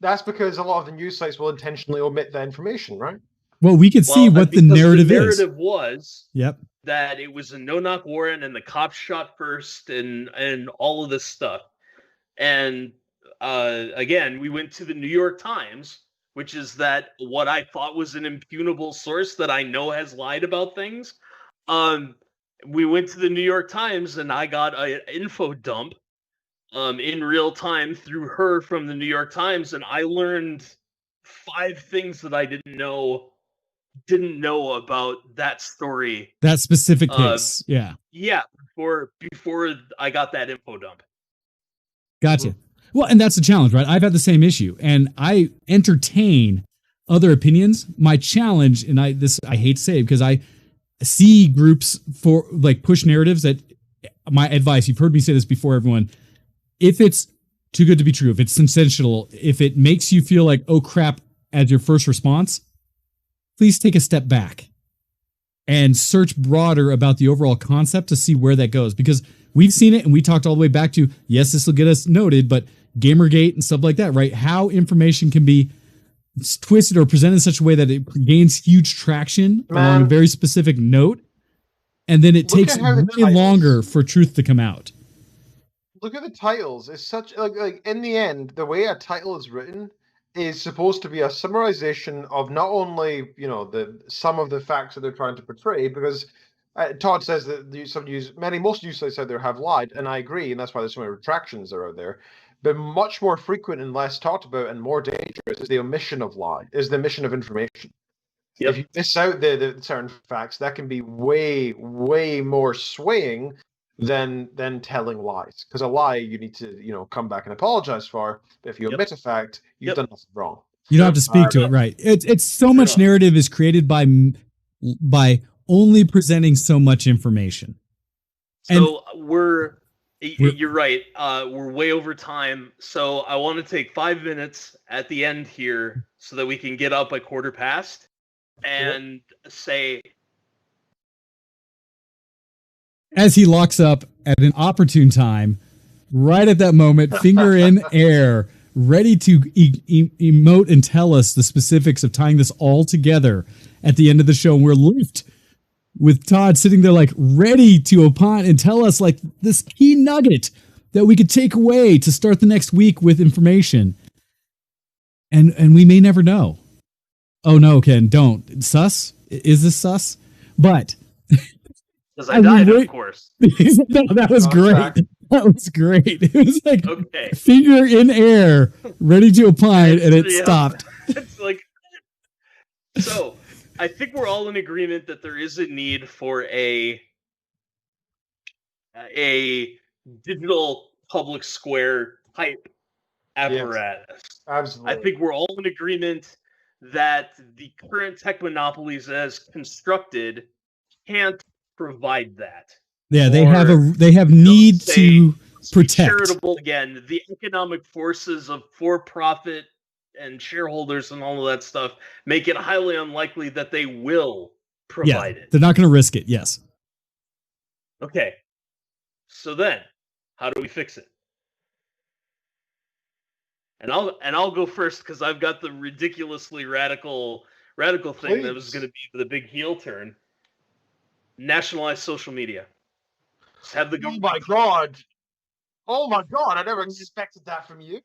That's because a lot of the news sites will intentionally omit that information, right? Well, we could see what the narrative is. The narrative was yep. that it was a no-knock warrant and the cops shot first and all of this stuff. And again, we went to the New York Times, which is that what I thought was an impugnable source that I know has lied about things. We went to the New York Times, and I got an info dump in real time through her from the New York Times, and I learned 5 things that I didn't know about that story. That specific case. Yeah. Yeah, before I got that info dump. Gotcha. Well, and that's the challenge, right? I've had the same issue, and I entertain other opinions. My challenge, and I hate to say it because I see groups for like push narratives that my advice, you've heard me say this before, everyone, if it's too good to be true, if it's sensational, if it makes you feel like, oh crap, as your first response, please take a step back and search broader about the overall concept to see where that goes. Because we've seen it, and we talked all the way back to, yes, this will get us noted, but Gamergate and stuff like that, right? How information can be twisted or presented in such a way that it gains huge traction along a very specific note, and then it takes way longer for truth to come out. Look at the titles. It's such like in the end, the way a title is written is supposed to be a summarization of not only some of the facts that they're trying to portray, because Todd says that most news sites out there have lied, and I agree, and that's why there's so many retractions that are out there. But much more frequent and less talked about and more dangerous is the omission of lie, is the omission of information. Yep. If you miss out the certain facts, that can be way, way more swaying than telling lies. Because a lie you need to come back and apologize for. But if you omit a fact, you've done nothing wrong. You don't have to speak to it, right? It's so much narrative is created by only presenting so much information. So you're right. We're way over time. So I want to take 5 minutes at the end here so that we can get up at 1:15 and say. As he locks up at an opportune time, right at that moment, finger in air, ready to emote and tell us the specifics of tying this all together at the end of the show. And we're left with Todd sitting there like ready to opine and tell us like this key nugget that we could take away to start the next week with information. And we may never know. Oh no, Ken, don't. Sus? Is this sus? But because I died, of course. No, that was great. That was great. It was like finger in air, ready to opine, and it stopped. It's like so. I think we're all in agreement that there is a need for a digital public square type apparatus. Yes, absolutely. I think we're all in agreement that the current tech monopolies as constructed can't provide that. Yeah, they have need to protect. Charitable again, the economic forces of for-profit and shareholders and all of that stuff make it highly unlikely that they will provide it. They're not going to risk it. Yes. Okay. So then, how do we fix it? And I'll go first because I've got the ridiculously radical thing that was going to be the big heel turn. Nationalize social media. Just have the Oh my god! I never expected that from you.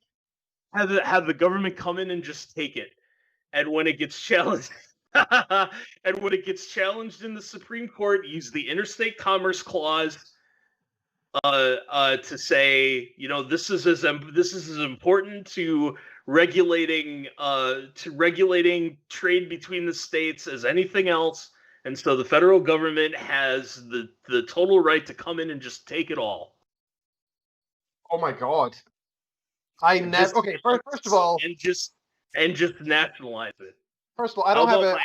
Have the government come in and just take it, and when it gets challenged, in the Supreme Court, use the Interstate Commerce Clause to say, this is as important to regulating trade between the states as anything else, and so the federal government has the total right to come in and just take it all. Oh my god. First of all, and just nationalize it. First of all, I don't have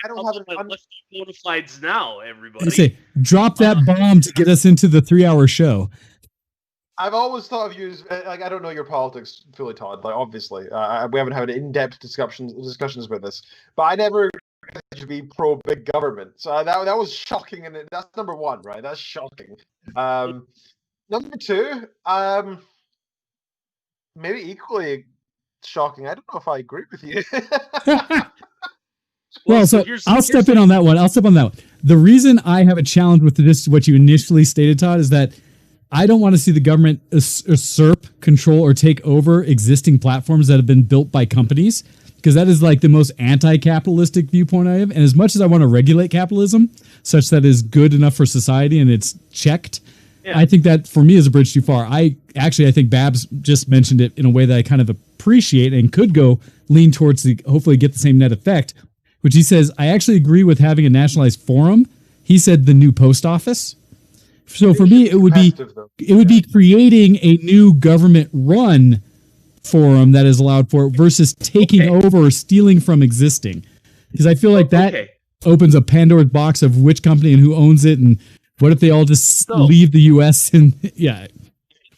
bona fides now, everybody. I say, drop that bomb to get us into the 3-hour show. I've always thought of you as I don't know your politics fully, Todd. Like obviously, we haven't had in-depth discussions about this, but I never to be pro big government. So that was shocking, and that's number one, right? That's shocking. Number two, maybe equally shocking. I don't know if I agree with you. Well, so I'll step in on that one. The reason I have a challenge with this, what you initially stated, Todd, is that I don't want to see the government usurp, control, or take over existing platforms that have been built by companies, because that is like the most anti-capitalistic viewpoint I have. And as much as I want to regulate capitalism such that is good enough for society and it's checked, I think that for me is a bridge too far. I think Babs just mentioned it in a way that I kind of appreciate and could go lean towards hopefully get the same net effect, which he says, I actually agree with having a nationalized forum. He said the new post office. So for me, it would be creating a new government run forum that is allowed for it versus taking over or stealing from existing. Because I feel like that opens a Pandora's box of which company and who owns it, and what if they all just leave the U.S. and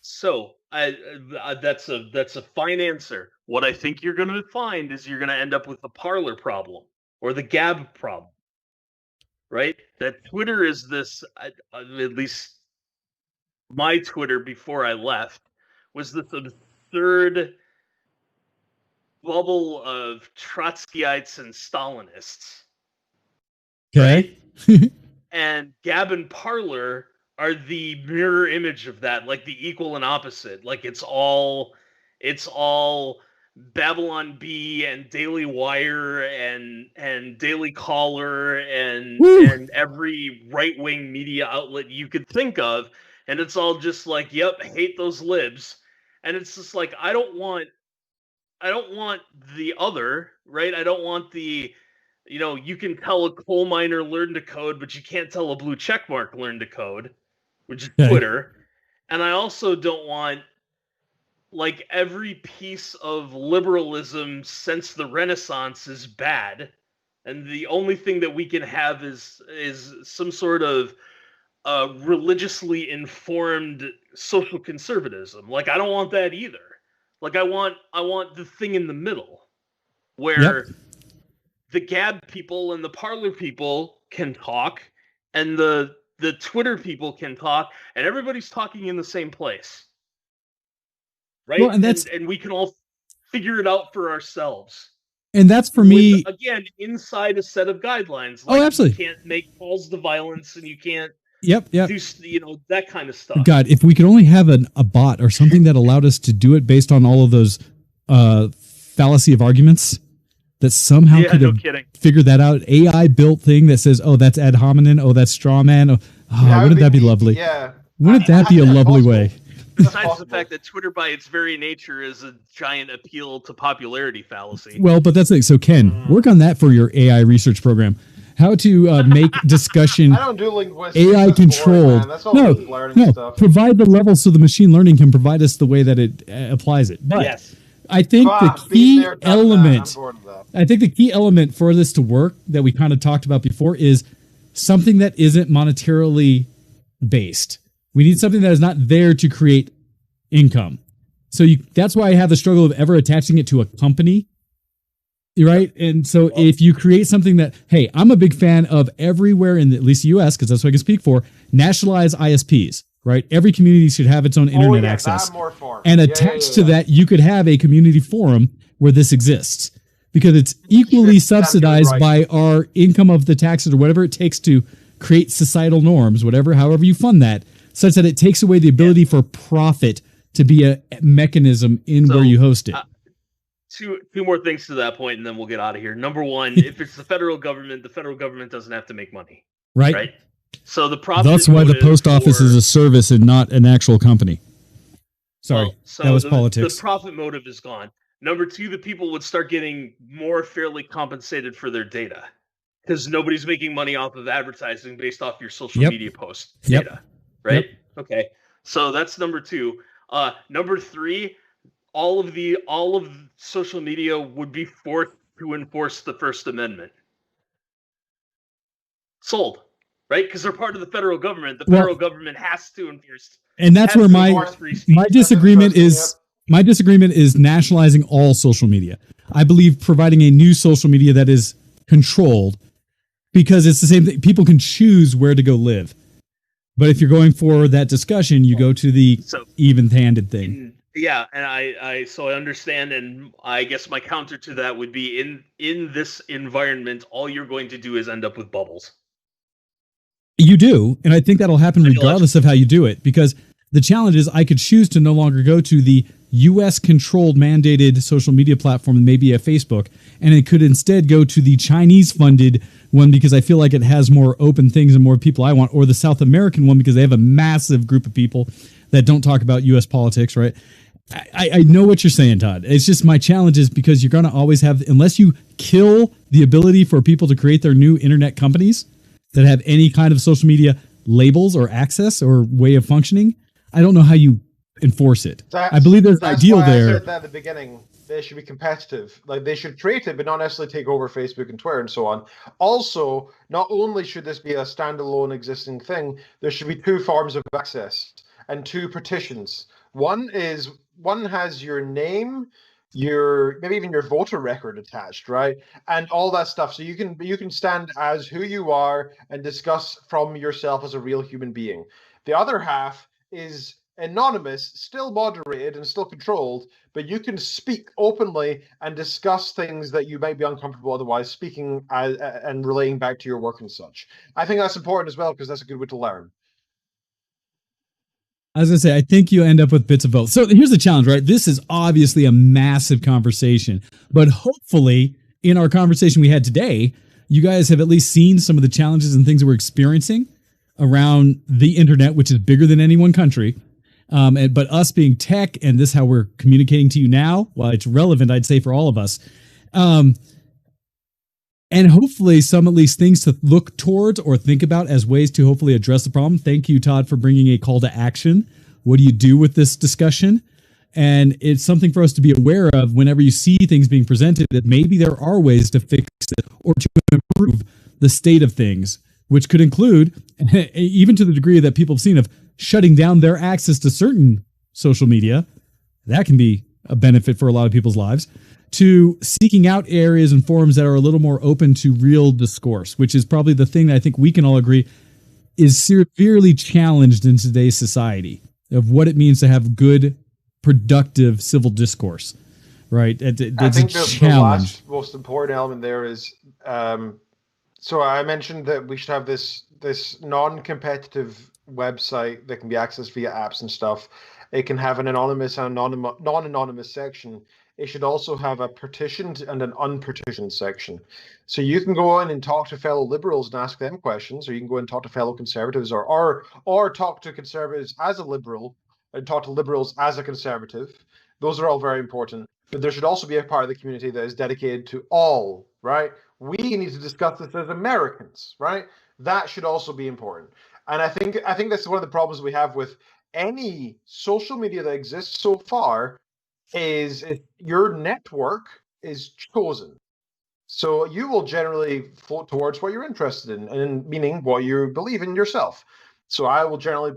So that's a fine answer. What I think you're going to find is you're going to end up with the Parler problem or the Gab problem, right? That Twitter is this, at least my Twitter before I left, was this absurd bubble of Trotskyites and Stalinists. Okay. Right? And Gab and Parler are the mirror image of that, like the equal and opposite. Like it's all Babylon Bee and Daily Wire and Daily Caller and every right-wing media outlet you could think of, and it's all just like, yep, hate those libs. And it's just like, I don't want the other, right? I don't want the, you can tell a coal miner learn to code, but you can't tell a blue checkmark learn to code, which is Twitter. And I also don't want, like, every piece of liberalism since the Renaissance is bad, and the only thing that we can have is some sort of religiously informed social conservatism. Like, I don't want that either. Like, I want the thing in the middle, where the Gab people and the Parler people can talk, and the Twitter people can talk, and everybody's talking in the same place. Right? Well, and we can all figure it out for ourselves. And that's for me, again, inside a set of guidelines. Like, absolutely. You can't make calls to violence, and you can't do that kind of stuff. God, if we could only have a bot or something that allowed us to do it based on all of those fallacy of arguments, that somehow could have figured that out. AI built thing that says, oh, that's ad hominem, oh, that's straw man. Wouldn't that be lovely? Yeah. Wouldn't that be a lovely way? Besides the fact that Twitter, by its very nature, is a giant appeal to popularity fallacy. Well, but that's it. So, Ken, work on that for your AI research program. How to make discussion I don't do linguistics. AI controlled. Boring, that's all learning stuff. Provide the level so the machine learning can provide us the way that it applies it. But I think the key element, for this to work that we kind of talked about before is something that isn't monetarily based. We need something that is not there to create income. So that's why I have the struggle of ever attaching it to a company, right? And so if you create something that, hey, I'm a big fan of everywhere in at least the US, because that's what I can speak for, nationalize ISPs, right? Every community should have its own internet access. And attached to that, you could have a community forum where this exists, because it's equally subsidized by our income of the taxes or whatever it takes to create societal norms, however you fund that, such that it takes away the ability for profit to be a mechanism in where you host it. Two more things to that point, and then we'll get out of here. Number one, if it's the federal government doesn't have to make money. Right? So the profit. That's why the post office is a service and not an actual company. Sorry, that was politics. The profit motive is gone. Number two, the people would start getting more fairly compensated for their data, because nobody's making money off of advertising based off your social media post data. Right? Yep. Okay. So that's number two. Number three, all of social media would be forced to enforce the First Amendment. Sold. Right? Because they're part of the federal government. The federal government has to enforce. And that's where my disagreement is. My disagreement is nationalizing all social media. I believe providing a new social media that is controlled, because it's the same thing. People can choose where to go live. But if you're going for that discussion, you go to the even-handed thing. And I understand, and I guess my counter to that would be in this environment, all you're going to do is end up with bubbles. You do, and I think that'll happen regardless of how you do it, because The challenge is I could choose to no longer go to the U.S. controlled mandated social media platform, maybe a Facebook, and it could instead go to the Chinese funded one because I feel like it has more open things and more people I want, or the South American one because they have a massive group of people that don't talk about U.S. politics, right? I know what you're saying, Todd. It's just my challenge is because you're going to always have, unless you kill the ability for people to create their new internet companies that have any kind of social media labels or access or way of functioning, I don't know how you enforce it. I believe there's an ideal there. I said that at the beginning. They should be competitive. Like, they should create it, but not necessarily take over Facebook and Twitter and so on. Also, not only should this be a standalone existing thing, there should be two forms of access and two partitions. One has your name, your maybe even your voter record attached, right? And all that stuff. So you can stand as who you are and discuss from yourself as a real human being. The other half is anonymous, still moderated and still controlled, but you can speak openly and discuss things that you might be uncomfortable otherwise speaking and relaying back to your work and such. I think that's important as well because that's a good way to learn. I was going to say, I think you end up with bits of both. So here's the challenge, right? This is obviously a massive conversation, but hopefully in our conversation we had today, you guys have at least seen some of the challenges and things that we're experiencing around the internet, which is bigger than any one country. But us being tech and this how we're communicating to you now, well, it's relevant, I'd say, for all of us. And hopefully some at least things to look towards or think about as ways to hopefully address the problem. Thank you, Todd, for bringing a call to action. What do you do with this discussion? And it's something for us to be aware of whenever you see things being presented, that maybe there are ways to fix it or to improve the state of things, which could include, even to the degree that people have seen, of shutting down their access to certain social media. That can be a benefit for a lot of people's lives. To seeking out areas and forums that are a little more open to real discourse, which is probably the thing that I think we can all agree is severely challenged in today's society of what it means to have good, productive civil discourse, right? I think the last most important element there is, so I mentioned that we should have this non-competitive website that can be accessed via apps and stuff. It can have an anonymous and non-anonymous section. It should also have a partitioned and an unpartitioned section. So you can go in and talk to fellow liberals and ask them questions, or you can go and talk to fellow conservatives, or talk to conservatives as a liberal and talk to liberals as a conservative. Those are all very important. But there should also be a part of the community that is dedicated to all, right? We need to discuss this as Americans, right? That should also be important. And I think that's one of the problems we have with any social media that exists so far is your network is chosen. So you will generally float towards what you're interested in, and meaning what you believe in yourself. So I will generally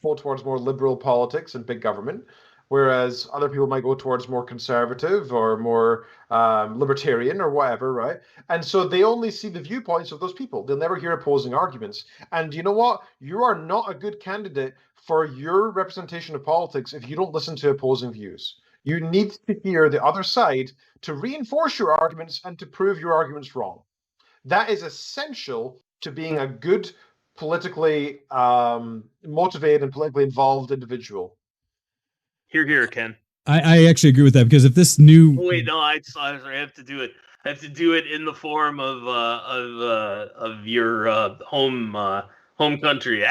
float towards more liberal politics and big government, whereas other people might go towards more conservative or more libertarian or whatever, right? And so they only see the viewpoints of those people. They'll never hear opposing arguments. And you know what? You are not a good candidate for your representation of politics if you don't listen to opposing views. You need to hear the other side to reinforce your arguments and to prove your arguments wrong. That is essential to being a good, politically motivated and politically involved individual. Here, Ken. I actually agree with that, because if this new... Oh, wait, no, I have to do it. I have to do it in the form of your home country.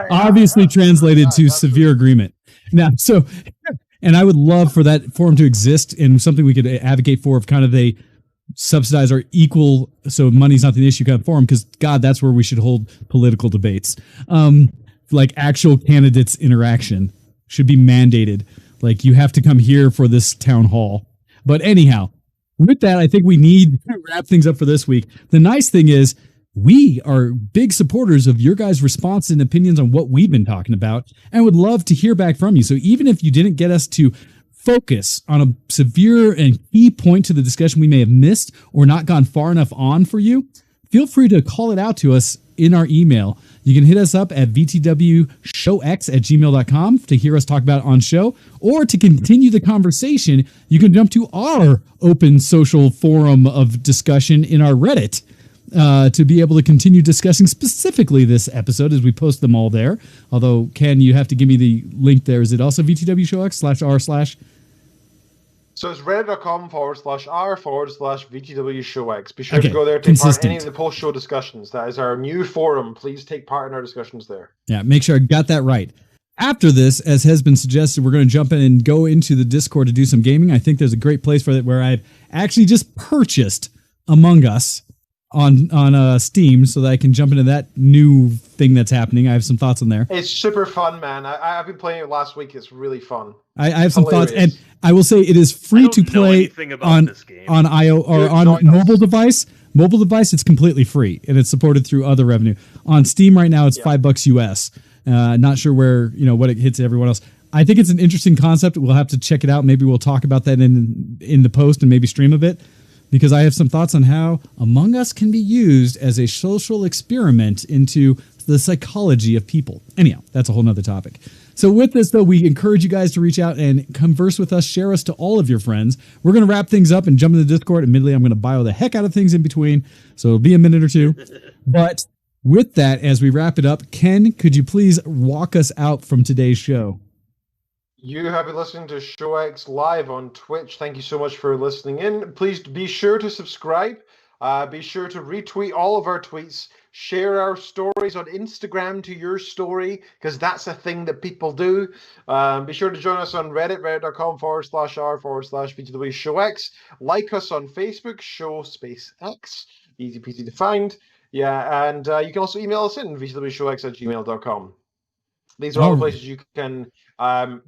Obviously translated to severe agreement. Now, so, and I would love for that forum to exist, and something we could advocate for, of kind of a subsidize or equal, so money's not the issue kind of forum, because God, that's where we should hold political debates. Like actual candidates interaction should be mandated. Like, you have to come here for this town hall. But anyhow, with that, I think we need to wrap things up for this week. The nice thing is, we are big supporters of your guys' response and opinions on what we've been talking about, and would love to hear back from you. So even if you didn't get us to focus on a severe and key point to the discussion we may have missed or not gone far enough on for you, feel free to call it out to us in our email. You can hit us up at VtWShowX@gmail.com to hear us talk about it on show, or to continue the conversation, you can jump to our open social forum of discussion in our Reddit. to be able to continue discussing specifically this episode as we post them all there. Although, Ken, you have to give me the link there. Is it also VtWShowX /r/? So it's reddit.com/r/VtWShowX. Be sure to go there to take part in any of the post-show discussions. That is our new forum. Please take part in our discussions there. Yeah, make sure I got that right. After this, as has been suggested, we're going to jump in and go into the Discord to do some gaming. I think there's a great place for it where I've actually just purchased Among Us on Steam so that I can jump into that new thing that's happening. I have some thoughts on there. It's super fun, man. I've been playing it last week. It's really fun. I have some thoughts, and I will say it is free to play on IO or on mobile device. Mobile device, it's completely free, and it's supported through other revenue. On Steam right now, it's $5 US. Not sure where what it hits everyone else. I think it's an interesting concept. We'll have to check it out. Maybe we'll talk about that in the post and maybe stream a bit, because I have some thoughts on how Among Us can be used as a social experiment into the psychology of people. Anyhow, that's a whole nother topic. So with this, though, we encourage you guys to reach out and converse with us, share us to all of your friends. We're going to wrap things up and jump into the Discord. Admittedly, I'm going to bio the heck out of things in between, so it'll be a minute or two. But with that, as we wrap it up, Ken, could you please walk us out from today's show? You have been listening to ShowX Live on Twitch. Thank you so much for listening in. Please be sure to subscribe. Be sure to retweet all of our tweets. Share our stories on Instagram to your story, because that's a thing that people do. Be sure to join us on Reddit, reddit.com/r/VtWShowX. Like us on Facebook, Show_X. Easy peasy to find. Yeah, and you can also email us in, VtWShowX@gmail.com. These are all the places you can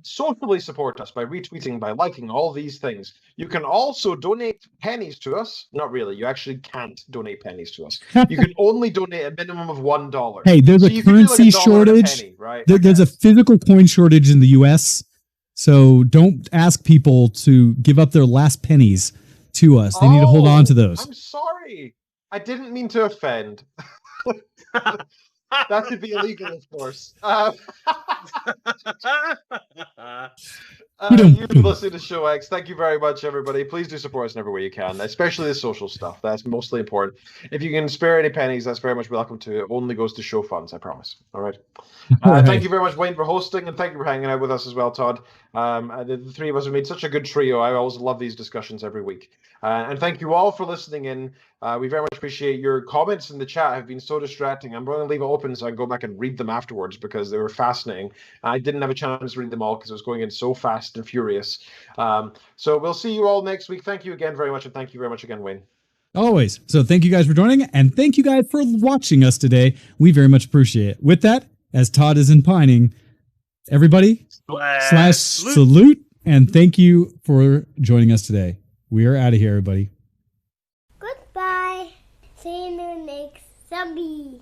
socially support us by retweeting, by liking, all these things. You can also donate pennies to us. Not really. You actually can't donate pennies to us. You can only donate a minimum of $1. Hey, there's a currency shortage. Penny, right? There's a physical coin shortage in the U.S., so don't ask people to give up their last pennies to us. They need to hold on to those. I'm sorry. I didn't mean to offend. That could be illegal, of course. You've been listening to ShowX. Thank you very much, everybody. Please do support us in every way you can, especially the social stuff. That's mostly important. If you can spare any pennies, that's very much welcome to. It only goes to show funds, I promise. All right. Thank you very much, Wayne, for hosting, and thank you for hanging out with us as well, Todd. The three of us have made such a good trio. I always love these discussions every week. And thank you all for listening in. We very much appreciate your comments in the chat. Have been so distracting. I'm going to leave it open so I can go back and read them afterwards, because they were fascinating. I didn't have a chance to read them all because I was going in so fast and furious. So we'll see you all next week. Thank you again very much, and thank you very much again, Wayne. Always. So thank you guys for joining, and thank you guys for watching us today. We very much appreciate it. With that, as Todd is pining, everybody /salute, and thank you for joining us today. We are out of here, everybody. Goodbye. See you next zombie.